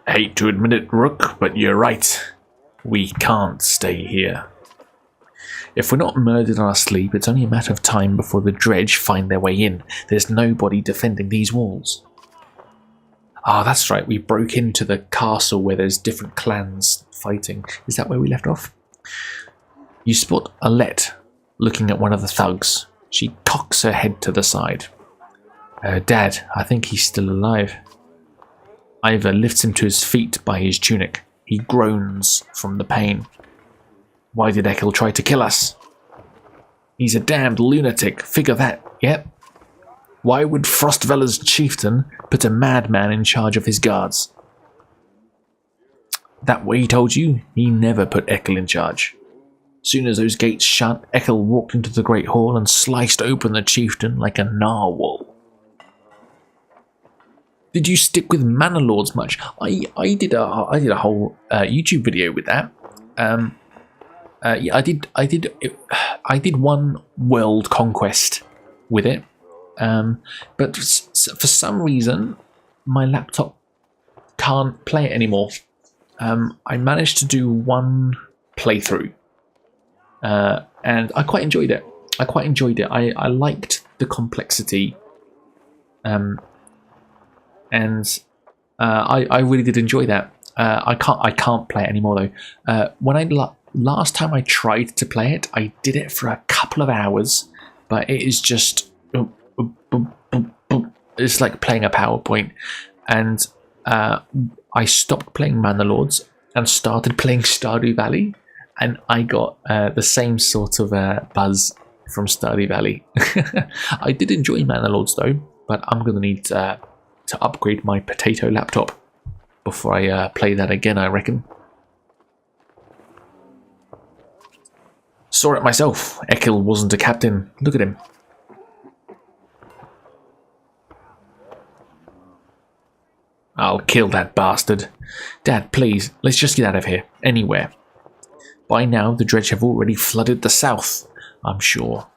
Hate to admit it, Rook, but you're right. We can't stay here. If we're not murdered in our sleep, it's only a matter of time before the Dredge find their way in. There's nobody defending these walls. Ah, that's right, we broke into the castle where there's different clans fighting. Is that where we left off? You spot Alette looking at one of the thugs. She cocks her head to the side. Dad, I think he's still alive. Ivor lifts him to his feet by his tunic. He groans from the pain. Why did Ekel try to kill us? He's a damned lunatic, figure that, yep. Why would Frostvella's chieftain put a madman in charge of his guards? That way he told you, he never put Ekel in charge. Soon as those gates shut, Ekel walked into the Great Hall and sliced open the chieftain like a narwhal. Did you stick with Manor Lords much? I did a whole YouTube video with that. Yeah, I did one world conquest with it, but for some reason my laptop can't play it anymore. I managed to do one playthrough, and I quite enjoyed it. I liked the complexity, and I really did enjoy that. I can't play it anymore though. Last time I tried to play it, I did it for a couple of hours, but it is just it's like playing a PowerPoint, and I stopped playing Manor and started playing Stardew Valley, and I got the same sort of buzz from Stardew Valley. I did enjoy Manor though, but I'm going to need to upgrade my potato laptop before I play that again, I reckon. Saw it myself. Ekil wasn't a captain. Look at him. I'll kill that bastard. Dad, please, let's just get out of here. Anywhere. By now, the dredge have already flooded the south, I'm sure.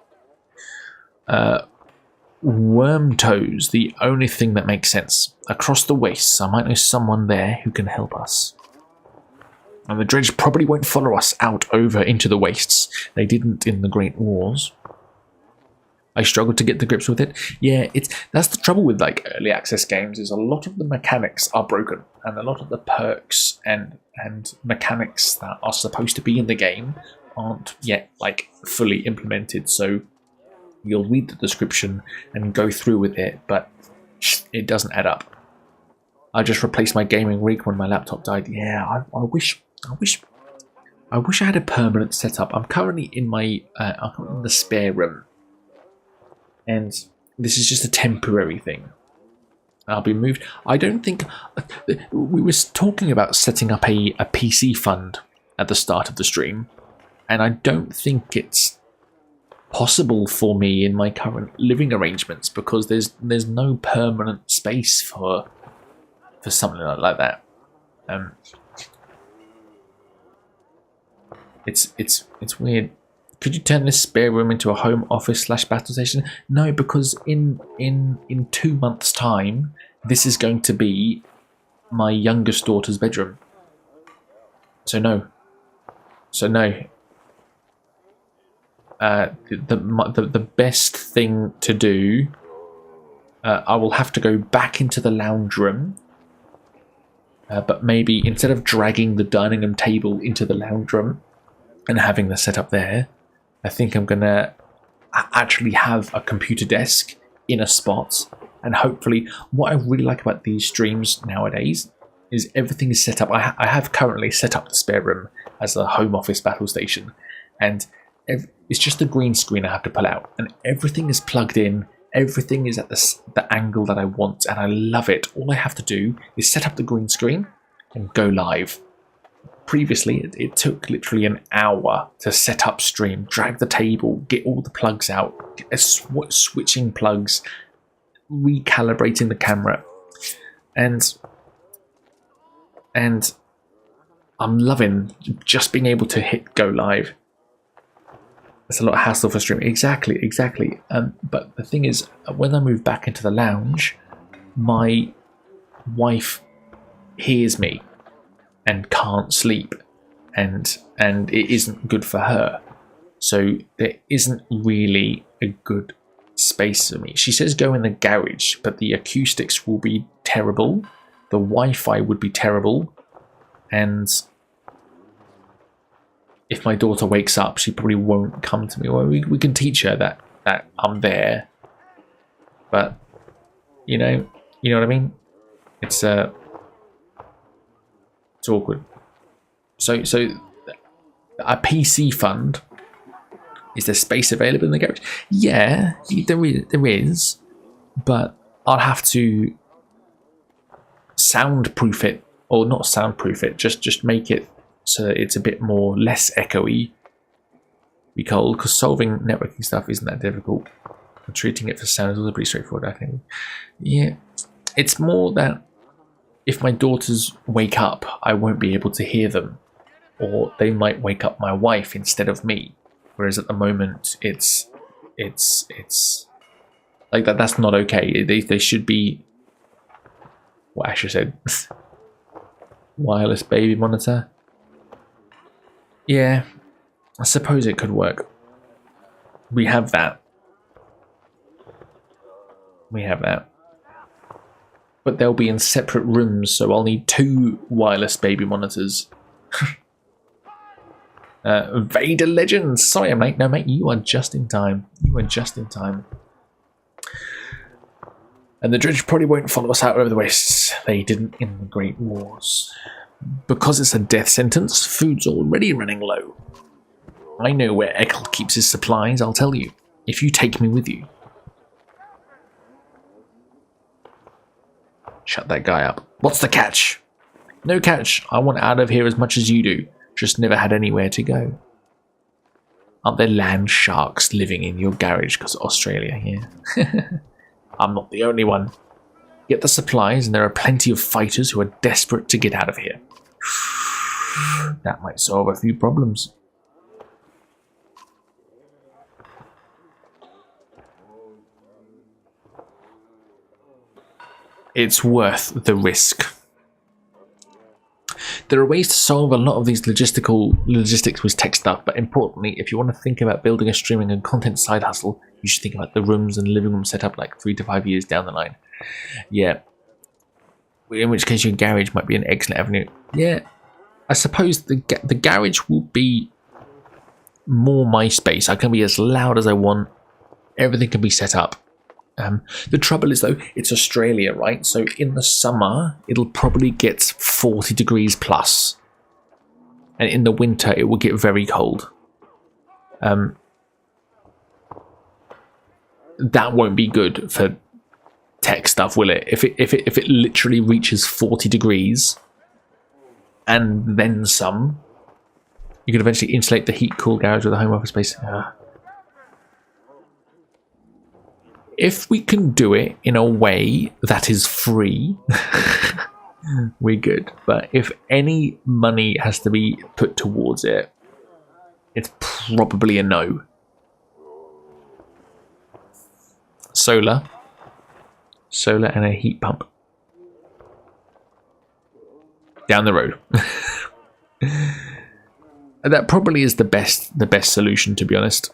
Wormtoes, the only thing that makes sense. Across the wastes, I might know someone there who can help us. And the dredge probably won't follow us out over into the wastes. They didn't in the Great Wars. I struggled to get to grips with it. Yeah, that's the trouble with like early access games, is a lot of the mechanics are broken, and a lot of the perks and mechanics that are supposed to be in the game aren't yet like fully implemented. So you'll read the description and go through with it, but it doesn't add up. I just replaced my gaming rig when my laptop died. Yeah, I wish I had a permanent setup. I'm currently in my in the spare room, and this is just a temporary thing. I'll be moved. I don't think we were talking about setting up a PC fund at the start of the stream, and I don't think it's possible for me in my current living arrangements because there's no permanent space for something like that. It's weird. Could you turn this spare room into a home office / battle station? No, because in 2 months' time, this is going to be my youngest daughter's bedroom. So no. The best thing to do, I will have to go back into the lounge room. But maybe instead of dragging the dining room table into the lounge room and having the setup there, I think I'm going to actually have a computer desk in a spot. And hopefully, what I really like about these streams nowadays is everything is set up. I have currently set up the spare room as a home office battle station. And it's just a green screen I have to pull out. And everything is plugged in. Everything is at the angle that I want, and I love it. All I have to do is set up the green screen and go live. Previously, it took literally an hour to set up stream, drag the table, get all the plugs out, switching plugs, recalibrating the camera, and I'm loving just being able to hit go live. It's a lot of hassle for streaming. Exactly. But the thing is, when I move back into the lounge, my wife hears me and can't sleep, and it isn't good for her. So there isn't really a good space for me. She says go in the garage, but the acoustics will be terrible. The Wi-Fi would be terrible, and if my daughter wakes up, she probably won't come to me. Well, we can teach her that I'm there, but you know what I mean. It's awkward. So a PC fund. Is there space available in the garage? Yeah, there is, but I'll have to soundproof it, or not soundproof it. Just make it so it's a bit more less echoey, because solving networking stuff isn't that difficult. And treating it for sound is also pretty straightforward, I think. Yeah, it's more that if my daughters wake up, I won't be able to hear them, or they might wake up my wife instead of me. Whereas at the moment, it's like that. That's not okay. They should be. What Asher said. Wireless baby monitor. Yeah, I suppose it could work. We have that. But they'll be in separate rooms, so I'll need 2 wireless baby monitors. Vader Legends! Sorry, mate. No, mate, you are just in time. And the Dredge probably won't follow us out over the wastes. They didn't in the Great Wars. Because it's a death sentence, food's already running low. I know where Ekel keeps his supplies, I'll tell you, if you take me with you. Shut that guy up. What's the catch? No catch. I want out of here as much as you do. Just never had anywhere to go. Aren't there land sharks living in your garage because of Australia here? I'm not the only one. Get the supplies and there are plenty of fighters who are desperate to get out of here. That might solve a few problems. It's worth the risk. There are ways to solve a lot of these logistics with tech stuff, but importantly, if you want to think about building a streaming and content side hustle, you should think about the rooms and living room setup like 3 to 5 years down the line. Yeah. In which case your garage might be an excellent avenue. Yeah. I suppose the garage will be more my space. I can be as loud as I want. Everything can be set up. The trouble is, though, it's Australia, right? So in the summer, it'll probably get 40 degrees plus. And in the winter, it will get very cold. That won't be good for tech stuff, will it? If it literally reaches 40 degrees and then some, you could eventually insulate the heat-cool garage with a home office space. If we can do it in a way that is free, we're good. But if any money has to be put towards it, it's probably a no. Solar and a heat pump down the road. That probably is the best solution, to be honest.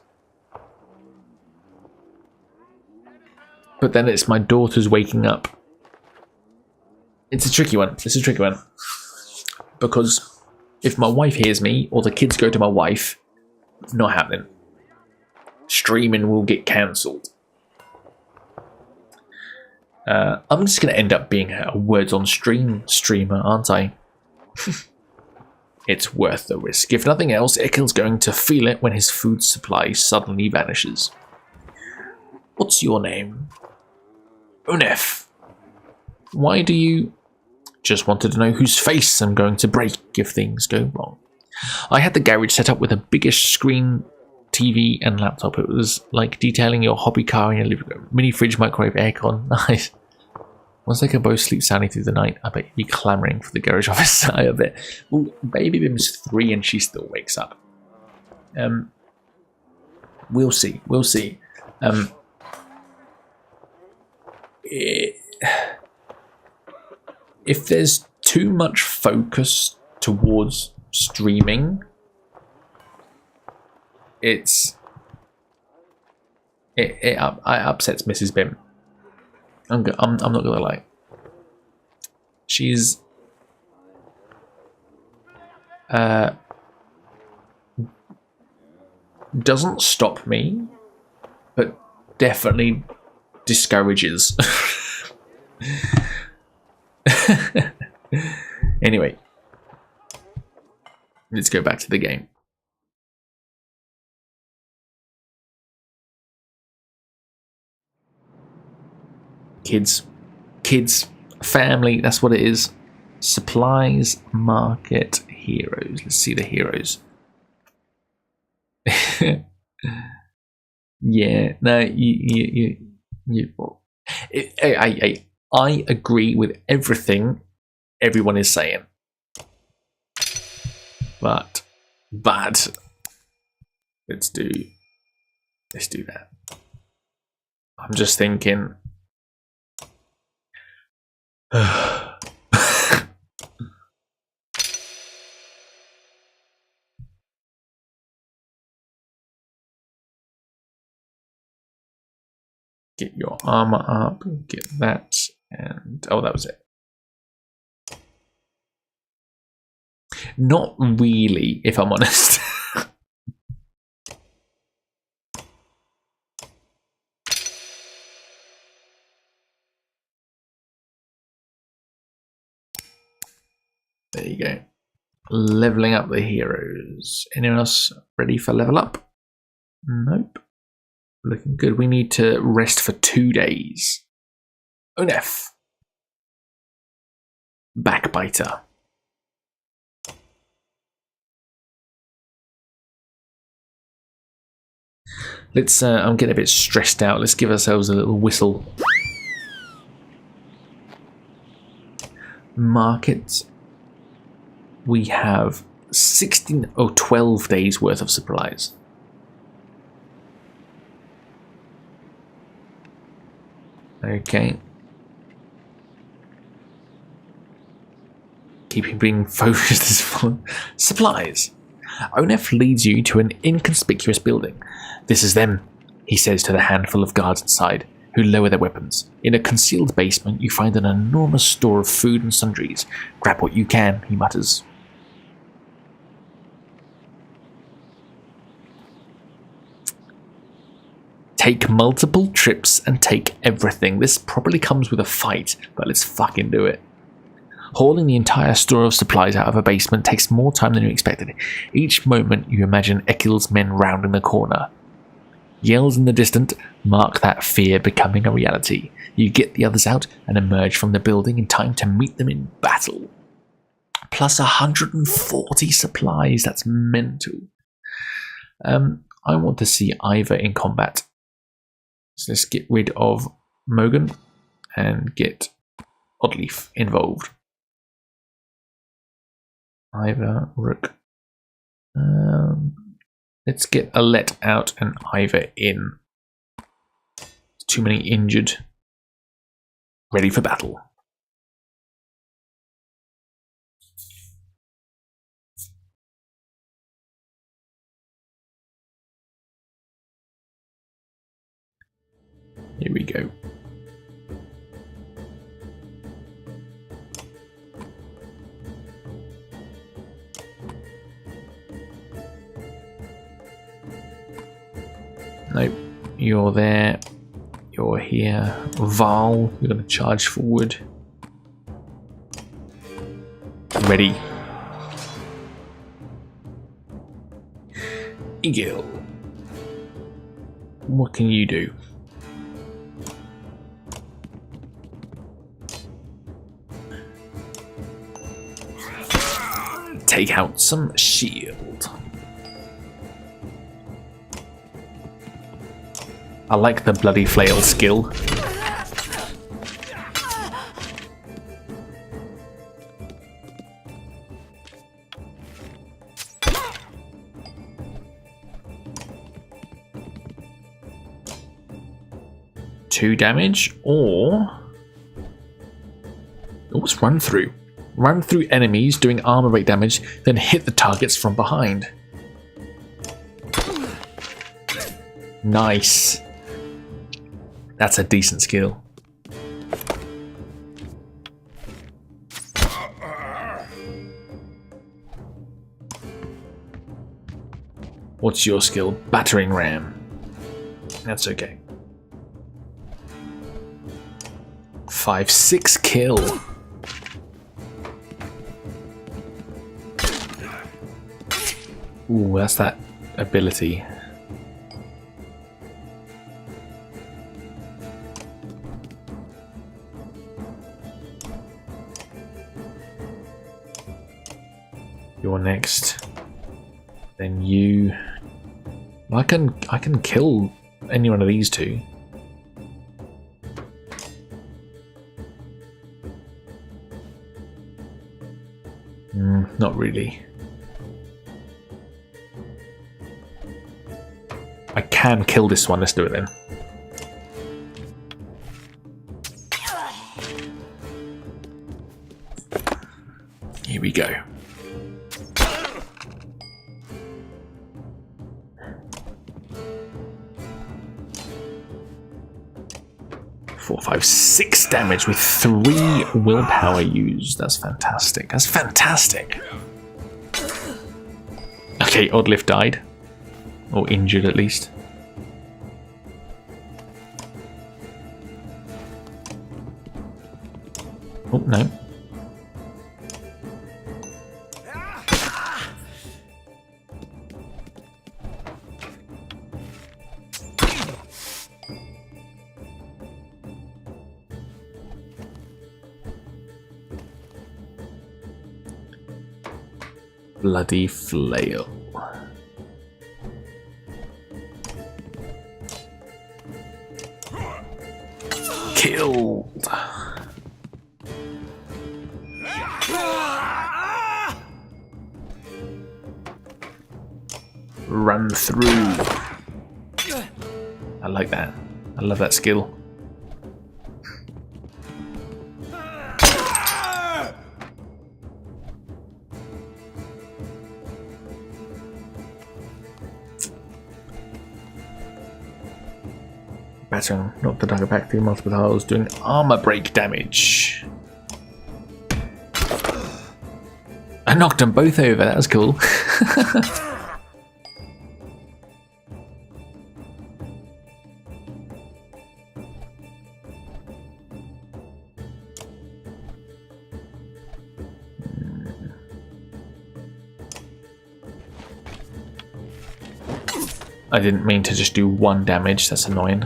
But then it's my daughter's waking up. It's a tricky one. Because if my wife hears me, or the kids go to my wife, not happening. Streaming will get cancelled. I'm just going to end up being a words on stream streamer, aren't I? It's worth the risk. If nothing else, Ekel's going to feel it when his food supply suddenly vanishes. What's your name? Unef. Why do you... Just wanted to know whose face I'm going to break if things go wrong. I had the garage set up with a biggish screen, TV and laptop. It was like detailing your hobby car in your living room. Mini fridge, microwave, aircon. Nice. Once they can both sleep soundly through the night, I bet you'd be clamouring for the garage office. I bet. Well, baby Bim's 3 and she still wakes up. We'll see. If there's too much focus towards streaming, it upsets Mrs. Bim. I'm not gonna lie. She's doesn't stop me, but definitely discourages. Anyway, let's go back to the game. Kids, family, that's what it is. Supplies, market, heroes. Let's see the heroes. Yeah, no, I agree with everything everyone is saying, but let's do that. I'm just thinking. Get your armor up, get that, and oh, that was it. Not really, if I'm honest. There you go. Leveling up the heroes. Anyone else ready for level up? Nope. Looking good. We need to rest for 2 days. Onef. Backbiter. Let's, I'm getting a bit stressed out. Let's give ourselves a little whistle. Markets. We have 12 days worth of supplies. Okay. Keeping being focused is fun. Supplies. Onef leads you to an inconspicuous building. This is them, he says to the handful of guards inside, who lower their weapons. In a concealed basement, you find an enormous store of food and sundries. Grab what you can, he mutters. Take multiple trips and take everything. This probably comes with a fight, but let's fucking do it. Hauling the entire store of supplies out of a basement takes more time than you expected. Each moment you imagine Ekil's men rounding the corner. Yells in the distance mark that fear becoming a reality. You get the others out and emerge from the building in time to meet them in battle. Plus 140 supplies, that's mental. I want to see Ivor in combat. So let's get rid of Mogan and get Oddleaf involved. Ivor, Rook. Let's get Alette out and Ivor in. Too many injured. Ready for battle. Here we go. Nope, you're there. You're here. Val, you're going to charge forward. Ready. Egil. What can you do? Take out some shield. I like the bloody flail skill. Two damage, or what's run through? Run through enemies doing armor rate damage, then hit the targets from behind. Nice. That's a decent skill. What's your skill? Battering ram. That's okay. 5/6 kill. Ooh, that's that ability. You're next. Then you. I can kill any one of these two. Not really. I can kill this one. Let's do it then. Here we go. 4, 5, 6 damage with 3 willpower used. That's fantastic. That's fantastic. Okay, Oddleaf died. Or injured at least. Oh, no. Bloody flail. Killed. Run through. I like that. I love that skill. Battering knocked the dagger back through multiple holes, doing armor break damage. I knocked them both over, that was cool. I didn't mean to just do 1 damage, that's annoying.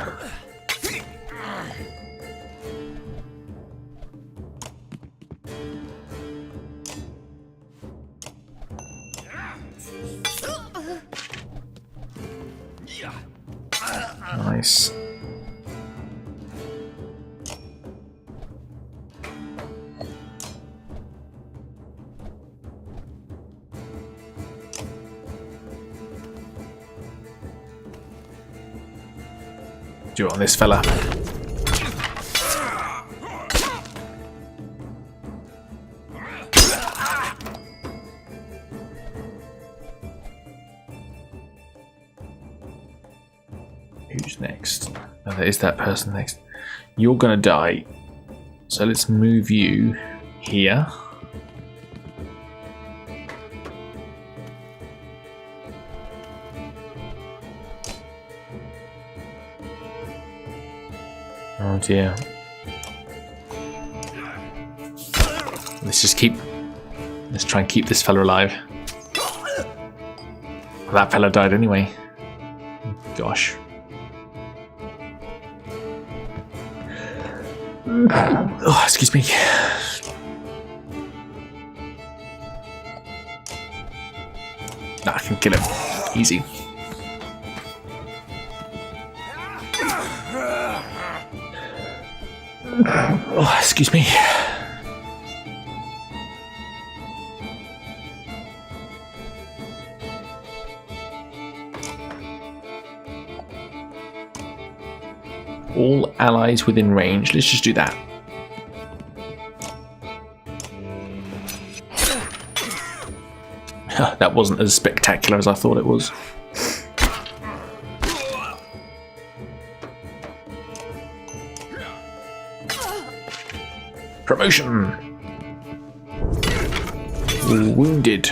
Nice. Do it on this fella. Who's next? Oh, there is that person next. You're gonna die. So let's move you here. Oh dear. Let's try and keep this fella alive. Well, that fella died anyway. Gosh. Oh, excuse me. Nah, I can kill him. Easy. Oh, excuse me. All allies within range. Let's just do that. That wasn't as spectacular as I thought it was. Promotion! Wounded.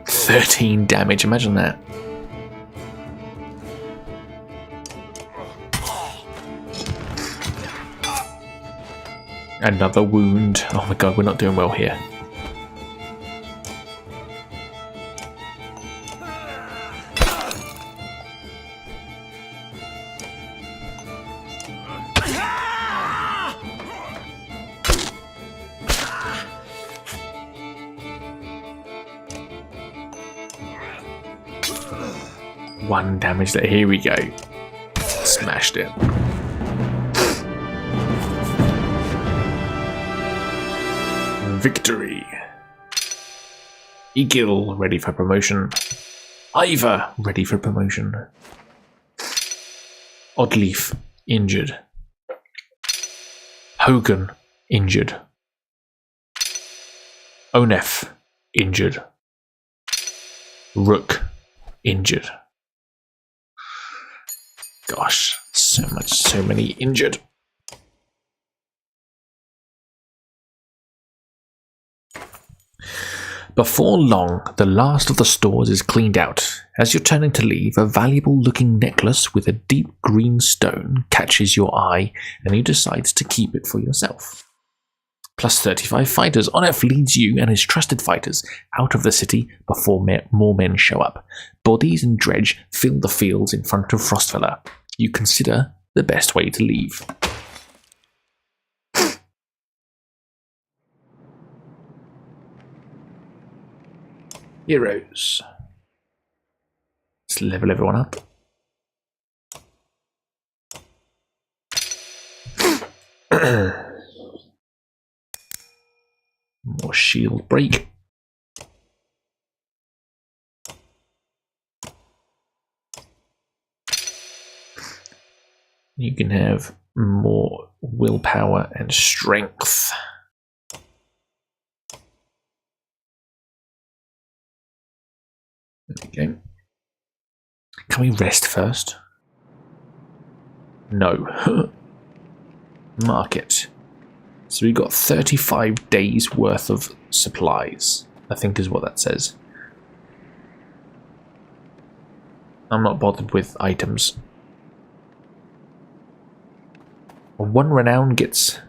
$13 damage, imagine that. Another wound. Oh my god, we're not doing well here. One damage there. Here we go. Smashed it. Victory. Egil ready for promotion. Ivar ready for promotion. Oddleaf injured. Hogan injured. Onef injured. Rook injured. Gosh, so many injured. Before long, the last of the stores is cleaned out. As you're turning to leave, a valuable-looking necklace with a deep green stone catches your eye, and you decide to keep it for yourself. Plus 35 fighters. Onef leads you and his trusted fighters out of the city before more men show up. Bodies and dredge fill the fields in front of Frostfeller. You consider the best way to leave. Heroes. Let's level everyone up. More shield break. You can have more willpower and strength. There we go. Can we rest first? No. Market. So we got 35 days worth of supplies, I think is what that says. I'm not bothered with items. One renown gets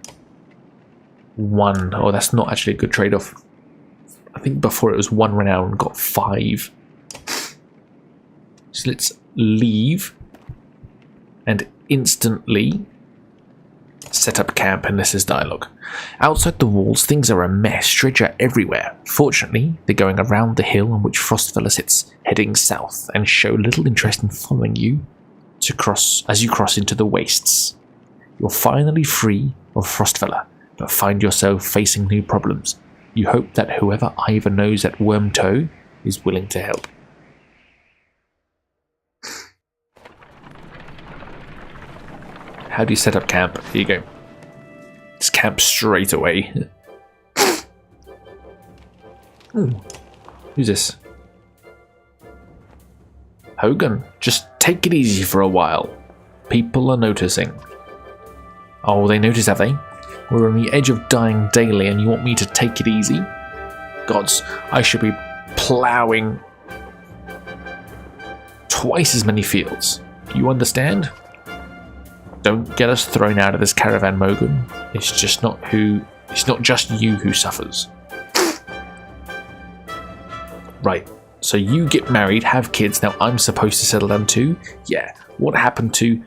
one. Oh, that's not actually a good trade-off. I think before it was one renown got 5. So let's leave and instantly set up camp, and this is dialogue. Outside the walls, things are a mess. Dredger everywhere. Fortunately, they're going around the hill on which Frostfella sits, heading south, and show little interest in following you to cross as you cross into the wastes. You're finally free of Frostfella, but find yourself facing new problems. You hope that whoever Ivor knows at Wormtoe is willing to help. How do you set up camp? Here you go. Just camp straight away. Ooh. Who's this? Hogan, just take it easy for a while. People are noticing. Oh, they notice, have they? We're on the edge of dying daily and you want me to take it easy? Gods, I should be ploughing twice as many fields. You understand? Don't get us thrown out of this caravan, Mogan. It's not just you who suffers. Right, so you get married, have kids, now I'm supposed to settle down too? Yeah, what happened to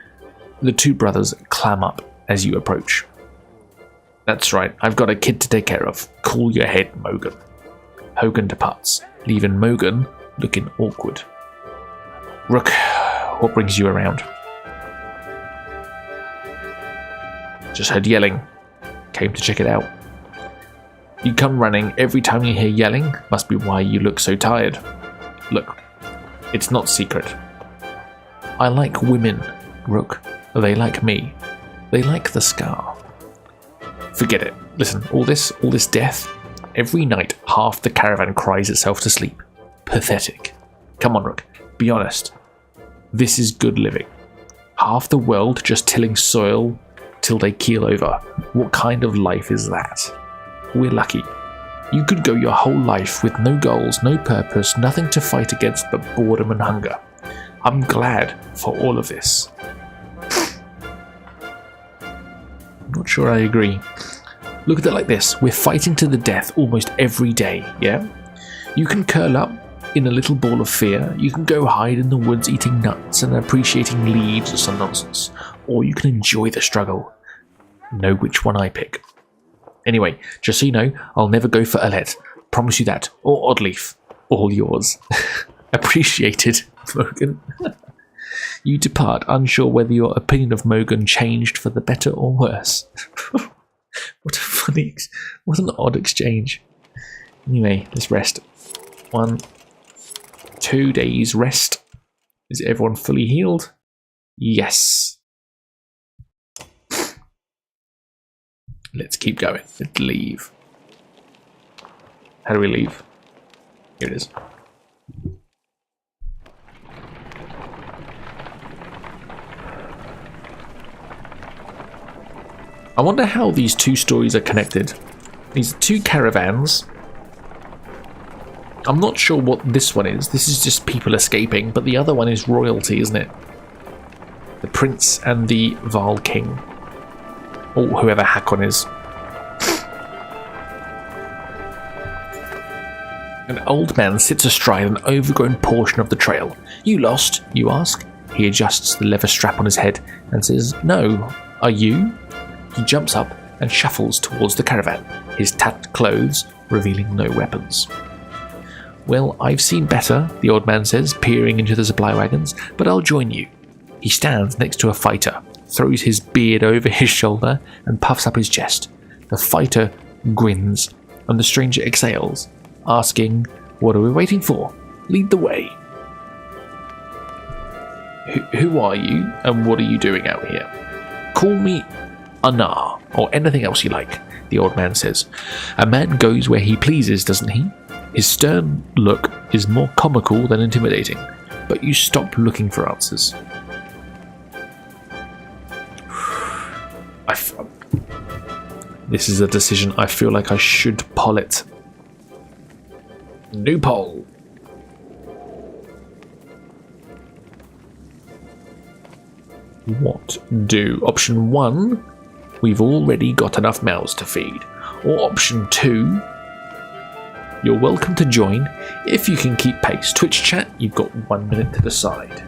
the two brothers clam up as you approach? That's right, I've got a kid to take care of. Cool your head, Mogan. Hogan departs, leaving Mogan looking awkward. Rook, what brings you around? Just heard yelling. Came to check it out. You come running every time you hear yelling. Must be why you look so tired. Look, it's not secret. I like women, Rook. They like me. They like the scar. Forget it. Listen, all this death. Every night, half the caravan cries itself to sleep. Pathetic. Come on, Rook. Be honest. This is good living. Half the world just tilling soil till they keel over. What kind of life is that? We're lucky. You could go your whole life with no goals, no purpose, nothing to fight against but boredom and hunger. I'm glad for all of this. I'm not sure I agree. Look at it like this. We're fighting to the death almost every day, yeah? You can curl up in a little ball of fear. You can go hide in the woods eating nuts and appreciating leaves or some nonsense. Or you can enjoy the struggle. Know which one I pick. Anyway, just so you know, I'll never go for Alette. Promise you that. Or Oddleaf. All yours. Appreciated, Mogan. You depart, unsure whether your opinion of Mogan changed for the better or worse. What an odd exchange. Anyway, let's rest. 1, 2 days rest. Is everyone fully healed? Yes. Let's keep going. Let's leave. How do we leave? Here it is. I wonder how these two stories are connected. These are two caravans. I'm not sure what this one is. This is just people escaping, but the other one is royalty, isn't it? The prince and the Val king. Or whoever Hakon is. An old man sits astride an overgrown portion of the trail. You lost, you ask? He adjusts the leather strap on his head and says, No, are you? He jumps up and shuffles towards the caravan, his tattered clothes revealing no weapons. Well, I've seen better, the old man says, peering into the supply wagons, but I'll join you. He stands next to a fighter, throws his beard over his shoulder, and puffs up his chest. The fighter grins, and the stranger exhales, asking, "What are we waiting for? Lead the way." Who are you, and what are you doing out here? Call me Anar, or anything else you like, the old man says. A man goes where he pleases, doesn't he? His stern look is more comical than intimidating, but you stop looking for answers. This is a decision I feel like I should poll it. New poll. What do? Option 1, we've already got enough mouths to feed. Or option 2, you're welcome to join if you can keep pace. Twitch chat, you've got 1 minute to decide.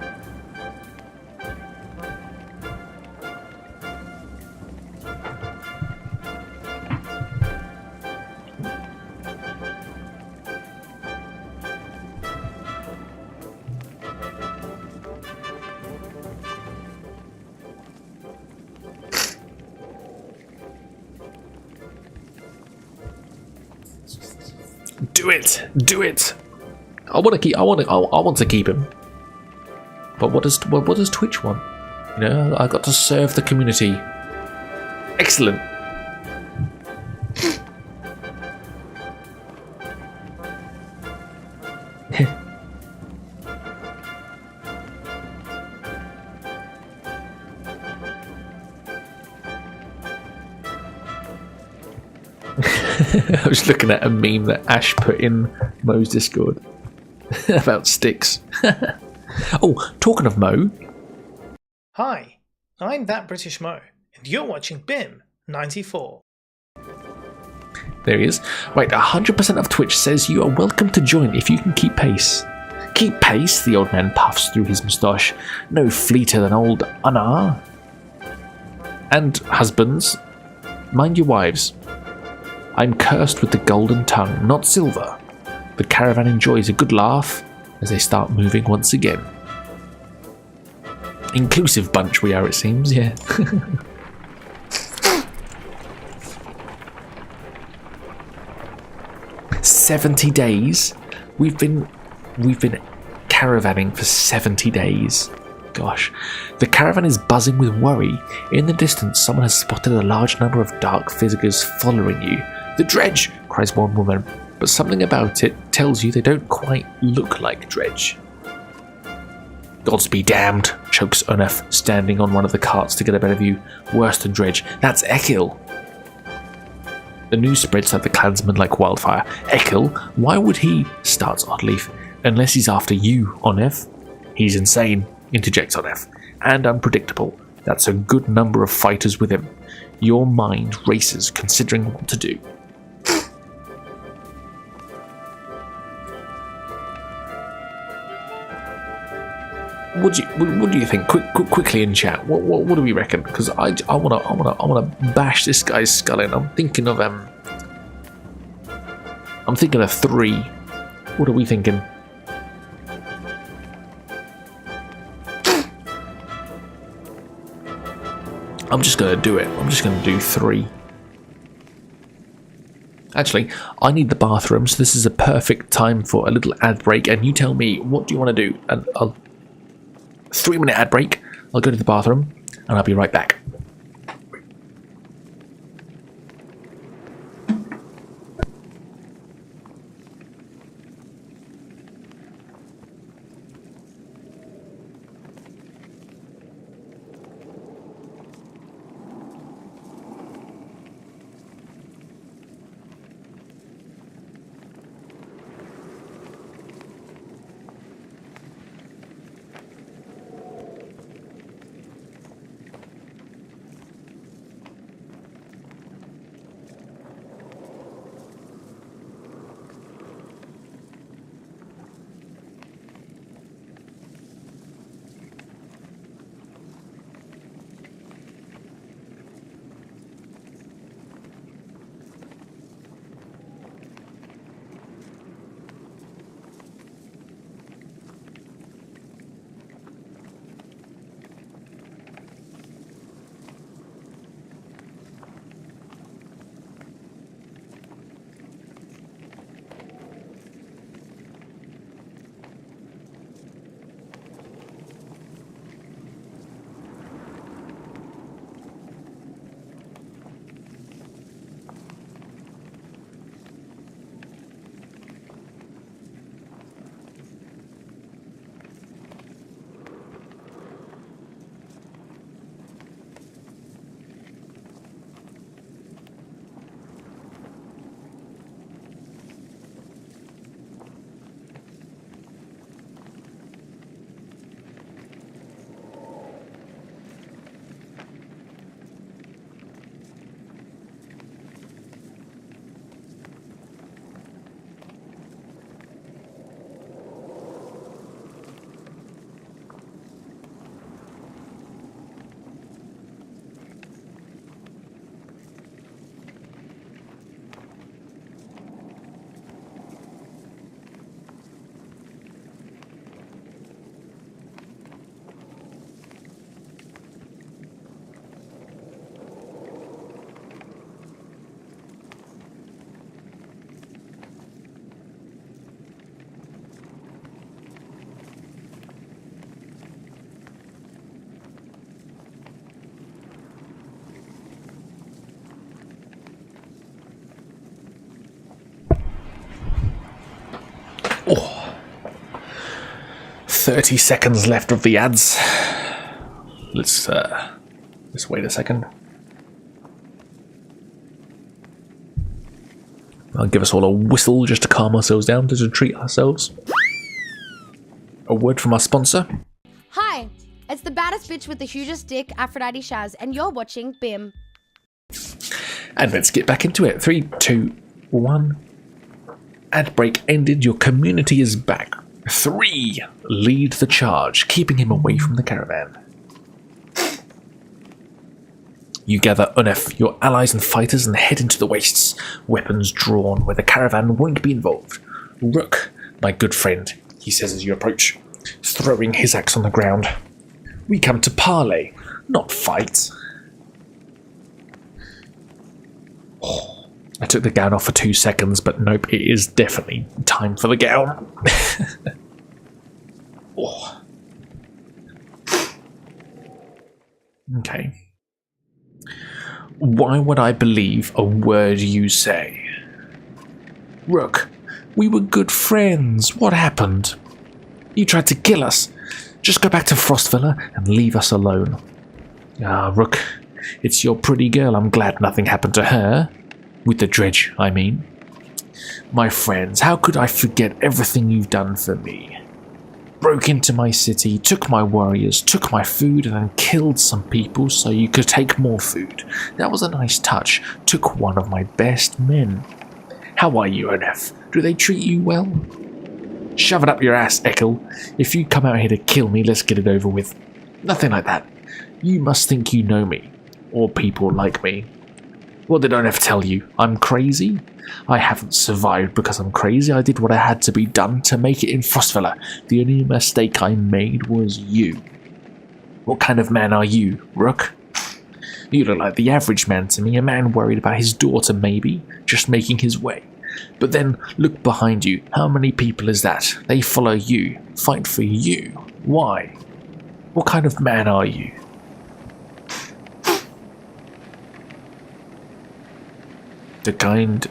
Do it. I want to keep him. But what does Twitch want? You know, I got to serve the community. Excellent. I was looking at a meme that Ash put in Mo's Discord about sticks. Oh, talking of Mo. Hi, I'm That British Mo, and you're watching BIM 94. There he is. Right, 100% of Twitch says you are welcome to join if you can keep pace. Keep pace, the old man puffs through his moustache. No fleeter than old Anar. And husbands, mind your wives. I'm cursed with the golden tongue, not silver. The caravan enjoys a good laugh as they start moving once again. Inclusive bunch we are, it seems, yeah. "70 days? We've been caravanning for 70 days. Gosh. The caravan is buzzing with worry. In the distance, someone has spotted a large number of dark figures following you. "The dredge!" cries one woman, but something about it tells you they don't quite look like dredge. "Gods be damned," chokes Unef, standing on one of the carts to get a better view. "Worse than dredge. That's Ekil." The news spreads like the clansman like wildfire. "Ekil? Why would he?" starts Oddleaf. "Unless he's after you, Onef." "He's insane," interjects Onef, "and unpredictable. That's a good number of fighters with him." Your mind races considering what to do. What do you think? Quickly in chat. What do we reckon? Because I wanna bash this guy's skull in. I'm thinking of 3. What are we thinking? I'm just gonna do it. I'm just gonna do 3. Actually, I need the bathroom, so this is a perfect time for a little ad break. And you tell me, what do you want to do? And I'll 3-minute ad break. I'll go to the bathroom, and I'll be right back. 30 seconds left of the ads. Let's wait a second. I'll give us all a whistle just to calm ourselves down, to treat ourselves. A word from our sponsor. Hi, it's the baddest bitch with the hugest dick, Aphrodite Shaz, and you're watching BIM. And let's get back into it. 3, 2, 1. Ad break ended. Your community is back. 3. Lead the charge, keeping him away from the caravan. You gather Unef, your allies and fighters, and head into the wastes, weapons drawn where the caravan won't be involved. Rook, my good friend, he says as you approach, throwing his axe on the ground. We come to parley, not fight. Oh, I took the gown off for 2 seconds, but nope, it is definitely time for the gown. Oh. Okay. Why would I believe a word you say? Rook, we were good friends. What happened? You tried to kill us. Just go back to Frostvilla and leave us alone. Ah, Rook, it's your pretty girl. I'm glad nothing happened to her. With the dredge, I mean. My friends, how could I forget everything you've done for me? Broke into my city, took my warriors, took my food, and then killed some people so you could take more food. That was a nice touch. Took one of my best men. How are you, Onef? Do they treat you well? Shove it up your ass, Ekel. If you come out here to kill me, let's get it over with. Nothing like that. You must think you know me. Or people like me. What did Onef tell you? I'm crazy? I haven't survived because I'm crazy. I did what I had to be done to make it in Frostvilla. The only mistake I made was you. What kind of man are you, Rook? You look like the average man to me, a man worried about his daughter maybe, just making his way. But then, look behind you. How many people is that? They follow you, fight for you. Why? What kind of man are you? The kind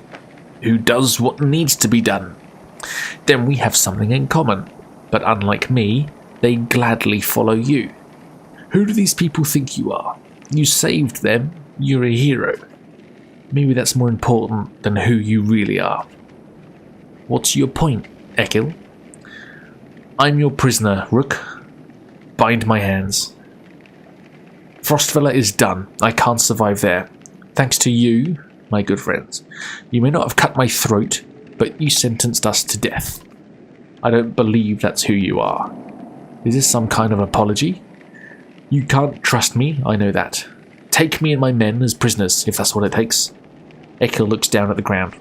who does what needs to be done. Then we have something in common. But unlike me, they gladly follow you. Who do these people think you are? You saved them, you're a hero. Maybe that's more important than who you really are. What's your point, Ekel? I'm your prisoner, Rook. Bind my hands. Frostvilla is done. I can't survive there. Thanks to you, my good friends. You may not have cut my throat, but you sentenced us to death. I don't believe that's who you are. Is this some kind of apology? You can't trust me, I know that. Take me and my men as prisoners, if that's what it takes. Ekel looks down at the ground,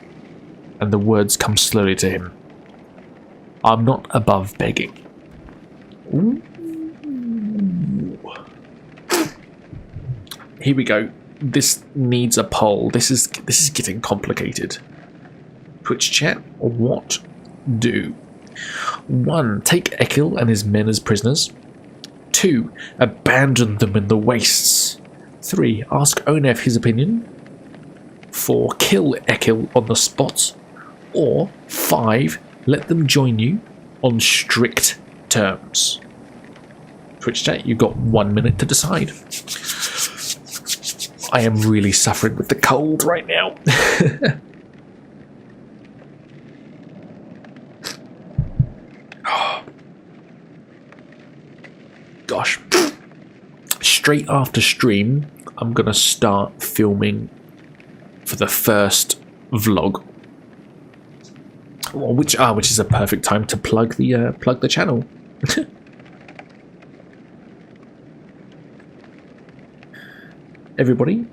and the words come slowly to him. I'm not above begging. Ooh. Here we go. This needs a poll. This is getting complicated. Twitch chat, what do? 1. Take Ekel and his men as prisoners. 2. Abandon them in the wastes. 3. Ask Onef his opinion. 4. Kill Ekel on the spot. Or 5. Let them join you on strict terms. Twitch chat, you've got 1 minute to decide. I am really suffering with the cold right now. Gosh. Straight after stream, I'm gonna start filming for the first vlog, which is a perfect time to plug the channel. Everybody,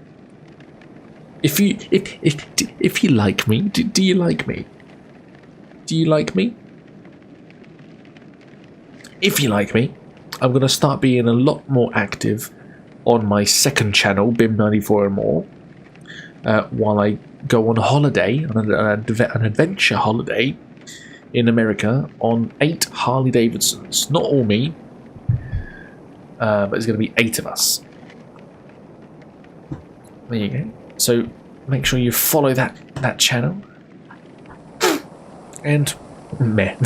if you like me, do you like me? Do you like me? If you like me, I'm going to start being a lot more active on my second channel, BIM94 and more, while I go on holiday, on an adventure holiday in America on 8 Harley Davidsons. Not all me, but there's going to be 8 of us. There you go. So make sure you follow that channel. And meh.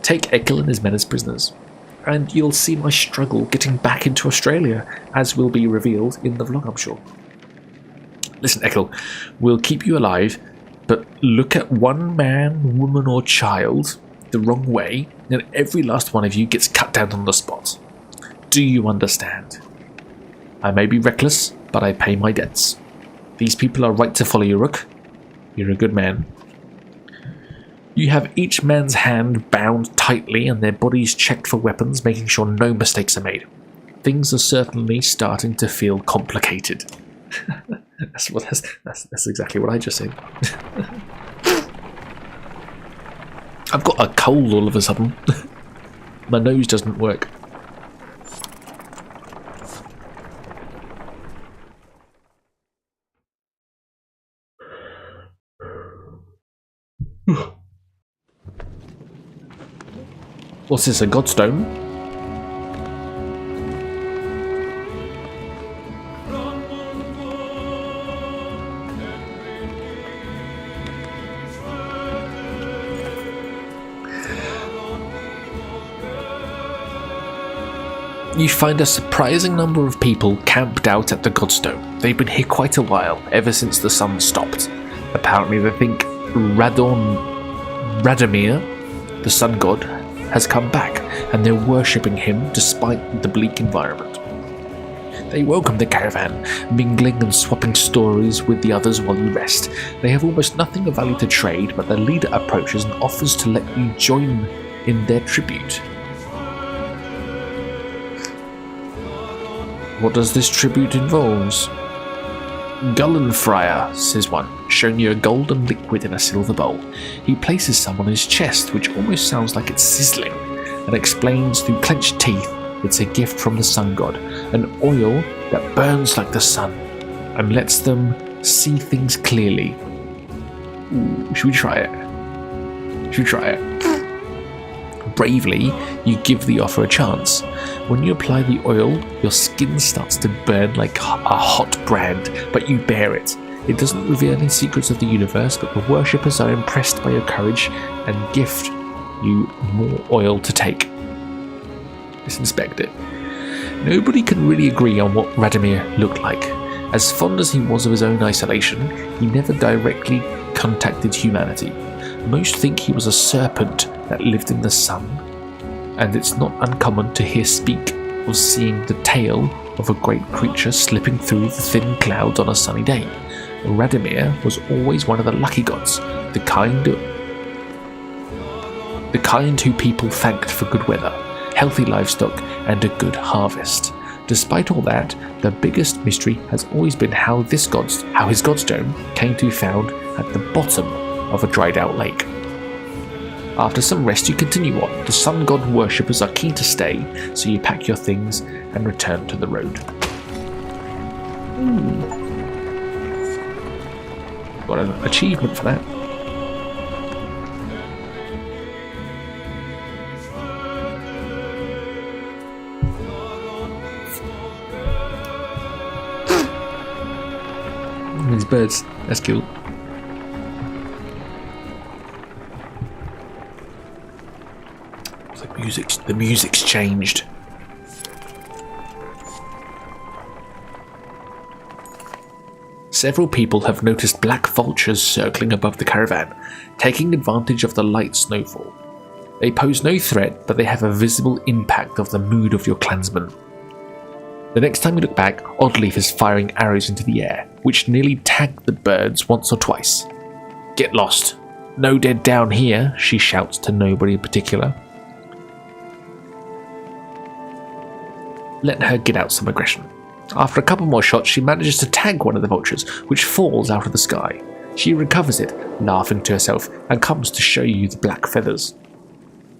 Take Ekel and his men as prisoners, and you'll see my struggle getting back into Australia, as will be revealed in the vlog, I'm sure. Listen, Ekel, we'll keep you alive, but look at one man, woman or child the wrong way, and every last one of you gets cut down on the spot. Do you understand? I may be reckless, but I pay my debts. These people are right to follow you, Rook. You're a good man. You have each man's hand bound tightly and their bodies checked for weapons, making sure no mistakes are made. Things are certainly starting to feel complicated. That's exactly what I just said. I've got a cold all of a sudden. My nose doesn't work. What's this, a godstone? You find a surprising number of people camped out at the Godstone. They've been here quite a while, ever since the sun stopped. Apparently they think Radomir, the sun god, has come back, and they're worshipping him despite the bleak environment. They welcome the caravan, mingling and swapping stories with the others while you rest. They have almost nothing of value to trade, but the leader approaches and offers to let you join in their tribute. What does this tribute involve? Gullenfryer, says one, showing you a golden liquid in a silver bowl. He places some on his chest, which almost sounds like it's sizzling, and explains through clenched teeth it's a gift from the sun god, an oil that burns like the sun and lets them see things clearly. Ooh, should we try it? Bravely, you give the offer a chance. When you apply the oil, your skin starts to burn like a hot brand, but you bear it. It doesn't reveal any secrets of the universe, but the worshippers are impressed by your courage and gift you more oil to take. Let's inspect it. Nobody can really agree on what Radomir looked like. As fond as he was of his own isolation, he never directly contacted humanity. Most think he was a serpent that lived in the sun, and it's not uncommon to hear speak of seeing the tail of a great creature slipping through the thin clouds on a sunny day. Radomir was always one of the lucky gods, the kind who people thanked for good weather, healthy livestock, and a good harvest. Despite all that, the biggest mystery has always been how his godstone came to be found at the bottom of a dried out lake. After some rest, you continue on. The sun god worshippers are keen to stay, so you pack your things and return to the road. Got an achievement for that. These birds, that's cool. The music's changed. Several people have noticed black vultures circling above the caravan, taking advantage of the light snowfall. They pose no threat, but they have a visible impact of the mood of your clansmen. The next time you look back, Oddleaf is firing arrows into the air, which nearly tag the birds once or twice. Get lost. No dead down here, she shouts to nobody in particular. Let her get out some aggression. After a couple more shots, she manages to tag one of the vultures, which falls out of the sky. She recovers it, laughing to herself, and comes to show you the black feathers.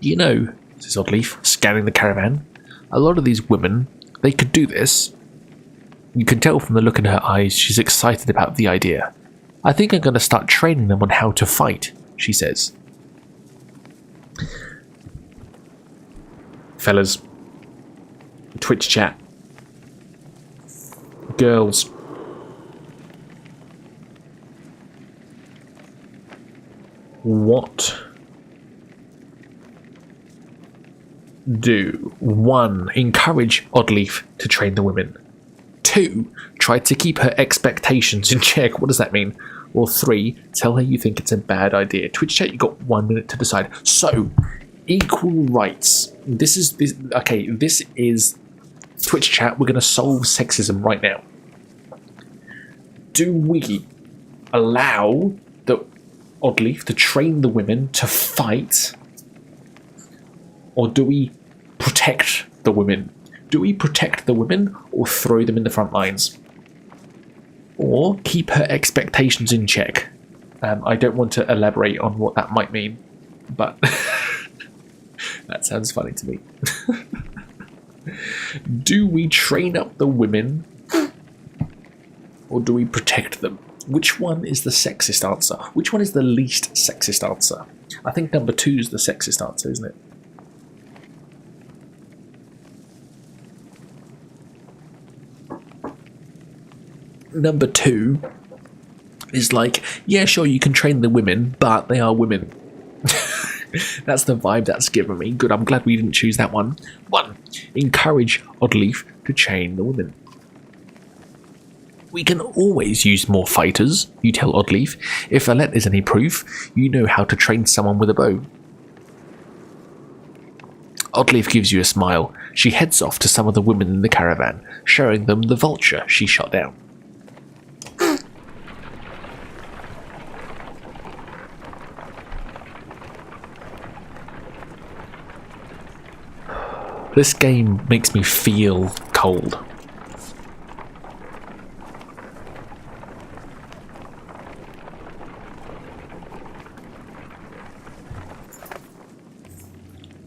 You know, says Oddleaf, scanning the caravan, a lot of these women, they could do this. You can tell from the look in her eyes she's excited about the idea. I think I'm going to start training them on how to fight, she says. Fellas, Twitch chat. Girls. What do? 1. Encourage Oddleaf to train the women. 2. Try to keep her expectations in check. What does that mean? Or 3. Tell her you think it's a bad idea. Twitch chat, you got 1 minute to decide. So, equal rights. This is Twitch chat. We're going to solve sexism right now. Do we allow the Oddleaf to train the women to fight? Or do we protect the women? Do we protect the women or throw them in the front lines? Or keep her expectations in check? I don't want to elaborate on what that might mean, but that sounds funny to me. Do we train up the women or do we protect them? Which one is the sexist answer? Which one is the least sexist answer? I think number 2 is the sexist answer, isn't it? Number 2 is like, yeah, sure, you can train the women, but they are women. That's the vibe that's given me. Good, I'm glad we didn't choose that one. 1. Encourage Oddleaf to train the women. We can always use more fighters, you tell Oddleaf. If Alette is any proof, you know how to train someone with a bow. Oddleaf gives you a smile. She heads off to some of the women in the caravan, showing them the vulture she shot down. This game makes me feel cold.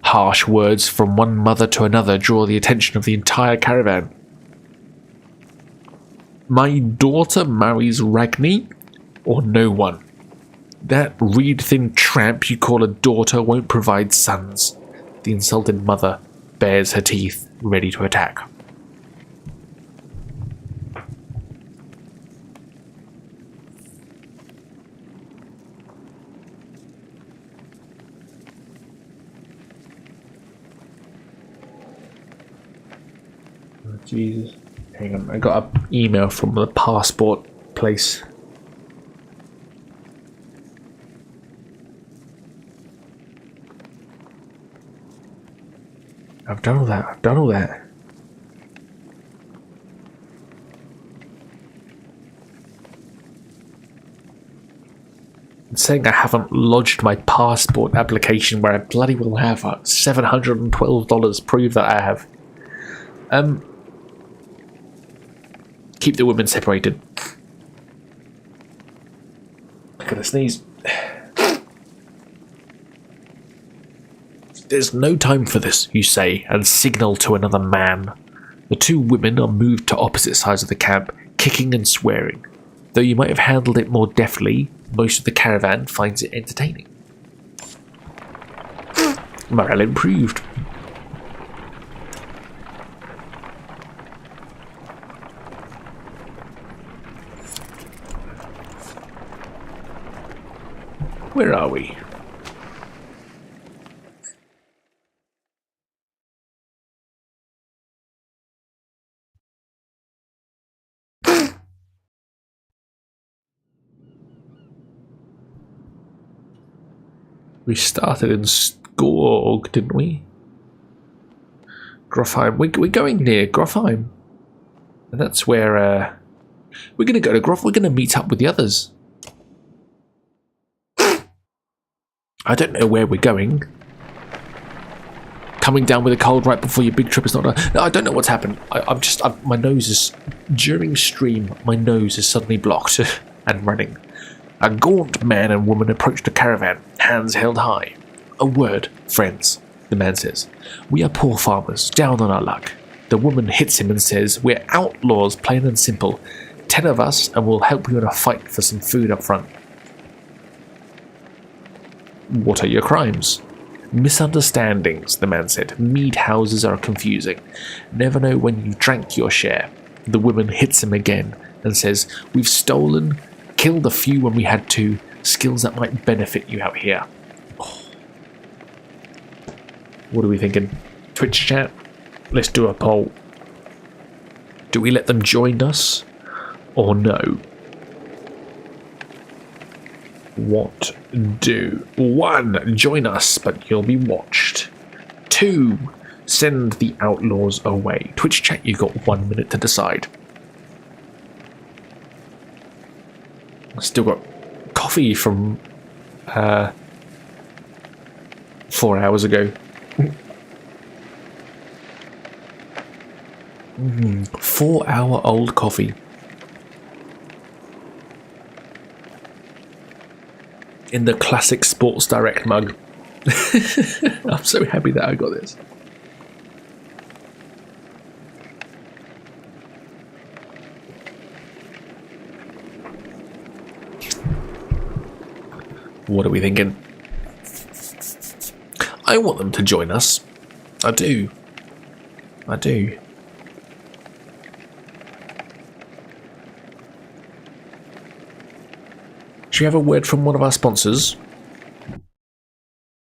Harsh words from one mother to another draw the attention of the entire caravan. My daughter marries Ragni, or no one. That reed-thin tramp you call a daughter won't provide sons. The insulted mother bares her teeth, ready to attack. Oh, Jesus. Hang on, I got an email from the passport place. I've done all that. It's saying I haven't lodged my passport application where I bloody well have. $712 prove that I have. Keep the women separated. I'm gonna sneeze. There's no time for this, you say, and signal to another man. The 2 women are moved to opposite sides of the camp, kicking and swearing. Though you might have handled it more deftly, most of the caravan finds it entertaining. Morale improved. Where are we? We started in Skorg, didn't we? Grofheim. We're going near Grofheim. And that's where we're going to go to Groff. We're going to meet up with the others. I don't know where we're going. Coming down with a cold right before your big trip is not done. No, I don't know what's happened. My nose is... During stream, my nose is suddenly blocked and running. A gaunt man and woman approach the caravan, hands held high. A word, friends, the man says. We are poor farmers, down on our luck. The woman hits him and says, we're outlaws, plain and simple. 10 of us, and we'll help you in a fight for some food up front. What are your crimes? Misunderstandings, the man said. Mead houses are confusing. Never know when you drank your share. The woman hits him again and says, we've stolen, killed a few when we had to, skills that might benefit you out here. Oh. What are we thinking? Twitch chat, let's do a poll. Do we let them join us or no? What do? 1. Join us, but you'll be watched. 2. Send the outlaws away. Twitch chat, you've got 1 minute to decide. Still got coffee from 4 hours ago. 4-hour-old coffee. In the classic Sports Direct mug. I'm so happy that I got this. What are we thinking? I want them to join us. I do. I do. Should we have a word from one of our sponsors?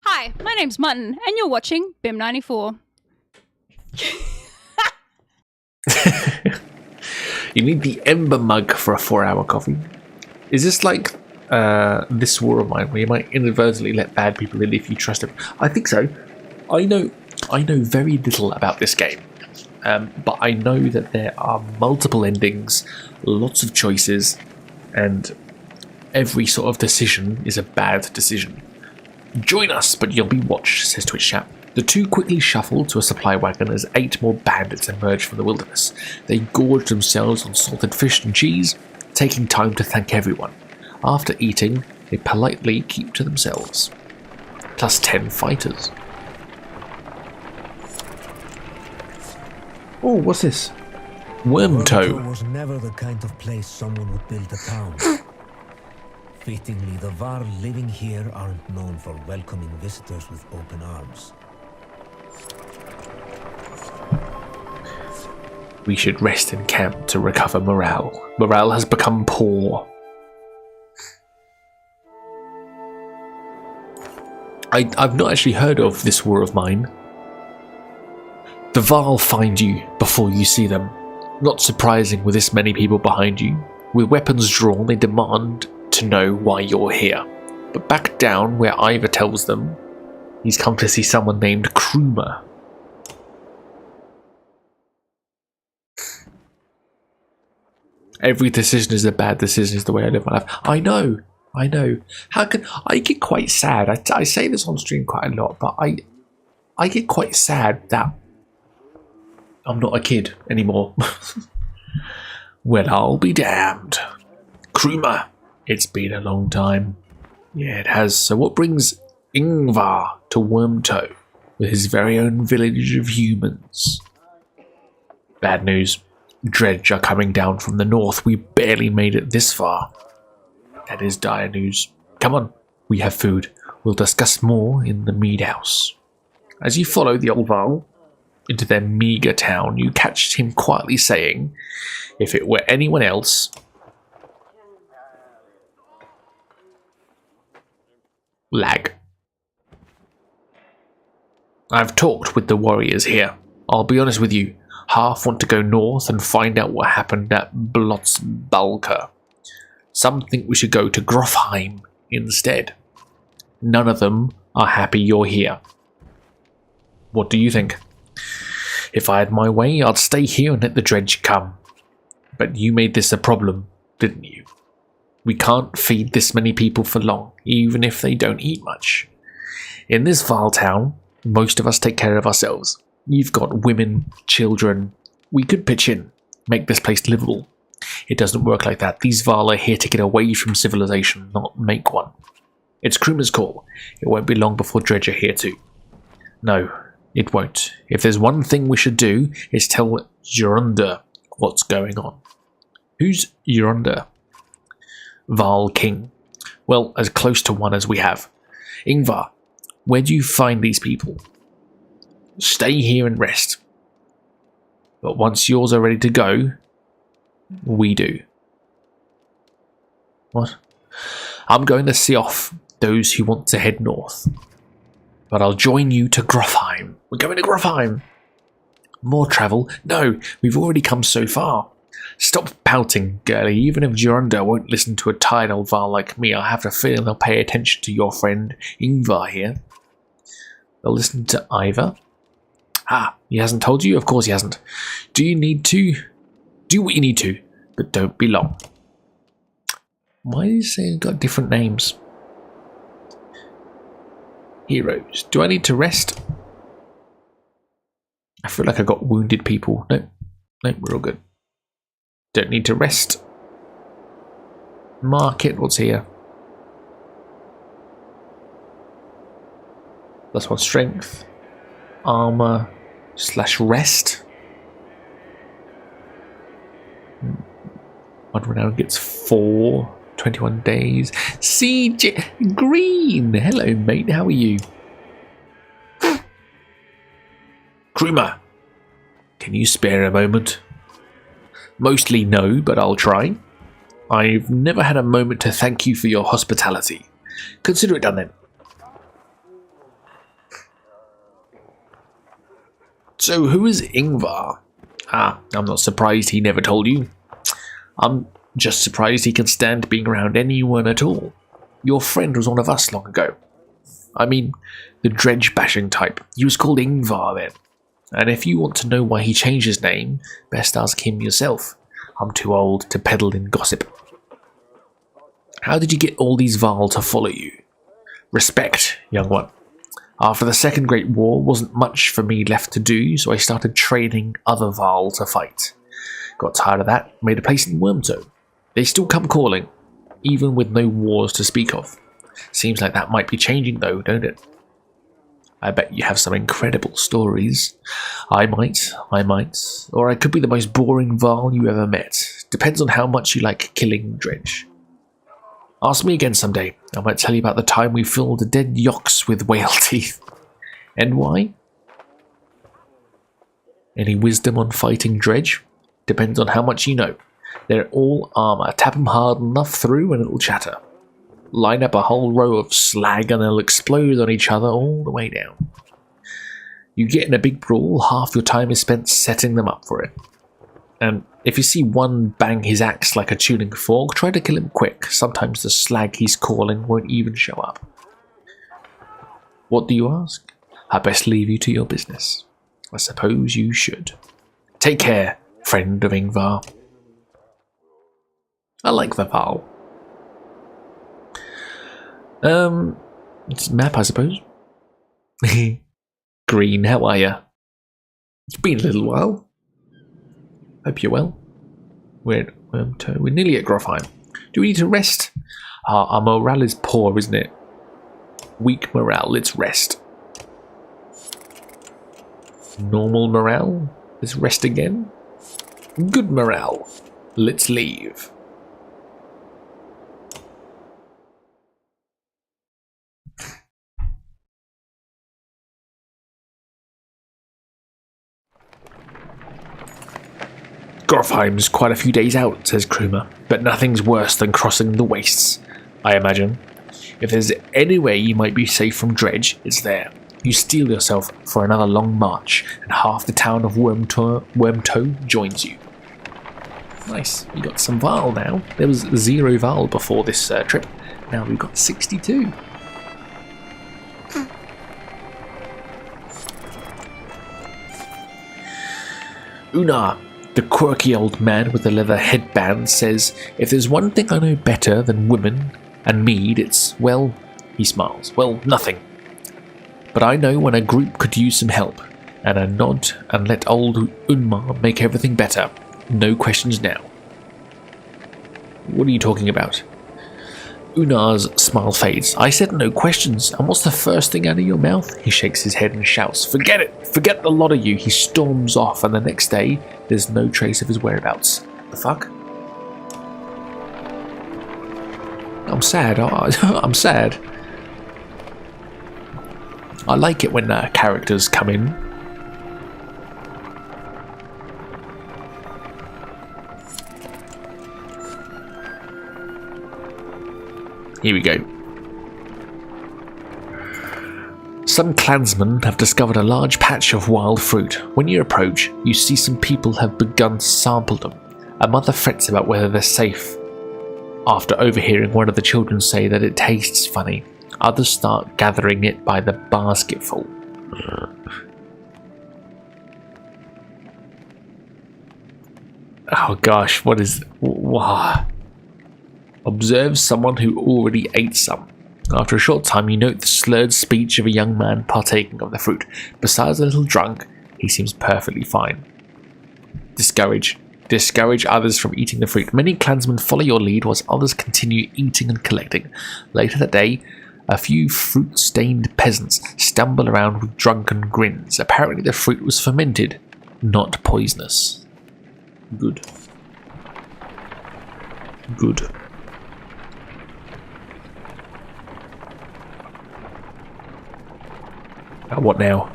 Hi, my name's Mutton, and you're watching BIM94. You need the Ember mug for a 4-hour coffee. Is this like This War of Mine, where you might inadvertently let bad people in if you trust them? I think so. I know very little about this game, but I know that there are multiple endings, lots of choices, and every sort of decision is a bad decision. Join us, but you'll be watched, says Twitch chat. The two quickly shuffle to a supply wagon as 8 more bandits emerge from the wilderness. They gorge themselves on salted fish and cheese, taking time to thank everyone. After eating, they politely keep to themselves. Plus 10 fighters. Oh, what's this? Wormtoe. Was never the kind of place someone would build a town. Fittingly, the Varl living here aren't known for welcoming visitors with open arms. We should rest in camp to recover morale. Morale has become poor. I've not actually heard of This War of Mine. The Varl find you before you see them. Not surprising with this many people behind you. With weapons drawn, they demand to know why you're here. But back down where Ivor tells them he's come to see someone named Krumer. Every decision is a bad decision is the way I live my life. I know. How can I get quite sad? I say this on stream quite a lot, but I get quite sad that I'm not a kid anymore. Well, I'll be damned. Krumer, it's been a long time. Yeah, it has. So what brings Ingvar to Wormtoe with his very own village of humans? Bad news. Dredge are coming down from the north. We barely made it this far. That is dire news. Come on, we have food. We'll discuss more in the mead house. As you follow the old Varl into their meagre town, you catch him quietly saying, if it were anyone else... Lag. I've talked with the warriors here. I'll be honest with you. Half want to go north and find out what happened at Blotzbalka. Some think we should go to Grofheim instead. None of them are happy you're here. What do you think? If I had my way, I'd stay here and let the dredge come. But you made this a problem, didn't you? We can't feed this many people for long, even if they don't eat much. In this vile town, most of us take care of ourselves. You've got women, children. We could pitch in, make this place livable. It doesn't work like that. These Varl are here to get away from civilization, not make one. It's Krumer's call. It won't be long before Dredge are here too. No, it won't. If there's one thing we should do, is tell Jorunda what's going on. Who's Jorunda? Varl King. Well, as close to one as we have. Ingvar, where do you find these people? Stay here and rest. But once yours are ready to go, we do. What? I'm going to see off those who want to head north. But I'll join you to Grofheim We're going to Grofheim. More travel? No, we've already come so far. Stop pouting, girlie. Even if Jorunda won't listen to a tired old Varl like me, I have a feeling they'll pay attention to your friend Ingvar here. They'll listen to Ivar? Ah, he hasn't told you? Of course he hasn't. Do you need to? Do what you need to, but don't be long. Why is they got different names? Heroes. Do I need to rest? I feel like I got wounded people. No, we're all good. Don't need to rest. Market, what's here? +1 strength. Armor / rest. 1 renown gets 4. 21 days. CJ Green! Hello, mate. How are you? Kruma, can you spare a moment? Mostly no, but I'll try. I've never had a moment to thank you for your hospitality. Consider it done then. So who is Ingvar? Ah, I'm not surprised he never told you. I'm just surprised he can stand being around anyone at all. Your friend was one of us long ago. I mean, the dredge bashing type. He was called Ingvar then. And if you want to know why he changed his name, best ask him yourself. I'm too old to peddle in gossip. How did you get all these Varl to follow you? Respect, young one. After the Second Great War, wasn't much for me left to do, so I started training other Varl to fight. Got tired of that, made a place in Wormtoe. They still come calling, even with no wars to speak of. Seems like that might be changing though, don't it? I bet you have some incredible stories. I might, or I could be the most boring Varl you ever met. Depends on how much you like killing dredge. Ask me again someday. I might tell you about the time we filled dead yokes with whale teeth. And why? Any wisdom on fighting dredge? Depends on how much you know. They're all armor. Tap 'em hard enough through and it'll chatter. Line up a whole row of slag and they'll explode on each other all the way down. You get in a big brawl, half your time is spent setting them up for it. And if you see one bang his axe like a tuning fork, try to kill him quick. Sometimes the slag he's calling won't even show up. What do you ask? I best leave you to your business. I suppose you should. Take care, friend of Ingvar. I like the Varl. It's a map, I suppose. Green, how are ya? It's been a little while. Hope you're well. We're nearly at Grofheim. Do we need to rest? Our morale is poor, isn't it? Weak morale, let's rest. Normal morale? Let's rest again. Good morale. Let's leave. Grofheim's quite a few days out, says Kruma, but nothing's worse than crossing the wastes, I imagine. If there's any way you might be safe from dredge, it's there. You steel yourself for another long march, and half the town of Wormtoe joins you. Nice, we got some Varl now. There was 0 Varl before this trip. Now we've got 62. Unar, the quirky old man with the leather headband, says, if there's one thing I know better than women and mead, it's, well, he smiles, well, nothing. But I know when a group could use some help, and a nod and let old Unmar make everything better. No questions now. What are you talking about? Unar's smile fades. I said no questions, and what's the first thing out of your mouth? He shakes his head and shouts, forget it! Forget the lot of you! He storms off, and the next day, there's no trace of his whereabouts. The fuck? I'm sad. I'm sad. I like it when characters come in. Here we go. Some clansmen have discovered a large patch of wild fruit. When you approach, you see some people have begun to sample them. A mother frets about whether they're safe after overhearing one of the children say that it tastes funny. Others start gathering it by the basketful. Oh gosh, what is... Wow. Observe someone who already ate some. After a short time, you note the slurred speech of a young man partaking of the fruit. Besides a little drunk, he seems perfectly fine. Discourage others from eating the fruit. Many clansmen follow your lead whilst others continue eating and collecting. Later that day, a few fruit-stained peasants stumble around with drunken grins. Apparently the fruit was fermented, not poisonous. Good. What now?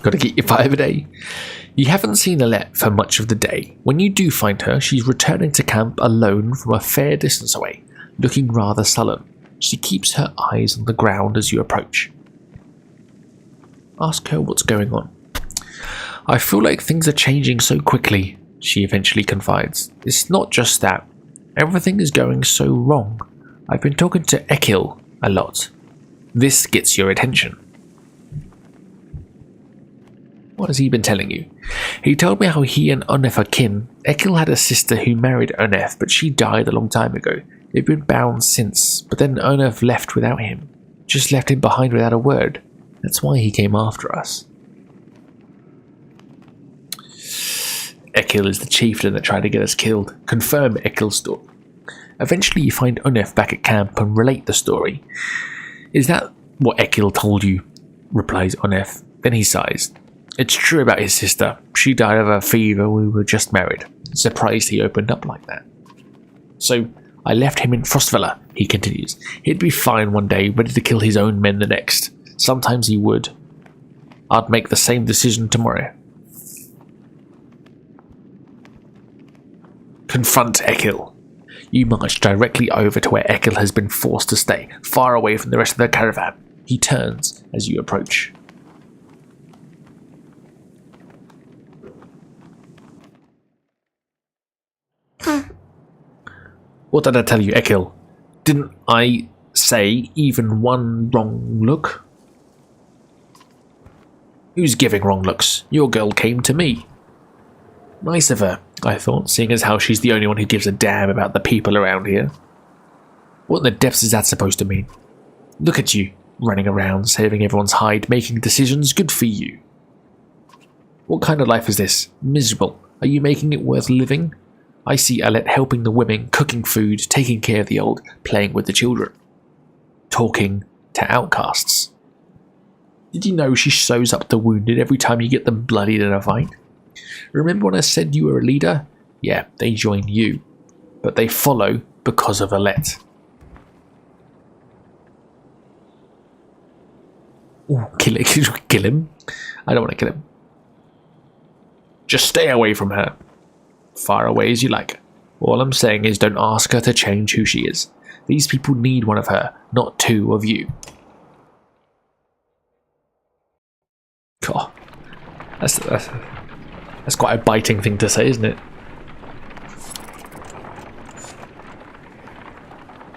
Gotta get your 5 a day. You haven't seen Alette for much of the day. When you do find her, she's returning to camp alone from a fair distance away, looking rather sullen. She keeps her eyes on the ground as you approach. Ask her what's going on. I feel like things are changing so quickly, she eventually confides. It's not just that. Everything is going so wrong. I've been talking to Ekil a lot. This gets your attention. What has he been telling you? He told me how he and Onef are kin. Ekil had a sister who married Onef, but she died a long time ago. They've been bound since, but then Onef left without him. Just left him behind without a word. That's why he came after us. Ekil is the chieftain that tried to get us killed. Confirm Ekil's story. Eventually you find Onef back at camp and relate the story. Is that what Ekil told you? Replies Onef. Then he sighs. It's true about his sister. She died of a fever. We were just married. Surprised he opened up like that. So I left him in Frostvilla, he continues. He'd be fine one day, ready to kill his own men the next. Sometimes he would. I'd make the same decision tomorrow. Confront Ekil. You march directly over to where Ekil has been forced to stay, far away from the rest of the caravan. He turns as you approach. What did I tell you, Ekil? Didn't I say even one wrong look? Who's giving wrong looks? Your girl came to me. Nice of her, I thought, seeing as how she's the only one who gives a damn about the people around here. What in the depths is that supposed to mean? Look at you, running around, saving everyone's hide, making decisions. Good for you. What kind of life is this? Miserable. Are you making it worth living? I see Alette helping the women, cooking food, taking care of the old, playing with the children. Talking to outcasts. Did you know she sews up the wounded every time you get them bloodied in a fight? Remember when I said you were a leader? Yeah, they join you. But they follow because of Alette. Ooh, kill him? I don't want to kill him. Just stay away from her. Far away as you like. All I'm saying is don't ask her to change who she is. These people need one of her, not two of you. God, that's quite a biting thing to say, isn't it?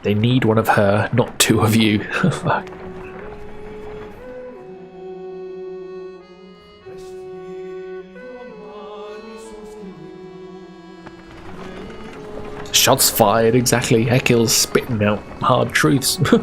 They need one of her, not two of you. Fuck. Shots fired, exactly. Ekil's spitting out hard truths. The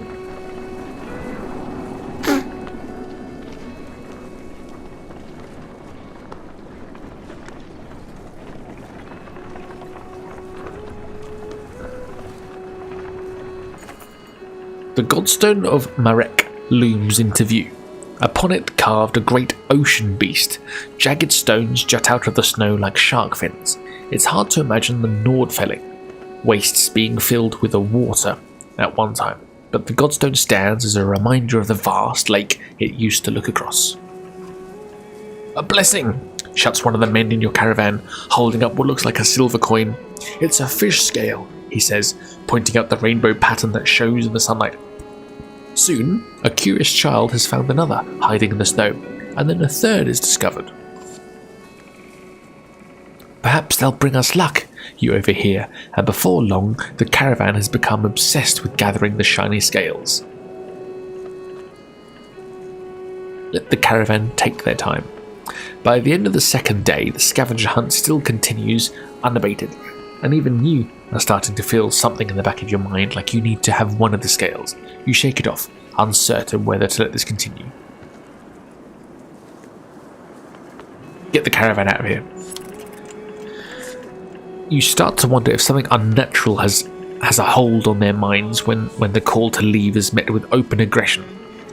Godstone of Marek looms into view. Upon it carved a great ocean beast. Jagged stones jut out of the snow like shark fins. It's hard to imagine the Nordfelling, wastes being filled with the water at one time, but the Godstone stands as a reminder of the vast lake it used to look across. A blessing, shouts one of the men in your caravan, holding up what looks like a silver coin. It's a fish scale, he says, pointing out the rainbow pattern that shows in the sunlight. Soon, a curious child has found another, hiding in the snow, and then a third is discovered. Perhaps they'll bring us luck, you overhear, and before long, the caravan has become obsessed with gathering the shiny scales. Let the caravan take their time. By the end of the second day, the scavenger hunt still continues unabated, and even you are starting to feel something in the back of your mind like you need to have one of the scales. You shake it off, uncertain whether to let this continue. Get the caravan out of here. You start to wonder if something unnatural has a hold on their minds when the call to leave is met with open aggression.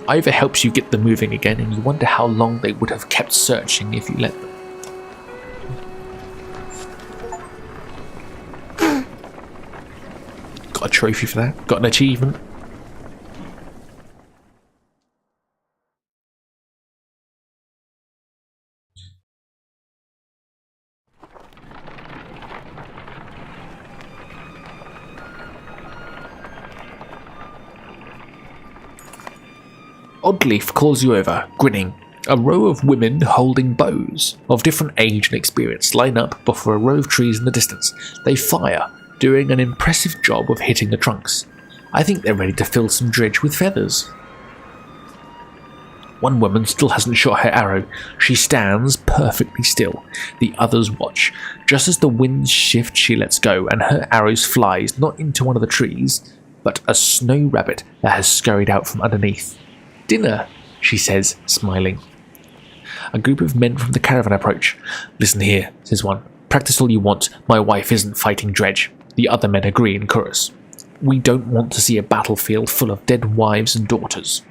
Ivor helps you get them moving again, and you wonder how long they would have kept searching if you let them. Got a trophy for that? Got an achievement? Oddleaf calls you over, grinning. A row of women holding bows, of different age and experience, line up before a row of trees in the distance. They fire, doing an impressive job of hitting the trunks. I think they're ready to fill some dredge with feathers. One woman still hasn't shot her arrow. She stands perfectly still. The others watch. Just as the winds shift, she lets go, and her arrow flies not into one of the trees, but a snow rabbit that has scurried out from underneath. "Dinner," she says, smiling. A group of men from the caravan approach. "Listen here," says one. "Practice all you want. My wife isn't fighting dredge." The other men agree in chorus. "We don't want to see a battlefield full of dead wives and daughters."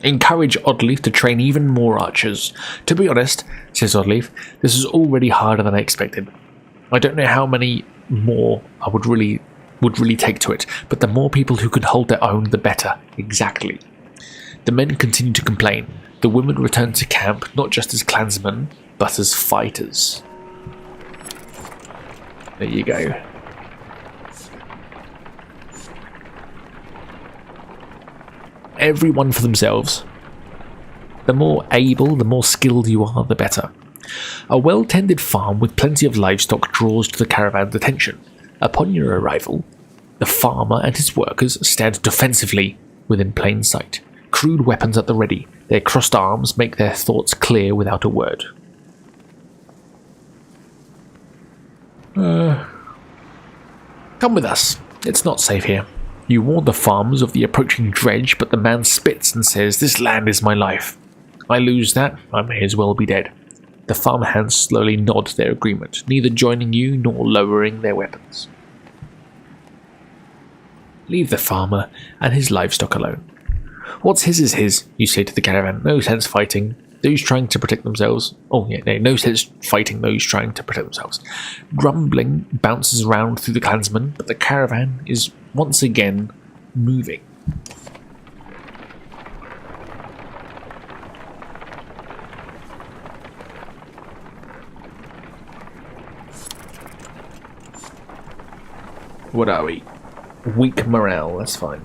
Encourage Oddleaf to train even more archers. "To be honest," says Oddleaf, "this is already harder than I expected. I don't know how many more I would really take to it, but the more people who can hold their own, the better." Exactly. The men continue to complain. The women return to camp not just as clansmen, but as fighters. There you go. Everyone for themselves. The more able, the more skilled you are, the better. A well-tended farm with plenty of livestock draws to the caravan's attention. Upon your arrival, the farmer and his workers stand defensively within plain sight, crude weapons at the ready. Their crossed arms make their thoughts clear without a word. Come with us. It's not safe here. You warn the farmers of the approaching dredge, but the man spits and says, "This land is my life. I lose that, I may as well be dead." The farmer hands slowly nod their agreement, neither joining you nor lowering their weapons. Leave the farmer and his livestock alone. "What's his is his," you say to the caravan. "No sense fighting those trying to protect themselves." No sense fighting those trying to protect themselves. Grumbling bounces around through the clansmen, but the caravan is once again moving. What are we? Weak morale, that's fine.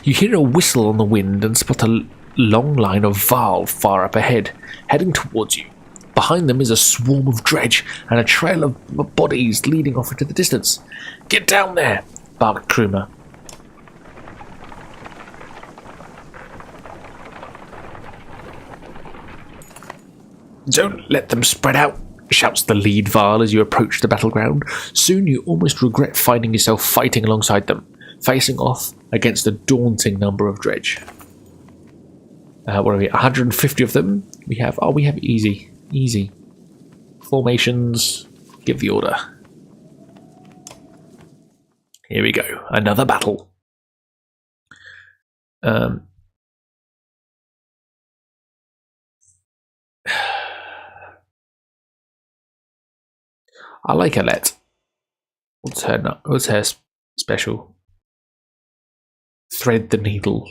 You hear a whistle on the wind and spot a long line of Varl far up ahead, heading towards you. Behind them is a swarm of dredge and a trail of bodies leading off into the distance. "Get down there!" barked Krumer. "Don't let them spread out," shouts the lead Varl as you approach the battleground. Soon you almost regret finding yourself fighting alongside them, facing off against a daunting number of dredge. What are we? 150 of them. We have easy formations. Give the order. Here we go. Another battle. I like Alette. What's her special? Thread the needle.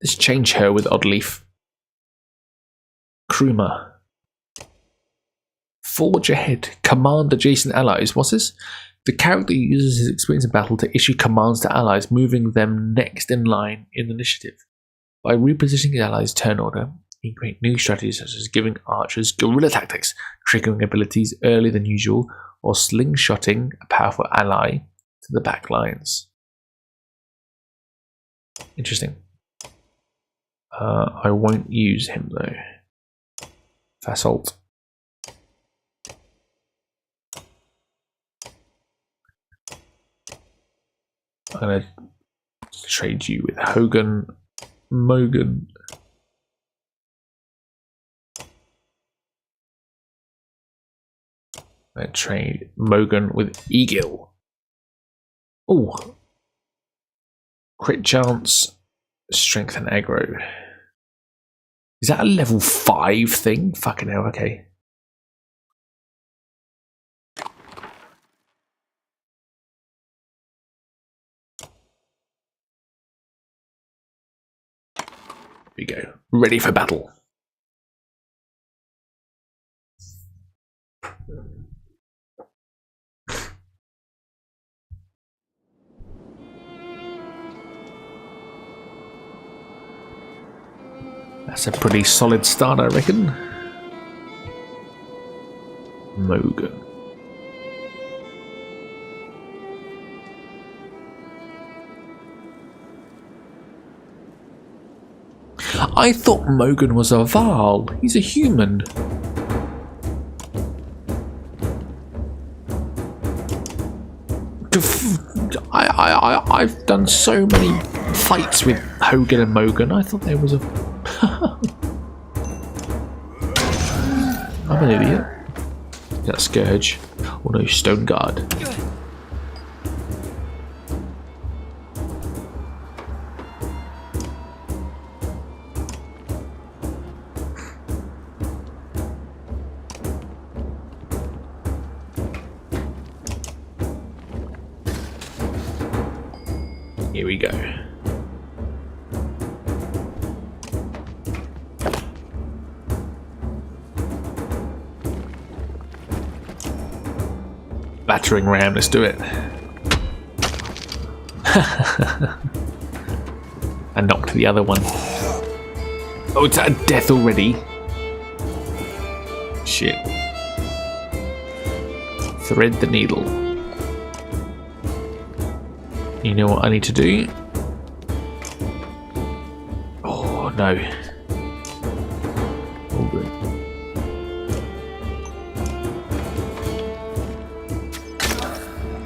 Let's change her with Oddleaf. Kruma. Forge ahead. Command adjacent allies. What's this? The character uses his experience in battle to issue commands to allies, moving them next in line in initiative. By repositioning allies' turn order, he can create new strategies such as giving archers guerrilla tactics, triggering abilities earlier than usual, or slingshotting a powerful ally to the back lines. Interesting. I won't use him though. Fasalt. I'm going to trade you with Hogan, Mogan. I trade Mogan with Egil. Oh, crit chance, strength and aggro. Is that a level 5 thing? Fucking hell, okay. Here we go. Ready for battle. That's a pretty solid start, I reckon. Mogan. I thought Mogan was a Varl. He's a human. I've done so many fights with Hogan and Mogan. I thought there was a... I'm an idiot. Is that Scourge? Oh no, Stone Guard. Here we go. Battering ram, let's do it. I knocked the other one. Oh, it's at death already. Shit. Thread the needle. You know what I need to do? Oh no. All good.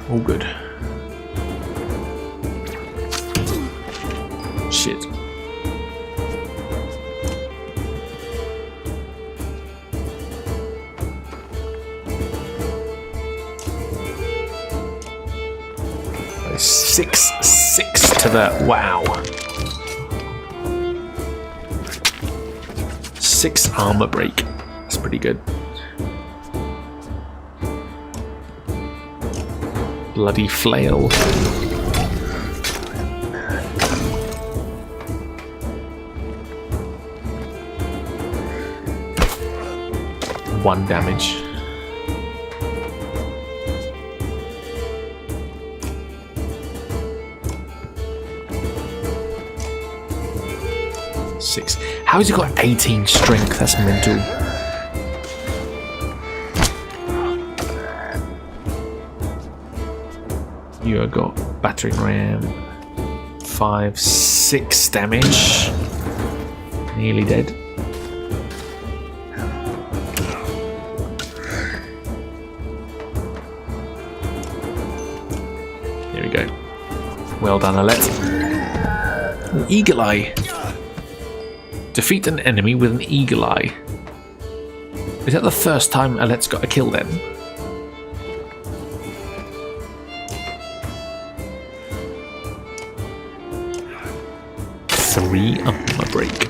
All good. Shit. Six to the wow. 6 armor break. That's pretty good. Bloody flail. One damage. How has he got 18 strength? That's mental. You have got battering ram. 5, 6 damage. Nearly dead. There we go. Well done, Alette. Eagle Eye. Defeat an enemy with an eagle eye. Is that the first time Alette's got a kill then? Three armor break.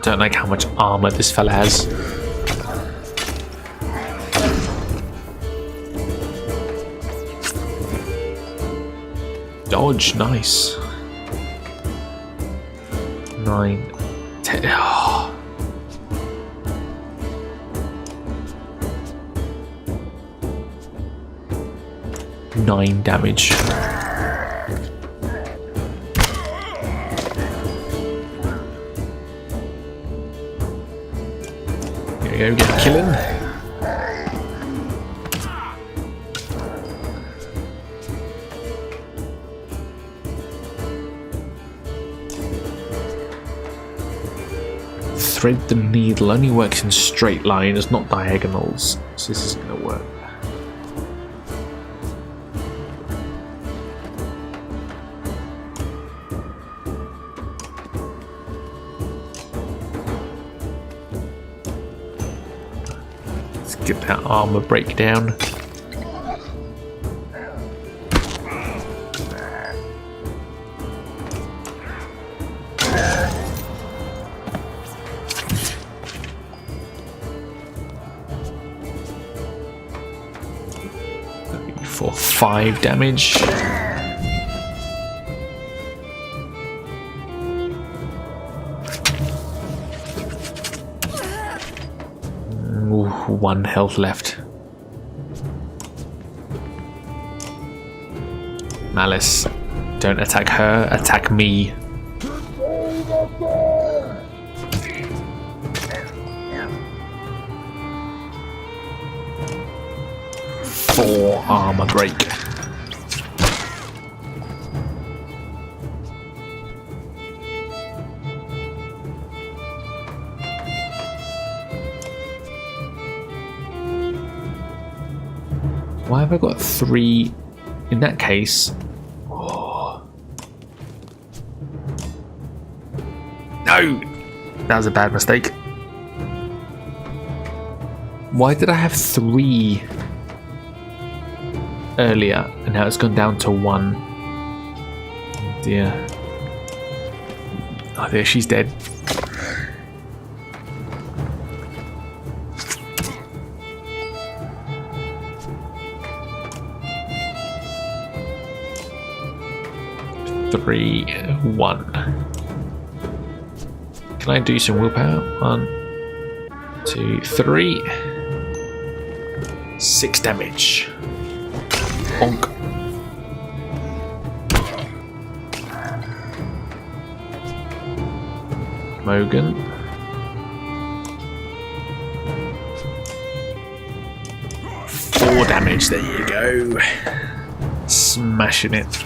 Don't like how much armor this fella has. Dodge, nice. 9, 10. Oh. Nine damage. Here we go, get killing. Thread the needle only works in straight lines, not diagonals, so this isn't going to work. Let's get that armor breakdown. For 5 damage. Ooh, 1 health left. Malice, don't attack her, attack me. Four armor break. Why have I got 3? In that case, oh. No, that was a bad mistake. Why did I have 3 earlier and now it's gone down to 1? Oh dear. Oh there, she's dead. Three, 1. Can I do some willpower? 1, 2, 3. 6 damage. Bonk. Mogan. Four damage, there you go. Smashing it.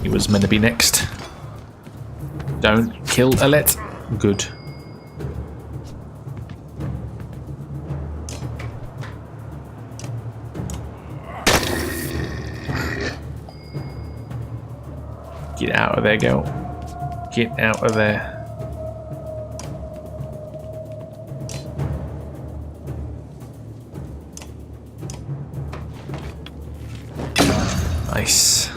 He was meant to be next. Don't kill Alette. Good. Get out of there, girl. Get out of there. Nice.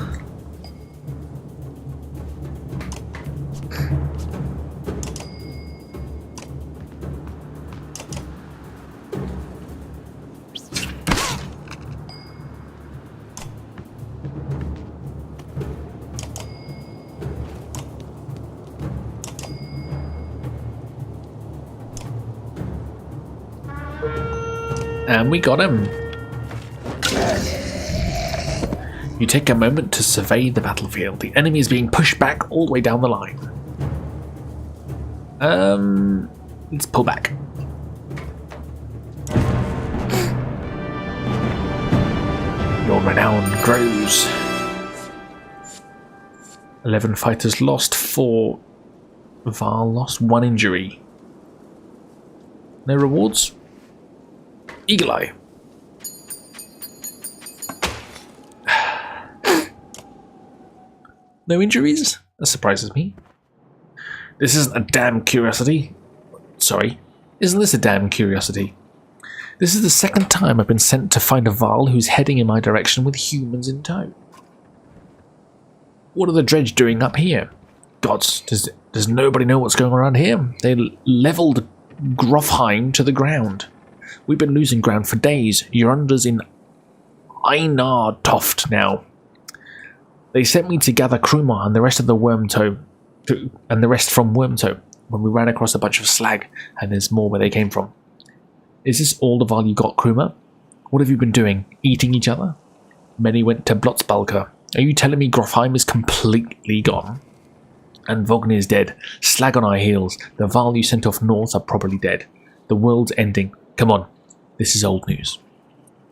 And we got him. You take a moment to survey the battlefield. The enemy is being pushed back all the way down the line. Let's pull back. Your renown grows. 11 fighters lost, 4 Varl lost, 1 injury. No rewards? Eagle Eye. No injuries? That surprises me. This isn't a damn curiosity. Sorry. Isn't this a damn curiosity? This is the second time I've been sent to find a Varl who's heading in my direction with humans in tow. What are the Dredge doing up here? Gods, does nobody know what's going on around here? They levelled Grofheim to the ground. We've been losing ground for days. Yoranda's in Einartoft now. They sent me to gather Krumar and the rest of the Wormtoe, and the rest from Wormtoe, when we ran across a bunch of slag, and there's more where they came from. Is this all the Varl you got, Krumar? What have you been doing? Eating each other? Many went to Blotzbalker. Are you telling me Grofheim is completely gone? And Vognir is dead. Slag on our heels. The Varl you sent off north are probably dead. The world's ending. Come on. This is old news.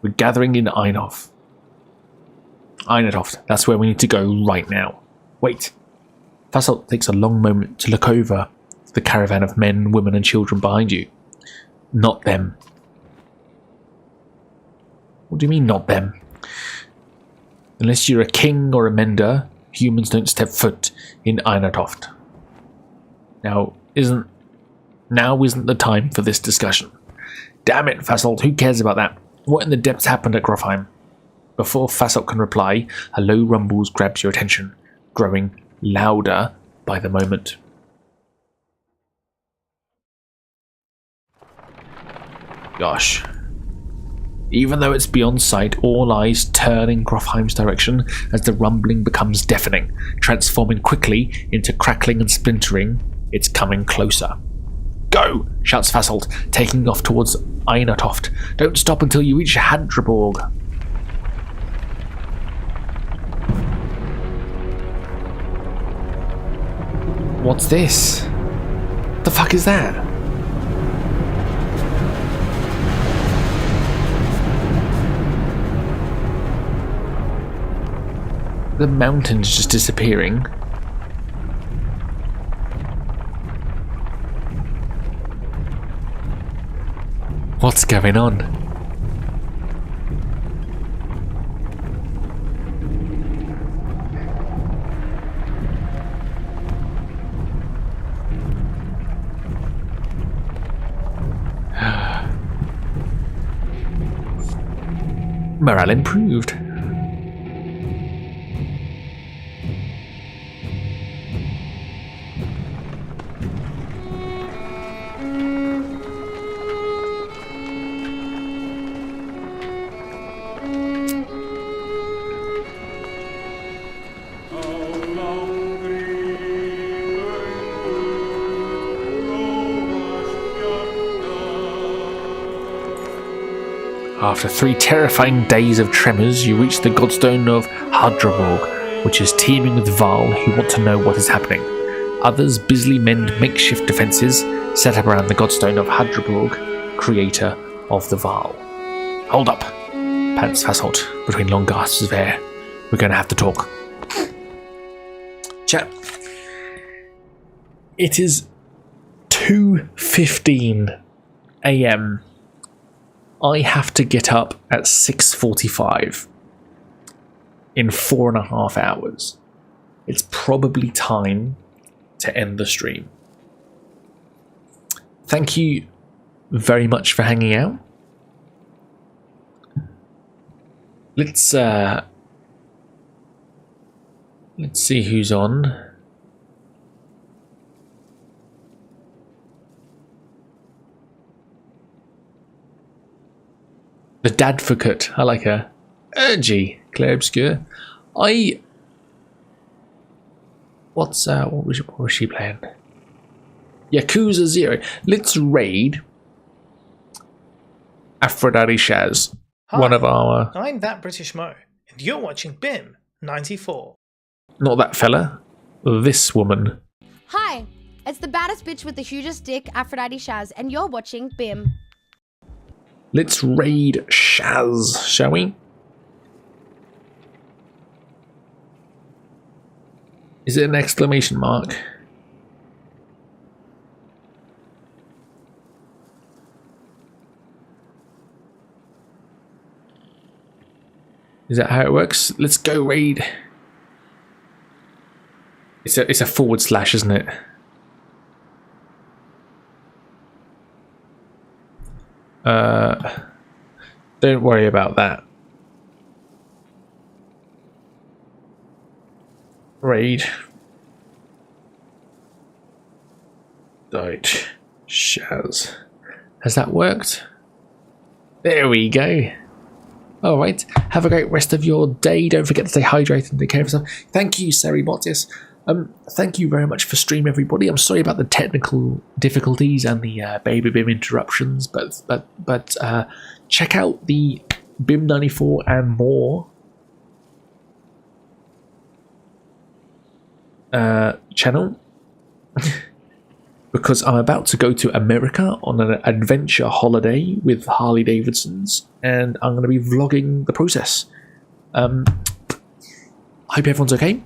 We're gathering in Einhof. Einartoft. That's where we need to go right now. Wait. Fasselt takes a long moment to look over the caravan of men, women and children behind you. Not them. What do you mean, not them? Unless you're a king or a mender, humans don't step foot in Einartoft. Now isn't the time for this discussion. Damn it, Fasselt, who cares about that? What in the depths happened at Grofheim? Before Fasselt can reply, a low rumble grabs your attention, growing louder by the moment. Gosh. Even though it's beyond sight, all eyes turn in Grofheim's direction as the rumbling becomes deafening, transforming quickly into crackling and splintering. It's coming closer. Go! Shouts Fasselt, taking off towards Einartoft. Don't stop until you reach Hadraborg. What's this? What the fuck is that? The mountain's just disappearing. What's going on? Morale improved. After 3 terrifying days of tremors, you reach the Godstone of Hadraborg, which is teeming with Varl who want to know what is happening. Others busily mend makeshift defences set up around the Godstone of Hadraborg, creator of the Varl. Hold up, pants Fasselt between long gasps of air. We're going to have to talk. Chat. It is 2:15 AM. I have to get up at 6:45 in 4.5 hours. It's probably time to end the stream. Thank you very much for hanging out. Let's see who's on. The Dadvocate, I like her. Urgy, Claire Obscure. What was she playing? Yakuza 0. Let's raid Aphrodite Shaz. Hi, One of our... I'm That British Mo, and you're watching BIM 94. Not that fella. This woman. Hi, it's the baddest bitch with the hugest dick, Aphrodite Shaz, and you're watching BIM. Let's raid Shaz, shall we? Is it an exclamation mark? Is that how it works? Let's go raid. It's a forward slash, isn't it? Don't worry about that. Raid. Right. Shaz. Has that worked? There we go. Alright. Have a great rest of your day. Don't forget to stay hydrated and take care of yourself. Thank you, Seribotis. Thank you very much for stream, everybody. I'm sorry about the technical difficulties and the Baby Bim interruptions, but check out the BIM94 and more channel because I'm about to go to America on an adventure holiday with Harley Davidsons, and I'm going to be vlogging the process. Hope everyone's okay.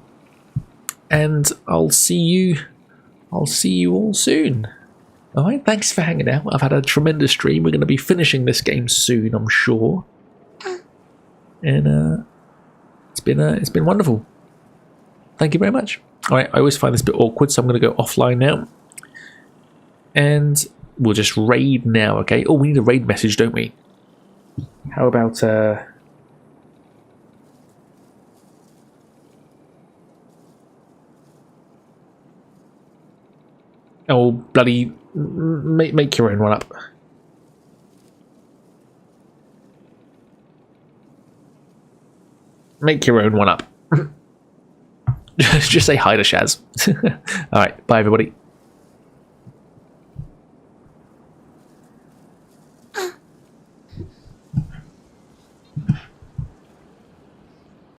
And I'll see you all soon. Alright, thanks for hanging out. I've had a tremendous stream. We're going to be finishing this game soon, I'm sure. And it's been wonderful. Thank you very much. Alright, I always find this a bit awkward, so I'm going to go offline now. And we'll just raid now, okay? Oh, we need a raid message, don't we? How about oh, bloody... Make your own one up. Make your own one up. Just say hi to Shaz. Alright, bye everybody.